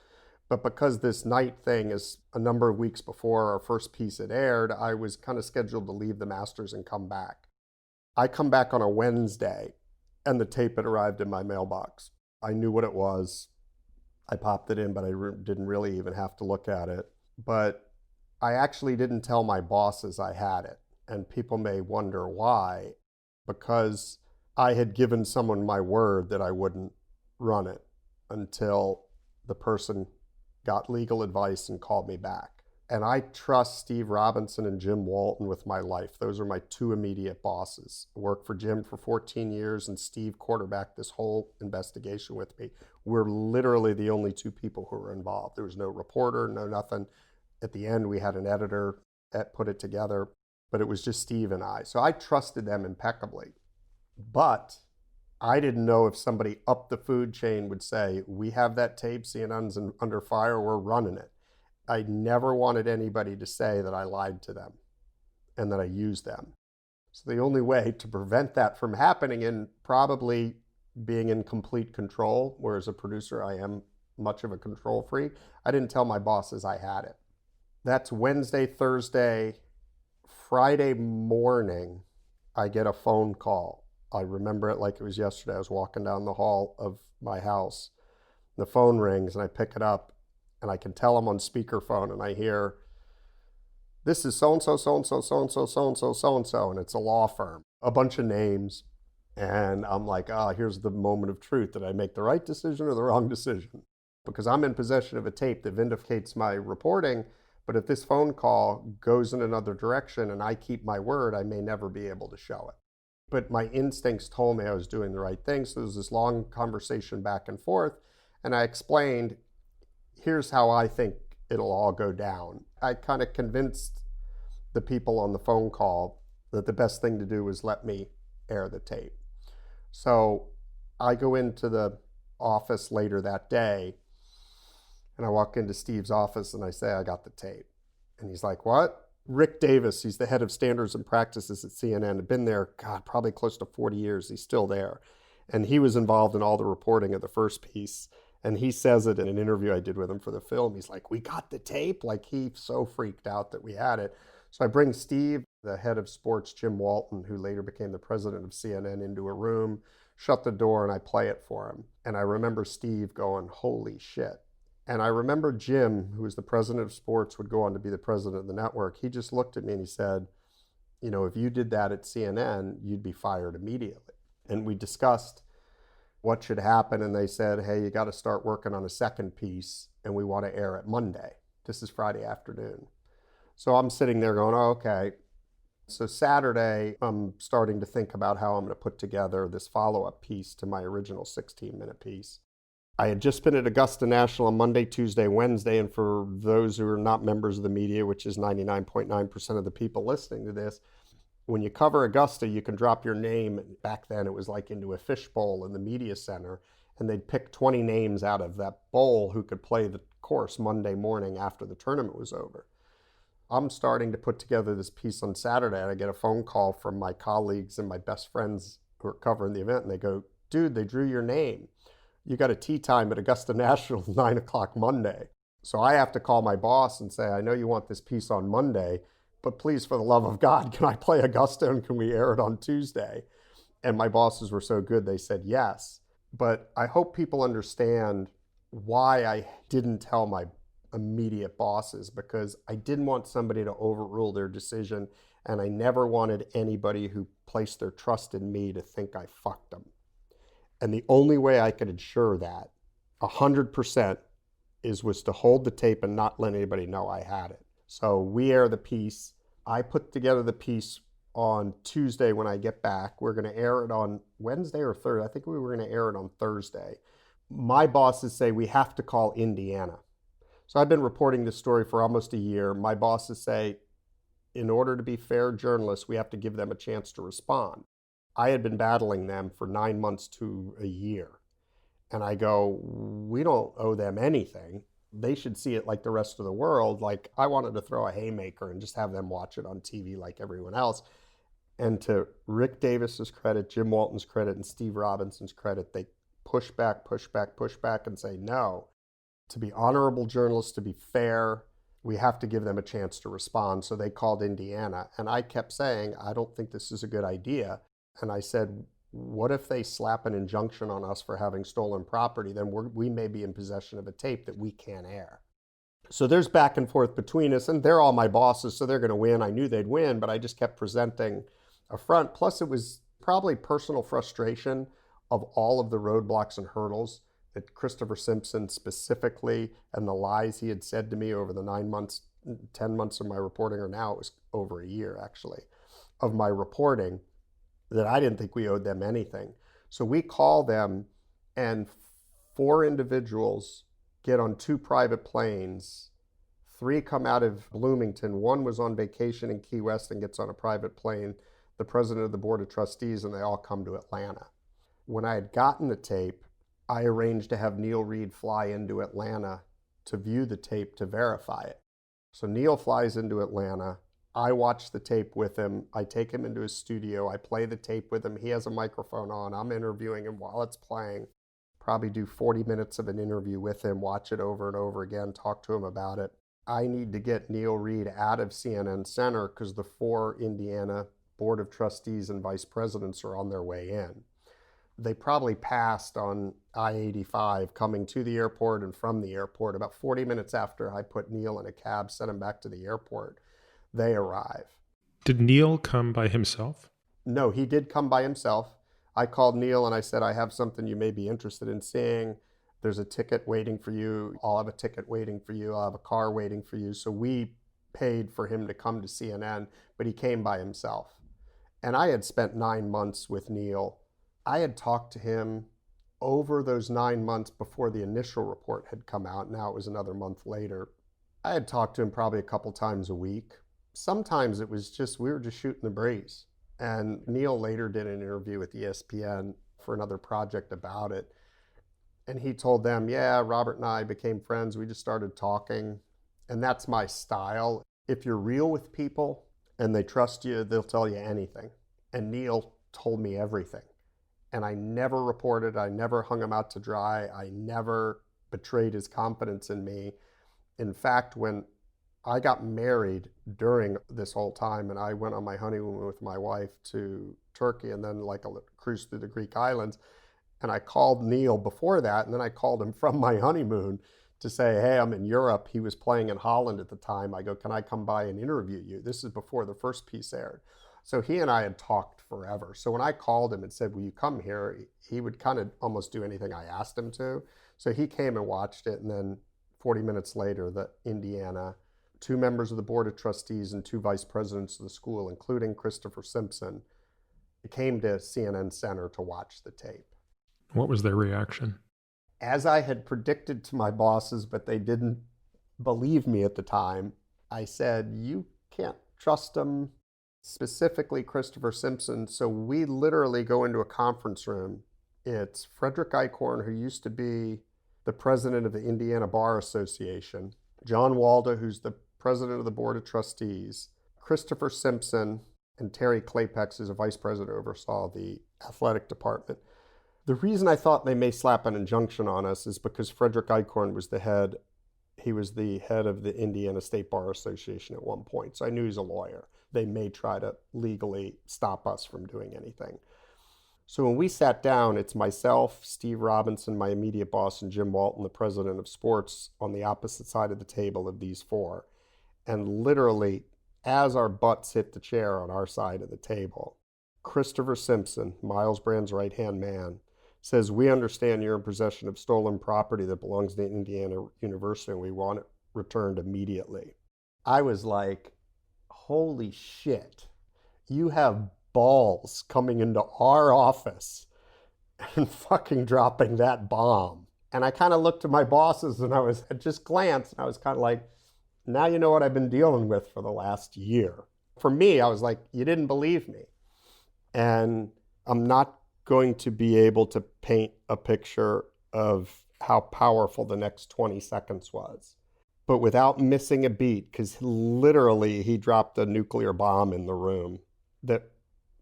Speaker 2: But because this night thing is a number of weeks before our first piece had aired, I was kind of scheduled to leave the Masters and come back. I come back on a Wednesday, and the tape had arrived in my mailbox. I knew what it was. I popped it in, but I didn't really even have to look at it. But I actually didn't tell my bosses I had it. And people may wonder why. Because I had given someone my word that I wouldn't run it until the person got legal advice and called me back. And I trust Steve Robinson and Jim Walton with my life. Those are my two immediate bosses. I worked for Jim for 14 years, and Steve quarterbacked this whole investigation with me. We're literally the only two people who were involved. There was no reporter, no nothing. At the end, we had an editor that put it together, but it was just Steve and I. So I trusted them impeccably. But I didn't know if somebody up the food chain would say, we have that tape, CNN's under fire, we're running it. I never wanted anybody to say that I lied to them and that I used them. So the only way to prevent that from happening, and probably being in complete control, where as a producer I am much of a control freak, I didn't tell my bosses I had it. That's Wednesday, Thursday. Friday morning, I get a phone call. I remember it like it was yesterday. I was walking down the hall of my house. The phone rings and I pick it up, and I can tell I'm on speakerphone, and I hear, this is so-and-so, so-and-so, so-and-so, so-and-so, so-and-so, and it's a law firm, a bunch of names. And I'm like, here's the moment of truth. Did I make the right decision or the wrong decision? Because I'm in possession of a tape that vindicates my reporting, but if this phone call goes in another direction and I keep my word, I may never be able to show it. But my instincts told me I was doing the right thing. So there was this long conversation back and forth, and I explained, here's how I think it'll all go down. I kind of convinced the people on the phone call that the best thing to do was let me air the tape. So I go into the office later that day, and I walk into Steve's office and I say, I got the tape. And he's like, what? Rick Davis, he's the head of standards and practices at CNN, had been there, God, probably close to 40 years. He's still there. And he was involved in all the reporting of the first piece. And he says it in an interview I did with him for the film. He's like, we got the tape? Like, he so freaked out that we had it. So I bring Steve, the head of sports, Jim Walton, who later became the president of CNN, into a room, shut the door, and I play it for him. And I remember Steve going, holy shit. And I remember Jim, who was the president of sports, would go on to be the president of the network. He just looked at me and he said, you know, if you did that at CNN, you'd be fired immediately. And we discussed what should happen. And they said, hey, you got to start working on a second piece, and we want to air it Monday. This is Friday afternoon. So I'm sitting there going, oh, okay. So Saturday, I'm starting to think about how I'm going to put together this follow-up piece to my original 16-minute piece. I had just been at Augusta National on Monday, Tuesday, Wednesday, and for those who are not members of the media, which is 99.9% of the people listening to this, when you cover Augusta, you can drop your name. Back then, it was like into a fishbowl in the media center, and they'd pick 20 names out of that bowl who could play the course Monday morning after the tournament was over. I'm starting to put together this piece on Saturday, and I get a phone call from my colleagues and my best friends who are covering the event, and they go, dude, they drew your name. You got a tea time at Augusta National 9 o'clock Monday. So I have to call my boss and say, I know you want this piece on Monday, but please, for the love of God, can I play Augusta and can we air it on Tuesday? And my bosses were so good, they said yes. But I hope people understand why I didn't tell my immediate bosses, because I didn't want somebody to overrule their decision, and I never wanted anybody who placed their trust in me to think I fucked them. And the only way I could ensure that 100% was to hold the tape and not let anybody know I had it. So we air the piece. I put together the piece on Tuesday when I get back. We're going to air it on Wednesday or Thursday. I think we were going to air it on Thursday. My bosses say we have to call Indiana. So I've been reporting this story for almost a year. My bosses say, in order to be fair journalists, we have to give them a chance to respond. I had been battling them for 9 months to a year. And I go, we don't owe them anything. They should see it like the rest of the world. Like, I wanted to throw a haymaker and just have them watch it on TV like everyone else. And to Rick Davis's credit, Jim Walton's credit, and Steve Robinson's credit, they push back, and say, no, to be honorable journalists, to be fair, we have to give them a chance to respond. So they called Indiana. And I kept saying, I don't think this is a good idea. And I said, what if they slap an injunction on us for having stolen property? Then we may be in possession of a tape that we can't air. So there's back and forth between us, and they're all my bosses, so they're going to win. I knew they'd win, but I just kept presenting a front. Plus, it was probably personal frustration of all of the roadblocks and hurdles that Christopher Simpson specifically, and the lies he had said to me over the 9 months, 10 months of my reporting, or now it was over a year actually, of my reporting, that I didn't think we owed them anything. So we call them, and 4 individuals get on 2 private planes. 3 come out of Bloomington. 1 was on vacation in Key West and gets on a private plane, the president of the board of trustees, and they all come to Atlanta. When I had gotten the tape, I arranged to have Neil Reed fly into Atlanta to view the tape to verify it. So Neil flies into Atlanta. I watch the tape with him. I take him into his studio. I play the tape with him. He has a microphone on. I'm interviewing him while it's playing. Probably do 40 minutes of an interview with him, watch it over and over again, talk to him about it. I need to get Neil Reed out of CNN Center because the 4 Indiana Board of Trustees and vice presidents are on their way in. They probably passed on I-85 coming to the airport and from the airport. About 40 minutes after I put Neil in a cab, sent him back to the airport, they arrive.
Speaker 1: Did Neil come by himself?
Speaker 2: No, he did come by himself. I called Neil and I said, I have something you may be interested in seeing. There's a ticket waiting for you. I'll have a ticket waiting for you. I'll have a car waiting for you. So we paid for him to come to CNN, but he came by himself. And I had spent 9 months with Neil. I had talked to him over those 9 months before the initial report had come out. Now it was another month later. I had talked to him probably a couple times a week. Sometimes it was just, we were just shooting the breeze. And Neil later did an interview with ESPN for another project about it. And he told them, yeah, Robert and I became friends. We just started talking. And that's my style. If you're real with people and they trust you, they'll tell you anything. And Neil told me everything. And I never reported. I never hung him out to dry. I never betrayed his confidence in me. In fact, when I got married during this whole time, and I went on my honeymoon with my wife to Turkey and then like a cruise through the Greek islands. And I called Neil before that, and then I called him from my honeymoon to say, hey, I'm in Europe. He was playing in Holland at the time. I go, can I come by and interview you? This is before the first piece aired. So he and I had talked forever. So when I called him and said, will you come here? He would kind of almost do anything I asked him to. So he came and watched it. And then 40 minutes later, the Indiana, 2 members of the board of trustees and 2 vice presidents of the school, including Christopher Simpson, came to CNN Center to watch the tape.
Speaker 1: What was their reaction?
Speaker 2: As I had predicted to my bosses, but they didn't believe me at the time, I said, you can't trust them, specifically Christopher Simpson. So we literally go into a conference room. It's Frederick Eichhorn, who used to be the president of the Indiana Bar Association, John Walda, who's the president of the board of trustees, Christopher Simpson, and Terry Klapex, who's a vice president who oversaw the athletic department. The reason I thought they may slap an injunction on us is because Frederick Eichhorn was the head. He was the head of the Indiana State Bar Association at one point. So I knew he's a lawyer. They may try to legally stop us from doing anything. So when we sat down, it's myself, Steve Robinson, my immediate boss, and Jim Walton, the president of sports, on the opposite side of the table of these 4. And literally, as our butts hit the chair on our side of the table, Christopher Simpson, Miles Brand's right-hand man, says, we understand you're in possession of stolen property that belongs to Indiana University and we want it returned immediately. I was like, holy shit, you have balls coming into our office and fucking dropping that bomb. And I kind of looked to my bosses and I just glanced and I was kind of like, now you know what I've been dealing with for the last year. For me, I was like, you didn't believe me. And I'm not going to be able to paint a picture of how powerful the next 20 seconds was. But without missing a beat, because literally he dropped a nuclear bomb in the room that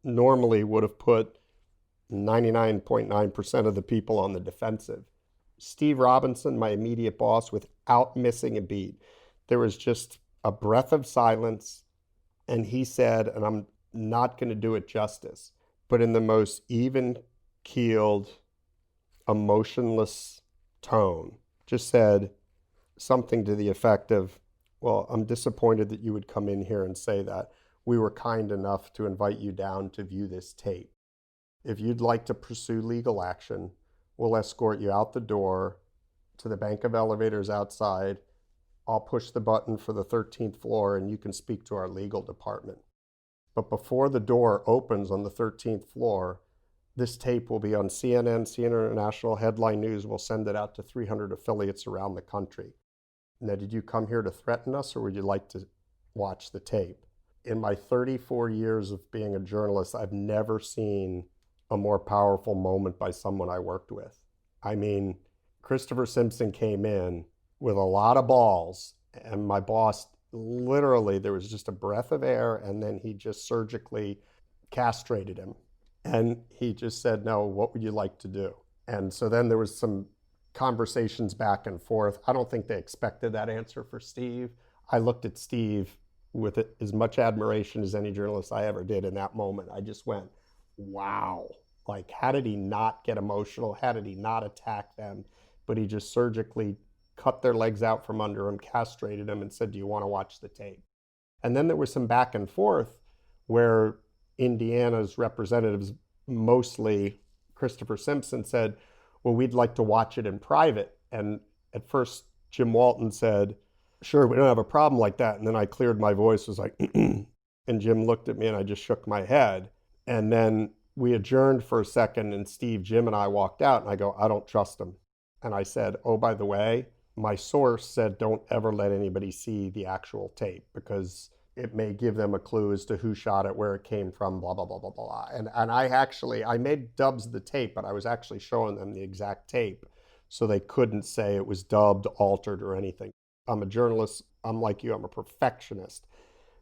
Speaker 2: normally would have put 99.9% of the people on the defensive. Steve Robinson, my immediate boss, without missing a beat, there was just a breath of silence. And he said, and I'm not going to do it justice, but in the most even keeled, emotionless tone, just said something to the effect of, well, I'm disappointed that you would come in here and say that. We were kind enough to invite you down to view this tape. If you'd like to pursue legal action, we'll escort you out the door to the bank of elevators outside. I'll push the button for the 13th floor and you can speak to our legal department. But before the door opens on the 13th floor, this tape will be on CNN, CNN International, Headline News. We'll send it out to 300 affiliates around the country. Now, did you come here to threaten us, or would you like to watch the tape? In my 34 years of being a journalist, I've never seen a more powerful moment by someone I worked with. I mean, Christopher Simpson came in with a lot of balls, and my boss, literally, there was just a breath of air, and then he just surgically castrated him. And he just said, no, what would you like to do? And so then there was some conversations back and forth. I don't think they expected that answer for Steve. I looked at Steve with as much admiration as any journalist I ever did in that moment. I just went, wow. Like, how did he not get emotional? How did he not attack them? But he just surgically cut their legs out from under him, castrated him, and said, do you want to watch the tape? And then there was some back and forth where Indiana's representatives, mostly Christopher Simpson, said, well, we'd like to watch it in private. And at first, Jim Walton said, sure, we don't have a problem like that. And then I cleared my voice, was like, and Jim looked at me and I just shook my head. And then we adjourned for a second, and Steve, Jim, and I walked out, and I go, I don't trust him. And I said, oh, by the way, my source said don't ever let anybody see the actual tape because it may give them a clue as to who shot it, where it came from, blah, blah, blah, blah, blah. And I made dubs of the tape, but I was actually showing them the exact tape so they couldn't say it was dubbed, altered, or anything. I'm a journalist. I'm like you. I'm a perfectionist.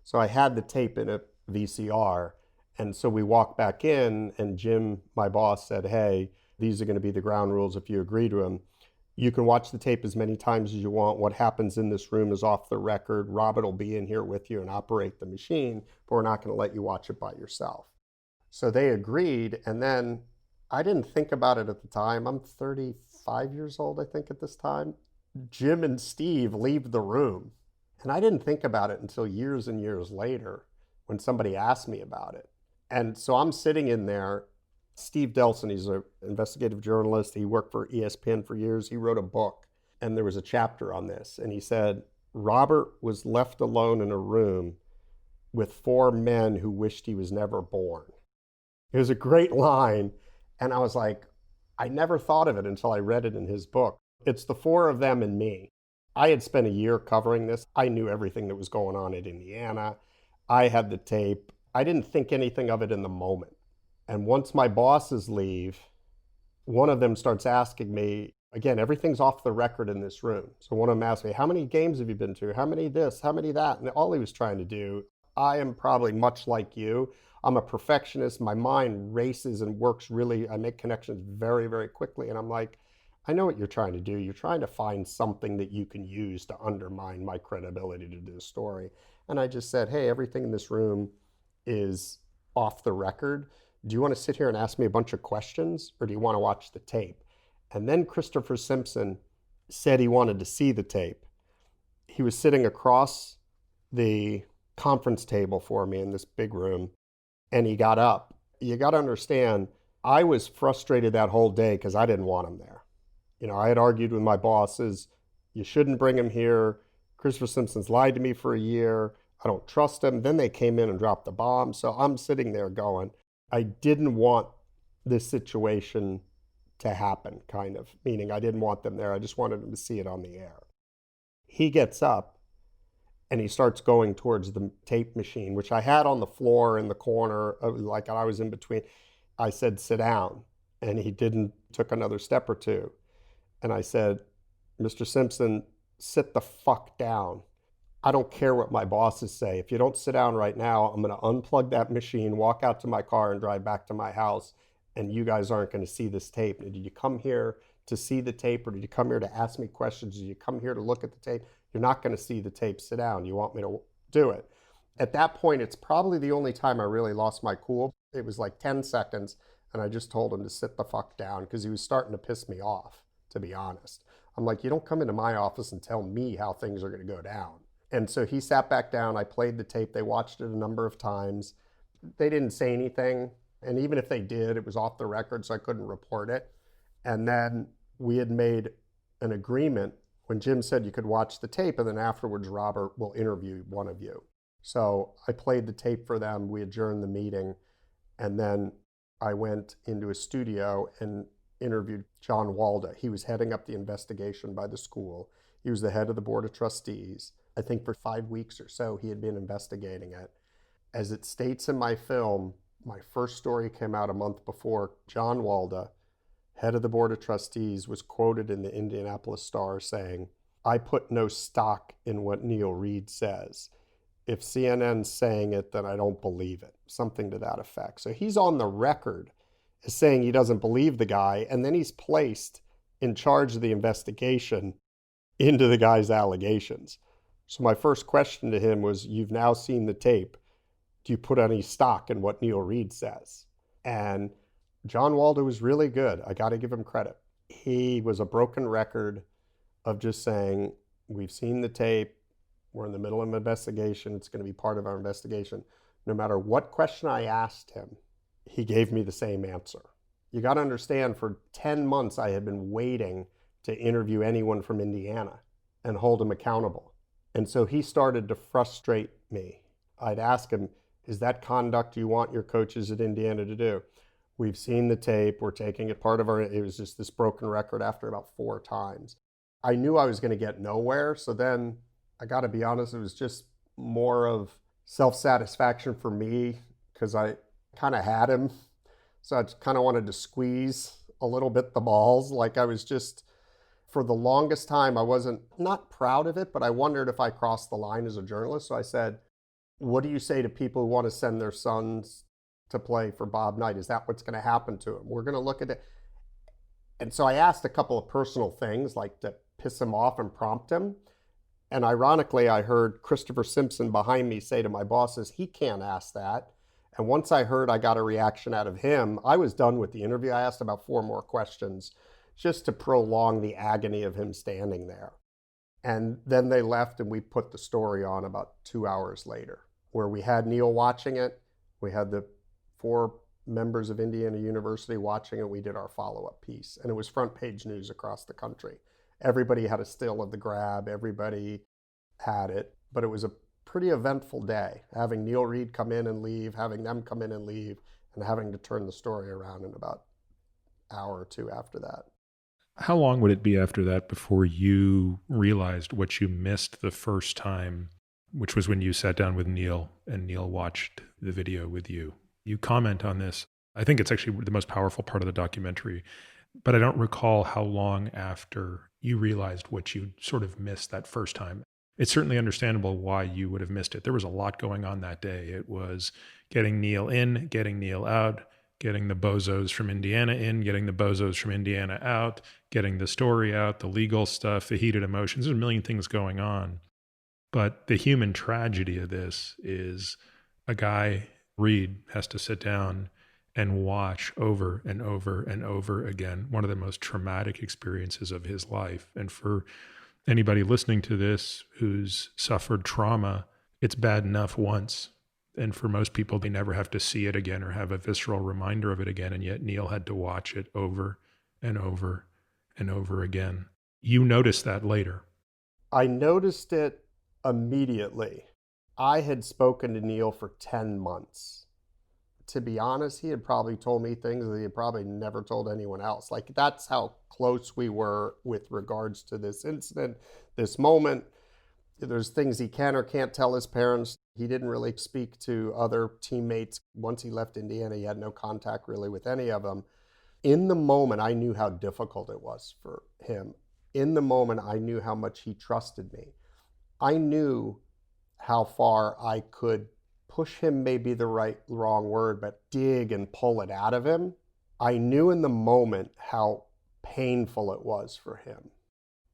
Speaker 2: So I had the tape in a VCR. And so we walked back in, and Jim, my boss, said, hey, these are going to be the ground rules if you agree to them. You can watch the tape as many times as you want. What happens in this room is off the record. Robert will be in here with you and operate the machine, but we're not going to let you watch it by yourself. So they agreed, and then I didn't think about it at the time. I'm 35 years old, I think, at this time. Jim and Steve leave the room, and I didn't think about it until years and years later when somebody asked me about it. And so I'm sitting in there. Steve Delson, he's an investigative journalist. He worked for ESPN for years. He wrote a book, and there was a chapter on this. And he said, Robert was left alone in a room with 4 men who wished he was never born. It was a great line. And I was like, I never thought of it until I read it in his book. It's the 4 of them and me. I had spent a year covering this. I knew everything that was going on in Indiana. I had the tape. I didn't think anything of it in the moment. And once my bosses leave, one of them starts asking me, again, everything's off the record in this room. So one of them asked me, how many games have you been to? How many this? How many that? And all he was trying to do, I am probably much like you. I'm a perfectionist. My mind races and works really, I make connections very, very quickly. And I'm like, I know what you're trying to do. You're trying to find something that you can use to undermine my credibility to do the story. And I just said, hey, everything in this room is off the record. Do you want to sit here and ask me a bunch of questions, or do you want to watch the tape? And then Christopher Simpson said he wanted to see the tape. He was sitting across the conference table for me in this big room, and he got up. You got to understand, I was frustrated that whole day because I didn't want him there. You know, I had argued with my bosses, you shouldn't bring him here. Christopher Simpson's lied to me for a year. I don't trust him. Then they came in and dropped the bomb. So I'm sitting there going, I didn't want this situation to happen, kind of, meaning I didn't want them there. I just wanted them to see it on the air. He gets up And he starts going towards the tape machine, which I had on the floor in the corner, like I was in between. I said, sit down. And he didn't, took another step or two. And I said, Mr. Simpson, sit the fuck down. I don't care what my bosses say. If you don't sit down right now, I'm going to unplug that machine, walk out to my car, and drive back to my house. And you guys aren't going to see this tape. Did you come here to see the tape, or did you come here to ask me questions? Did you come here to look at the tape? You're not going to see the tape. Sit down. You want me to do it? At that point, it's probably the only time I really lost my cool. It was like 10 seconds, and I just told him to sit the fuck down because he was starting to piss me off, to be honest. I'm like, you don't come into my office and tell me how things are going to go down. And so he sat back down. I played the tape. They watched it a number of times. They didn't say anything. And even if they did, it was off the record, so I couldn't report it. And then we had made an agreement when Jim said you could watch the tape, and then afterwards, Robert will interview one of you. So I played the tape for them. We adjourned the meeting. And then I went into a studio and interviewed John Walda. He was heading up the investigation by the school. He was the head of the board of trustees. I think for 5 weeks or so, he had been investigating it. As it states in my film, my first story came out a month before. John Walda, head of the board of trustees, was quoted in the Indianapolis Star saying, I put no stock in what Neil Reed says. If CNN's saying it, then I don't believe it. Something to that effect. So he's on the record as saying he doesn't believe the guy, and then he's placed in charge of the investigation into the guy's allegations. So my first question to him was, you've now seen the tape. Do you put any stock in what Neil Reed says? And John Waldo was really good. I got to give him credit. He was a broken record of just saying, we've seen the tape. We're in the middle of an investigation. It's going to be part of our investigation. No matter what question I asked him, he gave me the same answer. You got to understand, for 10 months, I had been waiting to interview anyone from Indiana and hold him accountable. And so he started to frustrate me. I'd ask him, is that conduct you want your coaches at Indiana to do? We've seen the tape. We're taking it part of our, it was just this broken record after about 4 times. I knew I was going to get nowhere. So then I got to be honest, it was just more of self-satisfaction for me because I kind of had him. So I kind of wanted to squeeze a little bit the balls. Like I was just, for the longest time, I wasn't not proud of it, but I wondered if I crossed the line as a journalist. So I said, what do you say to people who want to send their sons to play for Bob Knight? Is that what's going to happen to him? We're going to look at it. And so I asked a couple of personal things like to piss him off and prompt him. And ironically, I heard Christopher Simpson behind me say to my bosses, he can't ask that. And once I heard I got a reaction out of him, I was done with the interview. I asked about 4 more questions just to prolong the agony of him standing there. And then they left and we put the story on about 2 hours later, where we had Neil watching it. We had the 4 members of Indiana University watching it. We did our follow-up piece, and it was front page news across the country. Everybody had a still of the grab. Everybody had it, but it was a pretty eventful day, having Neil Reed come in and leave, having them come in and leave, and having to turn the story around in about an hour or 2 after that.
Speaker 1: How long would it be after that before you realized what you missed the first time, which was when you sat down with Neil and Neil watched the video with you? You comment on this. I think it's actually the most powerful part of the documentary, but I don't recall how long after you realized what you sort of missed that first time. It's certainly understandable why you would have missed it. There was a lot going on that day. It was getting Neil in, getting Neil out, getting the bozos from Indiana in, getting the bozos from Indiana out, getting the story out, the legal stuff, the heated emotions. There's a million things going on. But the human tragedy of this is a guy, Reed, has to sit down and watch over and over and over again one of the most traumatic experiences of his life. And for anybody listening to this who's suffered trauma, it's bad enough once. And for most people, they never have to see it again or have a visceral reminder of it again. And yet Neil had to watch it over and over and over again. You noticed that later.
Speaker 2: I noticed it immediately. I had spoken to Neil for 10 months. To be honest, he had probably told me things that he had probably never told anyone else. Like, that's how close we were with regards to this incident, this moment. There's things he can or can't tell his parents. He didn't really speak to other teammates. Once he left Indiana, he had no contact really with any of them. In the moment, I knew how difficult it was for him. In the moment, I knew how much he trusted me. I knew how far I could push him, maybe the wrong word, but dig and pull it out of him. I knew in the moment how painful it was for him.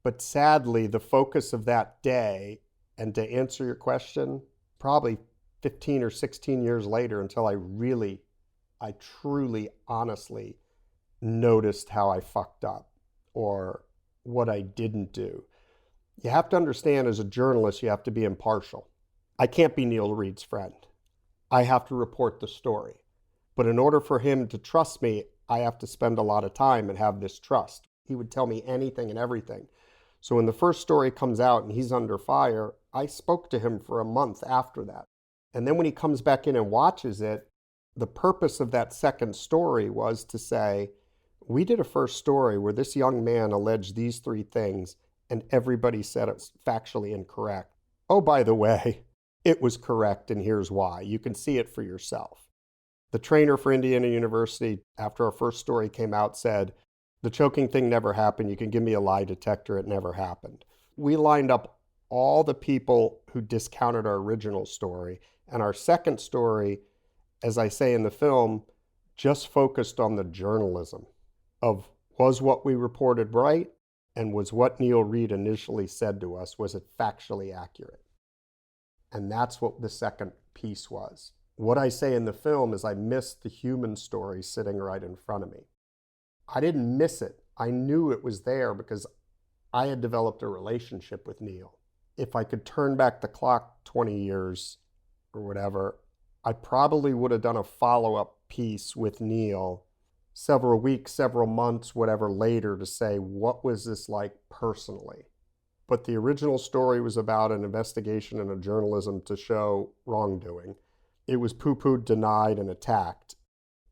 Speaker 2: But sadly, the focus of that day, and to answer your question, probably 15 or 16 years later until I truly, honestly noticed how I fucked up or what I didn't do. You have to understand, as a journalist, you have to be impartial. I can't be Neil Reed's friend. I have to report the story. But in order for him to trust me, I have to spend a lot of time and have this trust. He would tell me anything and everything. So when the first story comes out and he's under fire, I spoke to him for a month after that. And then when he comes back in and watches it, the purpose of that second story was to say, we did a first story where this young man alleged these three things and everybody said it was factually incorrect. Oh, by the way, it was correct, and here's why. You can see it for yourself. The trainer for Indiana University, after our first story came out, said, the choking thing never happened. You can give me a lie detector. It never happened. We lined up all the people who discounted our original story. And our second story, as I say in the film, just focused on the journalism of, was what we reported right? And was what Neil Reed initially said to us, was it factually accurate? And that's what the second piece was. What I say in the film is I missed the human story sitting right in front of me. I didn't miss it. I knew it was there because I had developed a relationship with Neil. If I could turn back the clock 20 years or whatever, I probably would have done a follow-up piece with Neil several weeks, several months, whatever later, to say, what was this like personally? But the original story was about an investigation and a journalism to show wrongdoing. It was poo-pooed, denied, and attacked.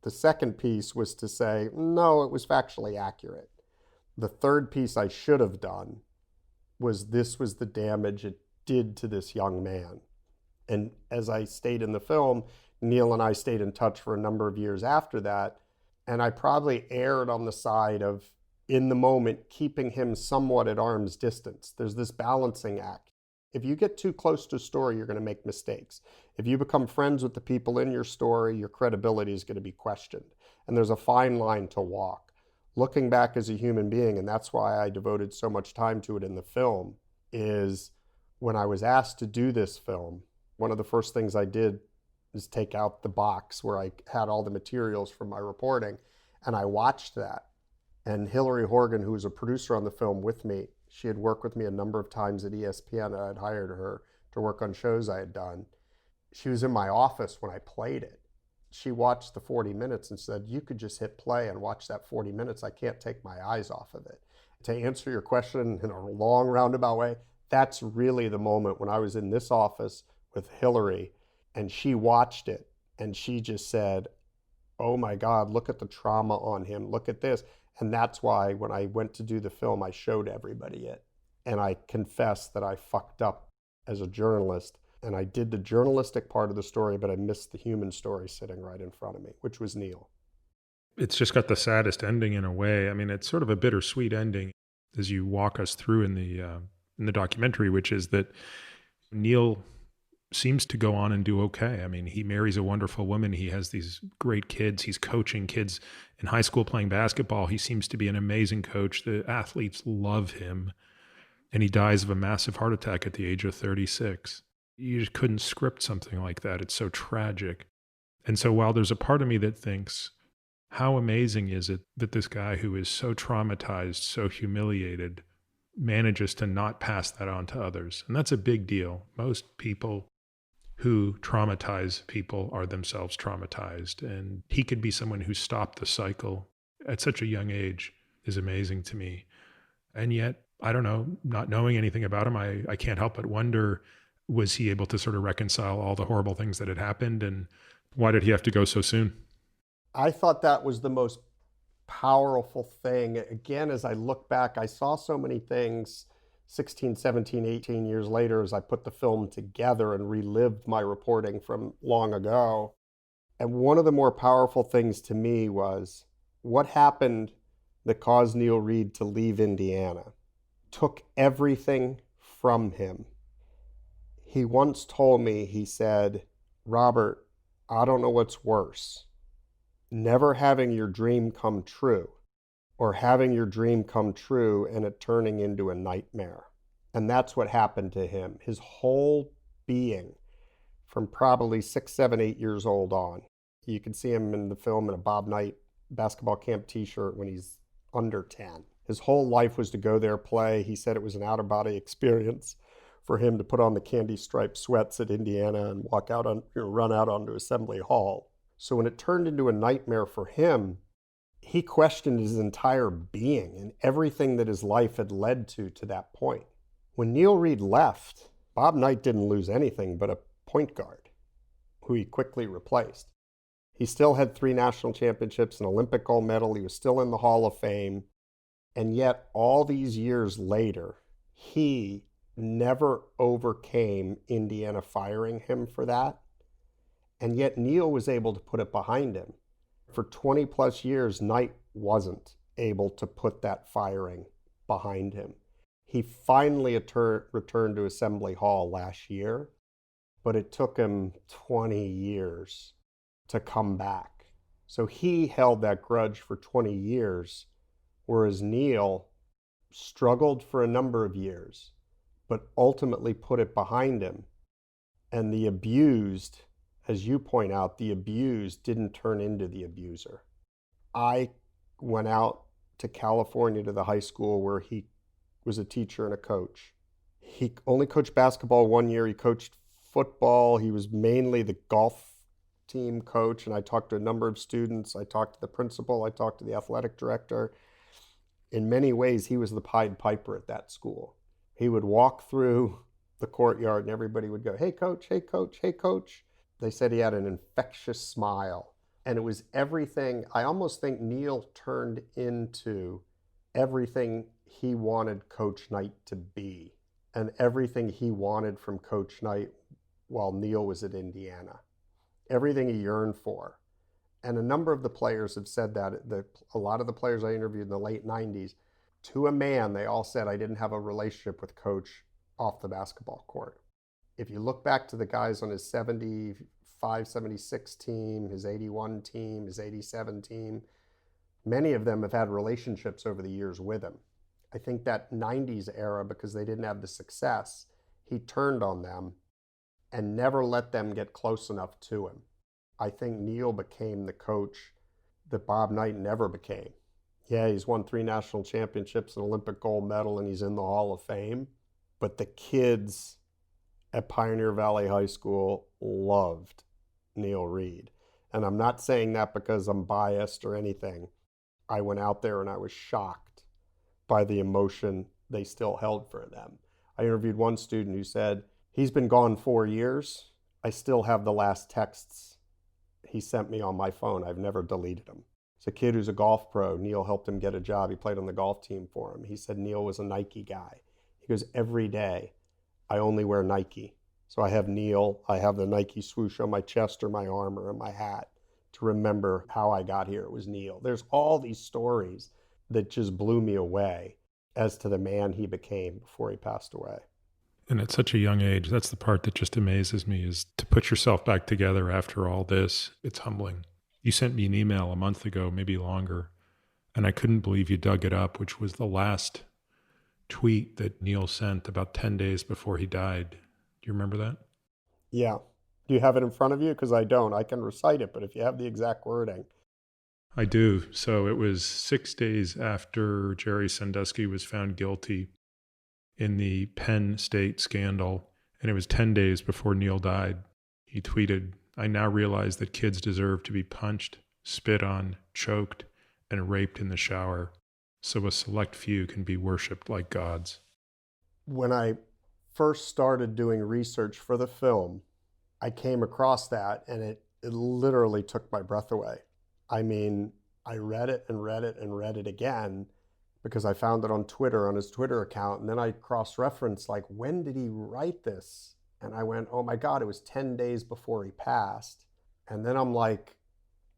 Speaker 2: The second piece was to say, no, it was factually accurate. The third piece I should have done was, this was the damage it did to this young man. And as I state in the film, Neil and I stayed in touch for a number of years after that. And I probably erred on the side of, in the moment, keeping him somewhat at arm's distance. There's this balancing act. If you get too close to a story, you're going to make mistakes. If you become friends with the people in your story, your credibility is going to be questioned. And there's a fine line to walk. Looking back as a human being, and that's why I devoted so much time to it in the film, is when I was asked to do this film, one of the first things I did is take out the box where I had all the materials from my reporting, and I watched that. And Hillary Horgan, who was a producer on the film with me, she had worked with me a number of times at ESPN, and I'd hired her to work on shows I had done. She was in my office when I played it. She watched the 40 minutes and said, you could just hit play and watch that 40 minutes. I can't take my eyes off of it. To answer your question in a long roundabout way, that's really the moment when I was in this office with Hillary and she watched it and she just said, oh my God, look at the trauma on him. Look at this. And that's why when I went to do the film, I showed everybody it. And I confessed that I fucked up as a journalist. And I did the journalistic part of the story, but I missed the human story sitting right in front of me, which was Neil.
Speaker 1: It's just got the saddest ending in a way. I mean, it's sort of a bittersweet ending as you walk us through in the documentary, which is that Neil seems to go on and do okay. I mean, he marries a wonderful woman. He has these great kids. He's coaching kids in high school playing basketball. He seems to be an amazing coach. The athletes love him. And he dies of a massive heart attack at the age of 36. You just couldn't script something like that. It's so tragic. And so while there's a part of me that thinks, how amazing is it that this guy who is so traumatized, so humiliated, manages to not pass that on to others? And that's a big deal. Most people who traumatize people are themselves traumatized. And he could be someone who stopped the cycle at such a young age is amazing to me. And yet, I don't know, not knowing anything about him, I can't help but wonder, was he able to sort of reconcile all the horrible things that had happened? And why did he have to go so soon?
Speaker 2: I thought that was the most powerful thing. Again, as I look back, I saw so many things 16, 17, 18 years later, as I put the film together and relived my reporting from long ago. And one of the more powerful things to me was what happened that caused Neil Reed to leave Indiana. Took everything from him. He once told me, he said, Robert, I don't know what's worse, never having your dream come true or having your dream come true and it turning into a nightmare. And that's what happened to him. His whole being, from probably 6, 7, 8 years old on. You can see him in the film in a Bob Knight basketball camp t-shirt when he's under 10. His whole life was to go there, play. He said it was an out-of-body experience for him to put on the candy striped sweats at Indiana and walk out on, run out onto Assembly Hall. So when it turned into a nightmare for him, he questioned his entire being and everything that his life had led to that point. When Neil Reed left, Bob Knight didn't lose anything but a point guard, who he quickly replaced. He still had 3 national championships, an Olympic gold medal. He was still in the Hall of Fame. And yet, all these years later, he never overcame Indiana firing him for that. And yet, Neil was able to put it behind him. For 20 plus years, Knight wasn't able to put that firing behind him. He finally returned to Assembly Hall last year, but it took him 20 years to come back. So he held that grudge for 20 years, whereas Neil struggled for a number of years, but ultimately put it behind him. And the abused, as you point out, the abused didn't turn into the abuser. I went out to California to the high school where he was a teacher and a coach. He only coached basketball 1 year. He coached football. He was mainly the golf team coach. And I talked to a number of students. I talked to the principal. I talked to the athletic director. In many ways, he was the Pied Piper at that school. He would walk through the courtyard and everybody would go, hey, coach, hey, coach, hey, coach. They said he had an infectious smile. And it was everything. I almost think Neil turned into everything he wanted Coach Knight to be and everything he wanted from Coach Knight while Neil was at Indiana. Everything he yearned for. And a number of the players have said that. A lot of the players I interviewed in the late 90s, to a man, they all said, I didn't have a relationship with Coach off the basketball court. If you look back to the guys on his 75, 76 team, his 81 team, his 87 team, many of them have had relationships over the years with him. I think that 90s era, because they didn't have the success, he turned on them and never let them get close enough to him. I think Neil became the coach that Bob Knight never became. Yeah, he's won 3 national championships, an Olympic gold medal, and he's in the Hall of Fame. But the kids at Pioneer Valley High School loved Neil Reed. And I'm not saying that because I'm biased or anything. I went out there and I was shocked by the emotion they still held for them. I interviewed one student who said, he's been gone 4 years. I still have the last texts he sent me on my phone. I've never deleted them. It's a kid who's a golf pro. Neil helped him get a job. He played on the golf team for him. He said Neil was a Nike guy. He goes, every day I only wear Nike. So I have Neil, I have the Nike swoosh on my chest or my arm or in my hat to remember how I got here. It was Neil. There's all these stories that just blew me away as to the man he became before he passed away.
Speaker 1: And at such a young age, that's the part that just amazes me, is to put yourself back together after all this. It's humbling. You sent me an email a month ago, maybe longer, and I couldn't believe you dug it up, which was the last tweet that Neil sent about 10 days before he died. Do you remember that?
Speaker 2: Yeah. Do you have it in front of you? Because I don't. I can recite it, but if you have the exact wording.
Speaker 1: I do. So it was 6 days after Jerry Sandusky was found guilty in the Penn State scandal, and it was 10 days before Neil died. He tweeted, I now realize that kids deserve to be punched, spit on, choked, and raped in the shower, so a select few can be worshipped like gods.
Speaker 2: When I first started doing research for the film, I came across that, and it literally took my breath away. I mean, I read it and read it and read it again, because I found it on Twitter, on his Twitter account. And then I cross-referenced, like, when did he write this? And I went, oh my God, it was 10 days before he passed. And then I'm like,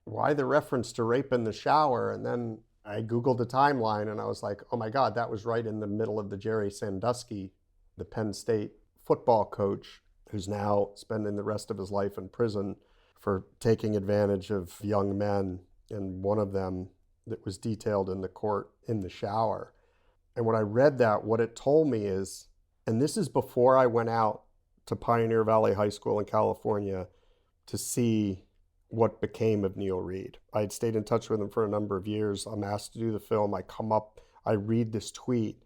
Speaker 2: why the reference to rape in the shower? And then I Googled the timeline and I was like, oh my God, that was right in the middle of the Jerry Sandusky, the Penn State football coach, who's now spending the rest of his life in prison for taking advantage of young men. And one of them that was detailed in the court in the shower. And when I read that, what it told me is, and this is before I went out to Pioneer Valley High School in California to see what became of Neil Reed. I had stayed in touch with him for a number of years. I'm asked to do the film. I come up, I read this tweet,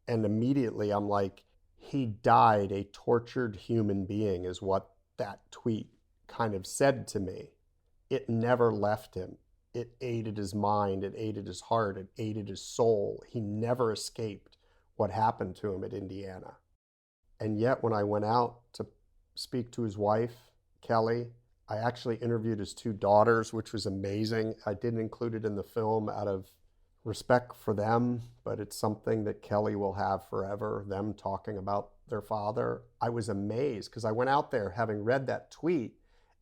Speaker 2: and immediately I'm like, he died a tortured human being, is what that tweet kind of said to me. It never left him. It aided his mind, it aided his heart, it aided his soul. He never escaped what happened to him at Indiana. And yet when I went out to speak to his wife, Kelly, I actually interviewed his two daughters, which was amazing. I didn't include it in the film out of respect for them, but it's something that Kelly will have forever, them talking about their father. I was amazed because I went out there having read that tweet.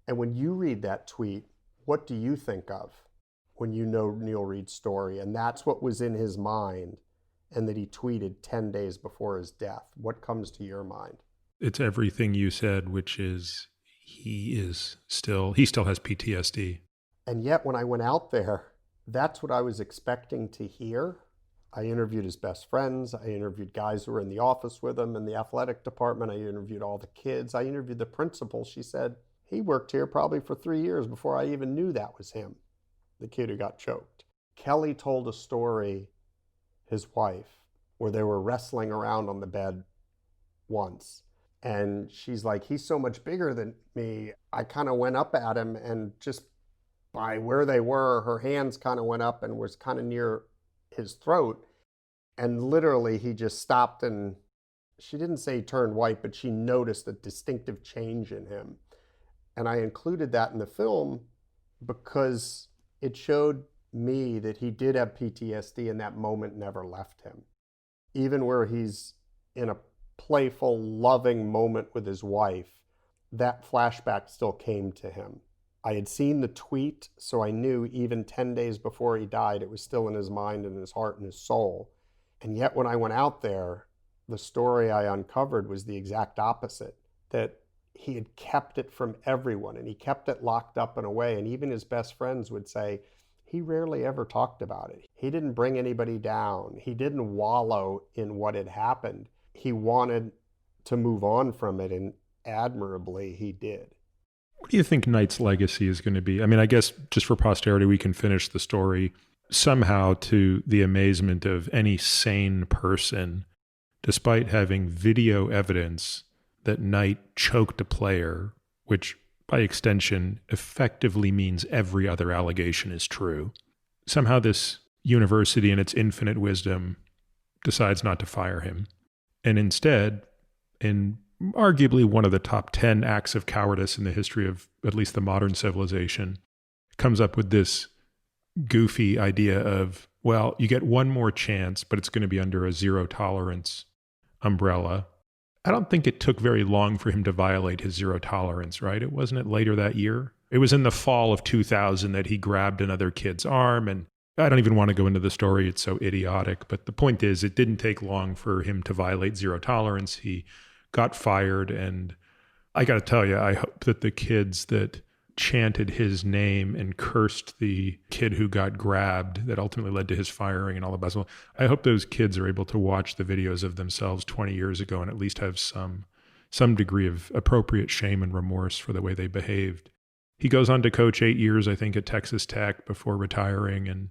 Speaker 2: And when you read that tweet, what do you think of when you know Neil Reed's story? And that's what was in his mind, and that he tweeted 10 days before his death. What comes to your mind?
Speaker 1: It's everything you said, which is he still has PTSD.
Speaker 2: And yet when I went out there, that's what I was expecting to hear. I interviewed his best friends. I interviewed guys who were in the office with him in the athletic department. I interviewed all the kids. I interviewed the principal. She said, he worked here probably for 3 years before I even knew that was him, the kid who got choked. Kelly told a story, his wife, where they were wrestling around on the bed once. And she's like, he's so much bigger than me. I kind of went up at him, and just by where they were, her hands kind of went up and was kind of near his throat. And literally he just stopped, and she didn't say he turned white, but she noticed a distinctive change in him. And I included that in the film because it showed me that he did have PTSD, and that moment never left him. Even where he's in a playful, loving moment with his wife, that flashback still came to him. I had seen the tweet, so I knew even 10 days before he died, it was still in his mind and his heart and his soul. And yet when I went out there, the story I uncovered was the exact opposite, that he had kept it from everyone, and he kept it locked up and away. And even his best friends would say, he rarely ever talked about it. He didn't bring anybody down. He didn't wallow in what had happened. He wanted to move on from it, and admirably he did.
Speaker 1: What do you think Knight's legacy is going to be? I mean, I guess just for posterity, we can finish the story somehow to the amazement of any sane person, despite having video evidence that Knight choked a player, which by extension effectively means every other allegation is true. Somehow this university in its infinite wisdom decides not to fire him. And instead, in arguably one of the top 10 acts of cowardice in the history of at least the modern civilization, comes up with this goofy idea of, well, you get one more chance, but it's going to be under a zero tolerance umbrella. I don't think it took very long for him to violate his zero tolerance, right? It wasn't it later that year? It was in the fall of 2000 that he grabbed another kid's arm, and I don't even want to go into the story. It's so idiotic. But the point is, it didn't take long for him to violate zero tolerance. He got fired. And I got to tell you, I hope that the kids that chanted his name and cursed the kid who got grabbed, that ultimately led to his firing and all the basketball, I hope those kids are able to watch the videos of themselves 20 years ago and at least have some degree of appropriate shame and remorse for the way they behaved. He goes on to coach 8 years, I think, at Texas Tech before retiring. And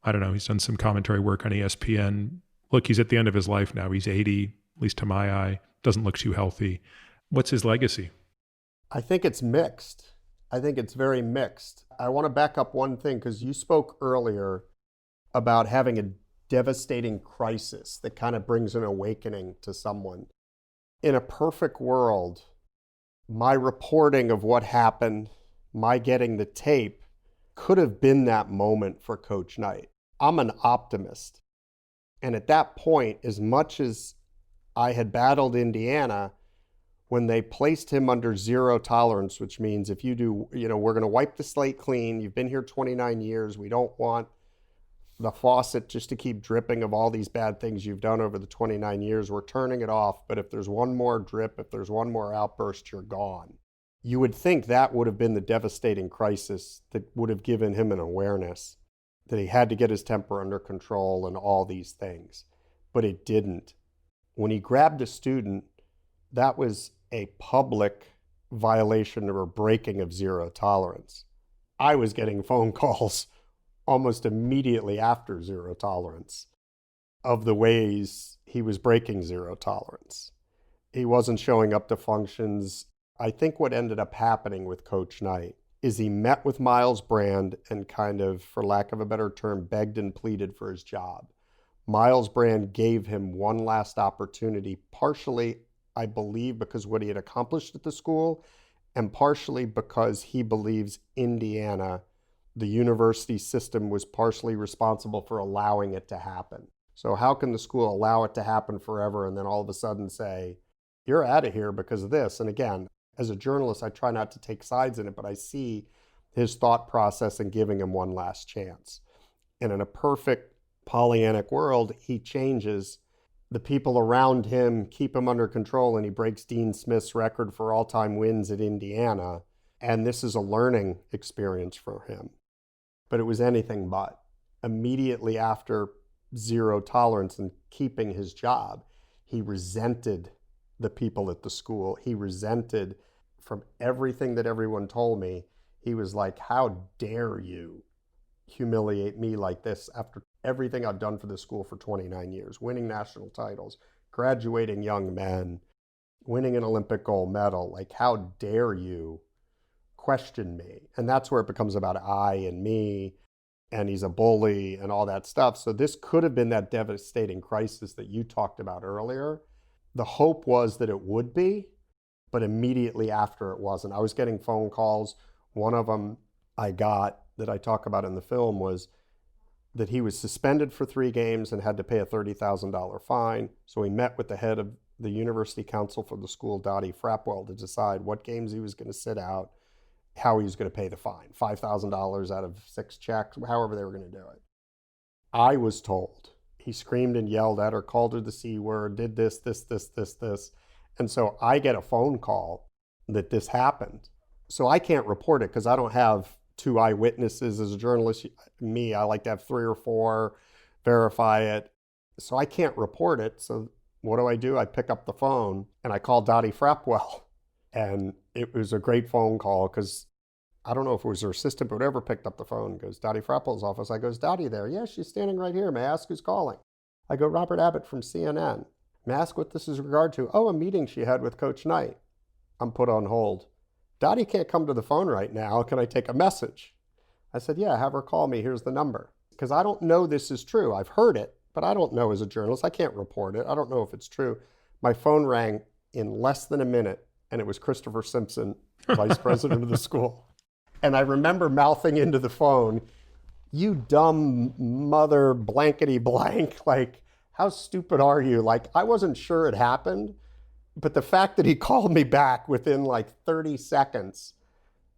Speaker 1: I don't know, he's done some commentary work on ESPN. Look, he's at the end of his life now. He's 80, at least to my eye. Doesn't look too healthy. What's his legacy?
Speaker 2: I think it's mixed. I think it's very mixed. I want to back up one thing, because you spoke earlier about having a devastating crisis that kind of brings an awakening to someone. In a perfect world, my reporting of what happened, my getting the tape, could have been that moment for Coach Knight. I'm an optimist. And at that point, as much as I had battled Indiana, when they placed him under zero tolerance, which means if you do, we're going to wipe the slate clean. You've been here 29 years. We don't want the faucet just to keep dripping of all these bad things you've done over the 29 years. We're turning it off. But if there's one more drip, if there's one more outburst, you're gone. You would think that would have been the devastating crisis that would have given him an awareness that he had to get his temper under control and all these things. But it didn't. When he grabbed a student, that was a public violation or breaking of zero tolerance. I was getting phone calls almost immediately after zero tolerance of the ways he was breaking zero tolerance. He wasn't showing up to functions. I think what ended up happening with Coach Knight is he met with Miles Brand and kind of, for lack of a better term, begged and pleaded for his job. Miles Brand gave him one last opportunity, partially, I believe, because what he had accomplished at the school, and partially because he believes Indiana, the university system, was partially responsible for allowing it to happen. So how can the school allow it to happen forever and then all of a sudden say, you're out of here because of this? And again, as a journalist, I try not to take sides in it, but I see his thought process in giving him one last chance. And in a perfect Pollyannic world, he changes. The people around him keep him under control, and he breaks Dean Smith's record for all-time wins at Indiana. And this is a learning experience for him. But it was anything but. Immediately after zero tolerance and keeping his job, he resented the people at the school. He resented, from everything that everyone told me, he was like, how dare you humiliate me like this after everything I've done for the school for 29 years, winning national titles, graduating young men, winning an Olympic gold medal. Like, how dare you question me? And that's where it becomes about I and me, and he's a bully and all that stuff. So this could have been that devastating crisis that you talked about earlier. The hope was that it would be, but immediately after it wasn't. I was getting phone calls. One of them I got that I talk about in the film was that he was suspended for 3 games and had to pay a $30,000 fine. So he met with the head of the university council for the school, Dottie Frapwell, to decide what games he was going to sit out, how he was going to pay the fine, $5,000 out of 6 checks, however they were going to do it. I was told he screamed and yelled at her, called her the C word, did this. And so I get a phone call that this happened. So I can't report it because I don't have 2 eyewitnesses as a journalist. Me, I like to have 3 or 4, verify it. So I can't report it. So what do? I pick up the phone and I call Dottie Frapwell. And it was a great phone call because I don't know if it was her assistant, but whatever picked up the phone, goes, Dottie Frapwell's office. I goes, Dottie there? Yeah, she's standing right here. May I ask who's calling? I go, Robert Abbott from CNN. May I ask what this is regard to? Oh, a meeting she had with Coach Knight. I'm put on hold. Dottie can't come to the phone right now. Can I take a message? I said, yeah, have her call me. Here's the number. Because I don't know this is true. I've heard it, but I don't know as a journalist. I can't report it. I don't know if it's true. My phone rang in less than a minute, and it was Christopher Simpson, vice president of the school. And I remember mouthing into the phone, you dumb mother blankety blank, like, how stupid are you? Like, I wasn't sure it happened, but the fact that he called me back within like 30 seconds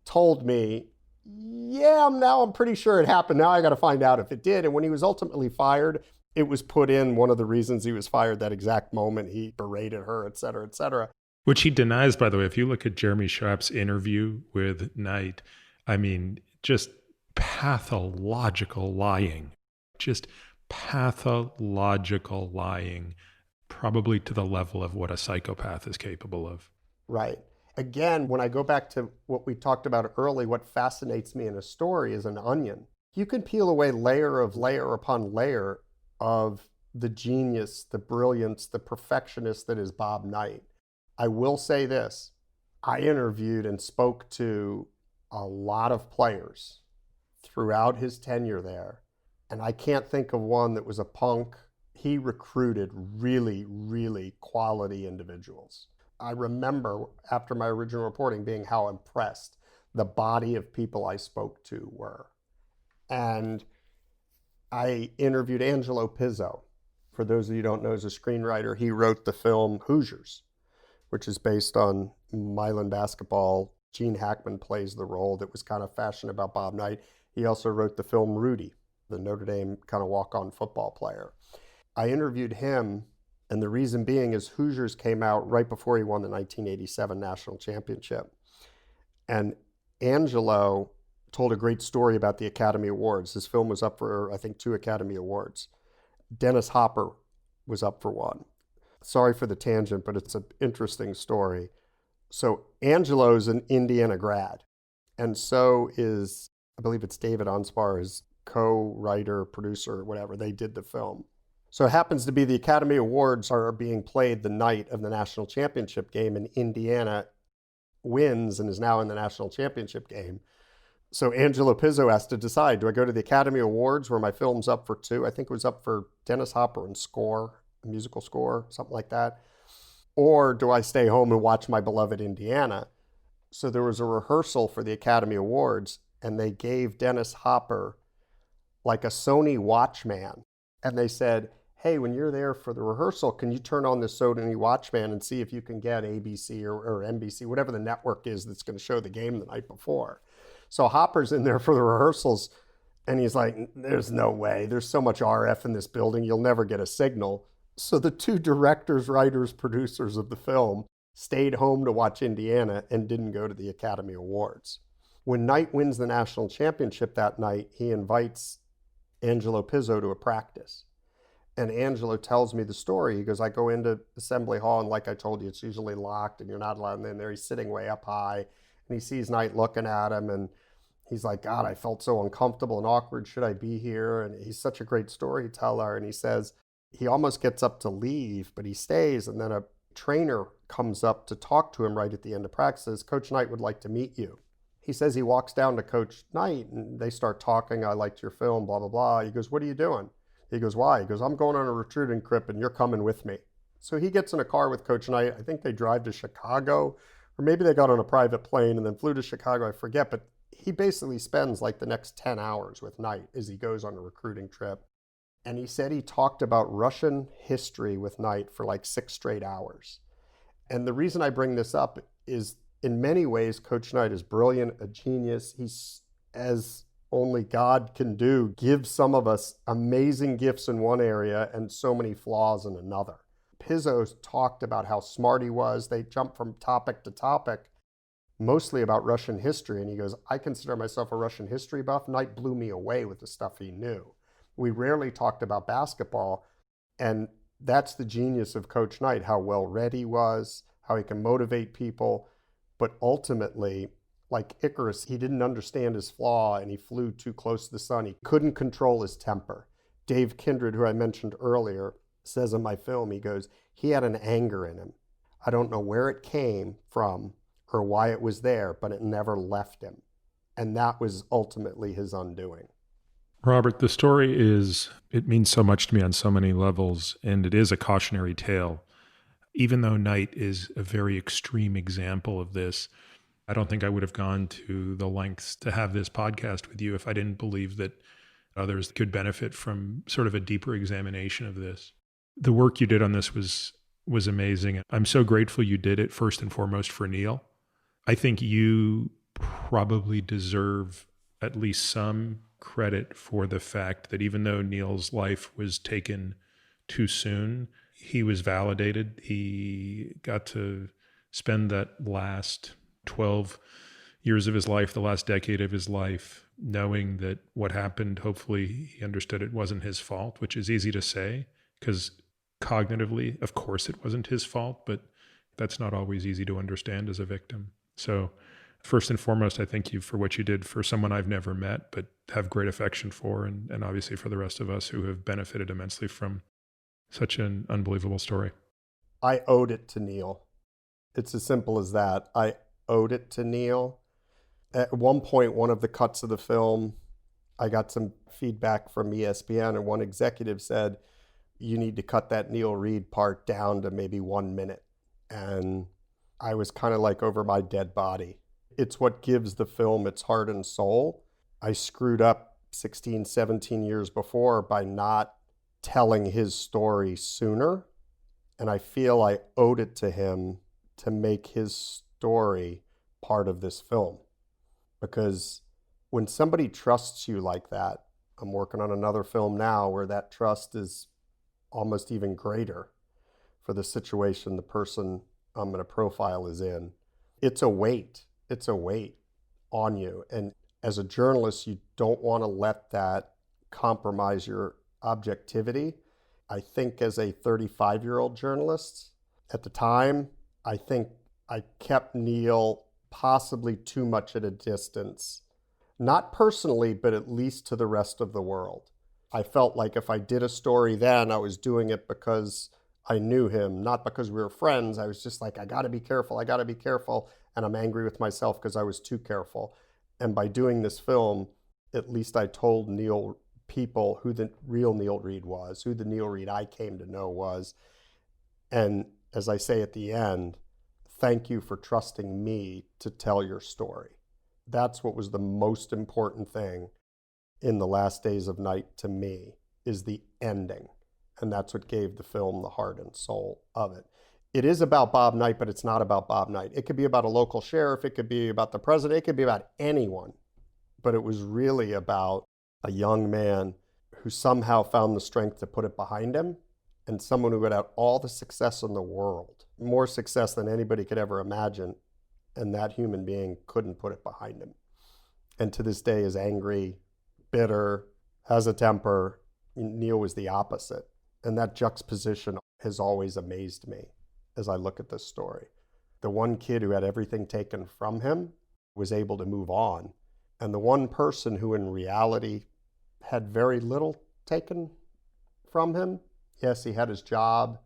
Speaker 2: told me, yeah, I'm pretty sure it happened. Now I got to find out if it did. And when he was ultimately fired, it was put in one of the reasons he was fired that exact moment. He berated her, et cetera, et cetera.
Speaker 1: Which he denies, by the way. If you look at Jeremy Schaap's interview with Knight, I mean, just pathological lying. Just pathological lying, probably to the level of what a psychopath is capable of.
Speaker 2: Right. Again, when I go back to what we talked about early, what fascinates me in a story is an onion. You can peel away layer upon layer of the genius, the brilliance, the perfectionist that is Bob Knight. I will say this. I interviewed and spoke to a lot of players throughout his tenure there, and I can't think of one that was a punk. He recruited really, really quality individuals. I remember after my original reporting being how impressed the body of people I spoke to were. And I interviewed Angelo Pizzo For those of you who don't know, as a screenwriter, he wrote the film Hoosiers, which is based on Milan basketball. Gene Hackman plays the role that was kind of fashioned about Bob Knight. He also wrote the film Rudy, the Notre Dame kind of walk-on football player. I interviewed him, and the reason being is Hoosiers came out right before he won the 1987 national championship. And Angelo told a great story about the Academy Awards. This film was up for, I think, 2 Academy Awards. Dennis Hopper was up for one. Sorry for the tangent, but it's an interesting story. So Angelo's an Indiana grad, and so is, I believe it's David Onspar, his co-writer, producer, whatever. They did the film. So it happens to be the Academy Awards are being played the night of the national championship game, and Indiana wins and is now in the national championship game. So Angelo Pizzo has to decide, do I go to the Academy Awards where my film's up for 2? I think it was up for Dennis Hopper and score, a musical score, something like that. Or do I stay home and watch my beloved Indiana? So there was a rehearsal for the Academy Awards, and they gave Dennis Hopper like a Sony Watchman. And they said, hey, when you're there for the rehearsal, can you turn on the Sony Watchman and see if you can get ABC or NBC, whatever the network is that's going to show the game the night before. So Hopper's in there for the rehearsals, and he's like, there's no way. There's so much RF in this building, you'll never get a signal. So the 2 directors, writers, producers of the film stayed home to watch Indiana and didn't go to the Academy Awards. When Knight wins the national championship that night, he invites Angelo Pizzo to a practice. And Angelo tells me the story. He goes, I go into Assembly Hall, and like I told you, it's usually locked and you're not allowed in there. He's sitting way up high, and he sees Knight looking at him, and he's like, God, I felt so uncomfortable and awkward. Should I be here? And he's such a great storyteller. And he says he almost gets up to leave, but he stays. And then a trainer comes up to talk to him right at the end of practice, says, Coach Knight would like to meet you. He says he walks down to Coach Knight, and they start talking. I liked your film, blah, blah, blah. He goes, what are you doing? He goes, why? He goes, I'm going on a recruiting trip, and you're coming with me. So he gets in a car with Coach Knight. I think they drive to Chicago, or maybe they got on a private plane and then flew to Chicago. I forget, but he basically spends like the next 10 hours with Knight as he goes on a recruiting trip. And he said he talked about Russian history with Knight for like 6 straight hours. And the reason I bring this up is in many ways, Coach Knight is brilliant, a genius. He's, as only God can do, gives some of us amazing gifts in one area and so many flaws in another. Pizzo talked about how smart he was. They jumped from topic to topic, mostly about Russian history. And he goes, I consider myself a Russian history buff. Knight blew me away with the stuff he knew. We rarely talked about basketball. And that's the genius of Coach Knight, how well read he was, how he can motivate people. But ultimately, like Icarus, he didn't understand his flaw and he flew too close to the sun. He couldn't control his temper. Dave Kindred, who I mentioned earlier, says in my film, he goes, he had an anger in him. I don't know where it came from or why it was there, but it never left him. And that was ultimately his undoing.
Speaker 1: Robert, the story it means so much to me on so many levels, and it is a cautionary tale. Even though Knight is a very extreme example of this, I don't think I would have gone to the lengths to have this podcast with you if I didn't believe that others could benefit from sort of a deeper examination of this. The work you did on this was amazing. I'm so grateful you did it, first and foremost, for Neil. I think you probably deserve at least some credit for the fact that even though Neil's life was taken too soon, he was validated. He got to spend that last 12 years of his life, the last decade of his life, knowing that what happened, hopefully he understood it wasn't his fault, which is easy to say because cognitively, of course it wasn't his fault, but that's not always easy to understand as a victim. So first and foremost, I thank you for what you did for someone I've never met, but have great affection for, and obviously for the rest of us who have benefited immensely from such an unbelievable story.
Speaker 2: I owed it to Neil. It's as simple as that. I owed it to Neil. At one point, one of the cuts of the film, I got some feedback from ESPN, and one executive said, you need to cut that Neil Reed part down to maybe 1 minute. And I was kind of like over my dead body. It's what gives the film its heart and soul. I screwed up 16, 17 years before by not telling his story sooner. And I feel I owed it to him to make his story part of this film. Because when somebody trusts you like that, I'm working on another film now where that trust is almost even greater for the situation the person I'm going to profile is in. It's a weight. It's a weight on you. And as a journalist, you don't want to let that compromise your objectivity. I think as a 35-year-old journalist at the time, I think I kept Neil possibly too much at a distance. Not personally, but at least to the rest of the world. I felt like if I did a story then, I was doing it because I knew him, not because we were friends. I was just like, I gotta be careful, I gotta be careful. And I'm angry with myself because I was too careful. And by doing this film, at least I told Neil people who the real Neil Reed was, who the Neil Reed I came to know was. And as I say at the end, thank you for trusting me to tell your story. That's what was the most important thing in the last days of night to me, is the ending. And that's what gave the film the heart and soul of it. It is about Bob Knight, but it's not about Bob Knight. It could be about a local sheriff. It could be about the president. It could be about anyone. But it was really about a young man who somehow found the strength to put it behind him, and someone who had had all the success in the world, more success than anybody could ever imagine, and that human being couldn't put it behind him. And to this day is angry, bitter, has a temper. Neil was the opposite. And that juxtaposition has always amazed me as I look at this story. The one kid who had everything taken from him was able to move on. And the one person who in reality had very little taken from him, yes, he had his job,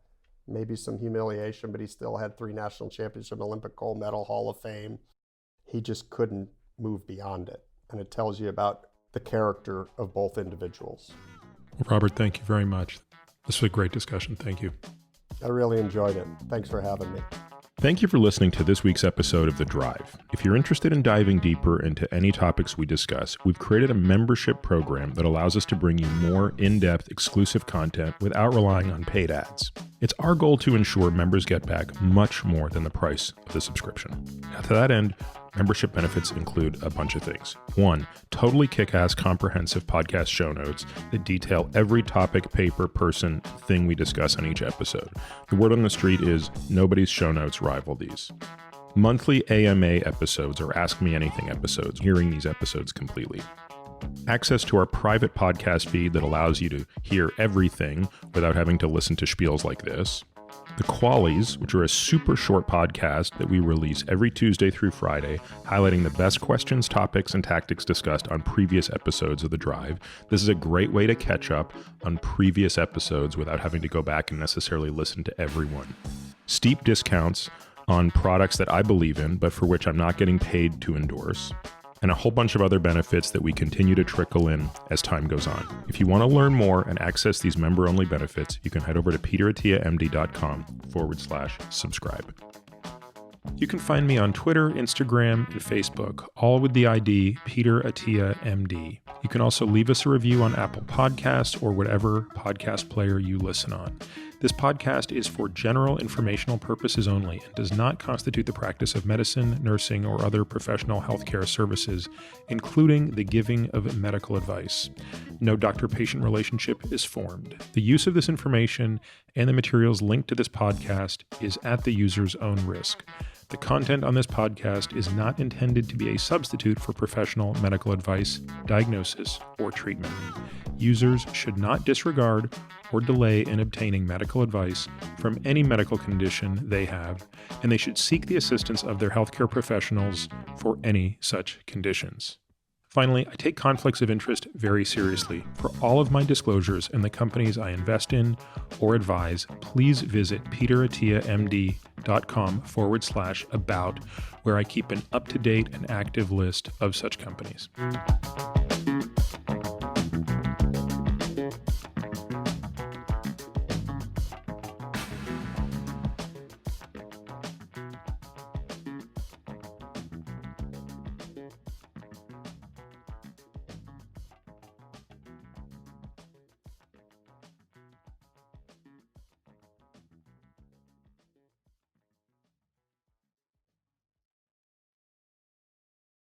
Speaker 2: maybe some humiliation, but he still had 3 national championship, Olympic gold medal, Hall of Fame. He just couldn't move beyond it. And it tells you about the character of both individuals.
Speaker 1: Well, Robert, thank you very much. This was a great discussion. Thank you.
Speaker 2: I really enjoyed it. Thanks for having me.
Speaker 1: Thank you for listening to this week's episode of The Drive. If you're interested in diving deeper into any topics we discuss, we've created a membership program that allows us to bring you more in-depth, exclusive content without relying on paid ads. It's our goal to ensure members get back much more than the price of the subscription. Now, to that end, membership benefits include a bunch of things. 1, totally kick-ass comprehensive podcast show notes that detail every topic, paper, person, thing we discuss on each episode. The word on the street is nobody's show notes rival these. Monthly AMA episodes or Ask Me Anything episodes, hearing these episodes completely. Access to our private podcast feed that allows you to hear everything without having to listen to spiels like this. The Qualies, which are a super short podcast that we release every Tuesday through Friday, highlighting the best questions, topics, and tactics discussed on previous episodes of The Drive. This is a great way to catch up on previous episodes without having to go back and necessarily listen to everyone. Steep discounts on products that I believe in, but for which I'm not getting paid to endorse. And a whole bunch of other benefits that we continue to trickle in as time goes on. If you want to learn more and access these member-only benefits, you can head over to peterattiamd.com/subscribe. You can find me on Twitter, Instagram, and Facebook, all with the ID Peter Attia MD. You can also leave us a review on Apple Podcasts or whatever podcast player you listen on. This podcast is for general informational purposes only and does not constitute the practice of medicine, nursing, or other professional healthcare services, including the giving of medical advice. No doctor-patient relationship is formed. The use of this information and the materials linked to this podcast is at the user's own risk. The content on this podcast is not intended to be a substitute for professional medical advice, diagnosis, or treatment. Users should not disregard or delay in obtaining medical advice from any medical condition they have, and they should seek the assistance of their healthcare professionals for any such conditions. Finally, I take conflicts of interest very seriously. For all of my disclosures and the companies I invest in or advise, please visit peterattiamd.com/about, where I keep an up-to-date and active list of such companies.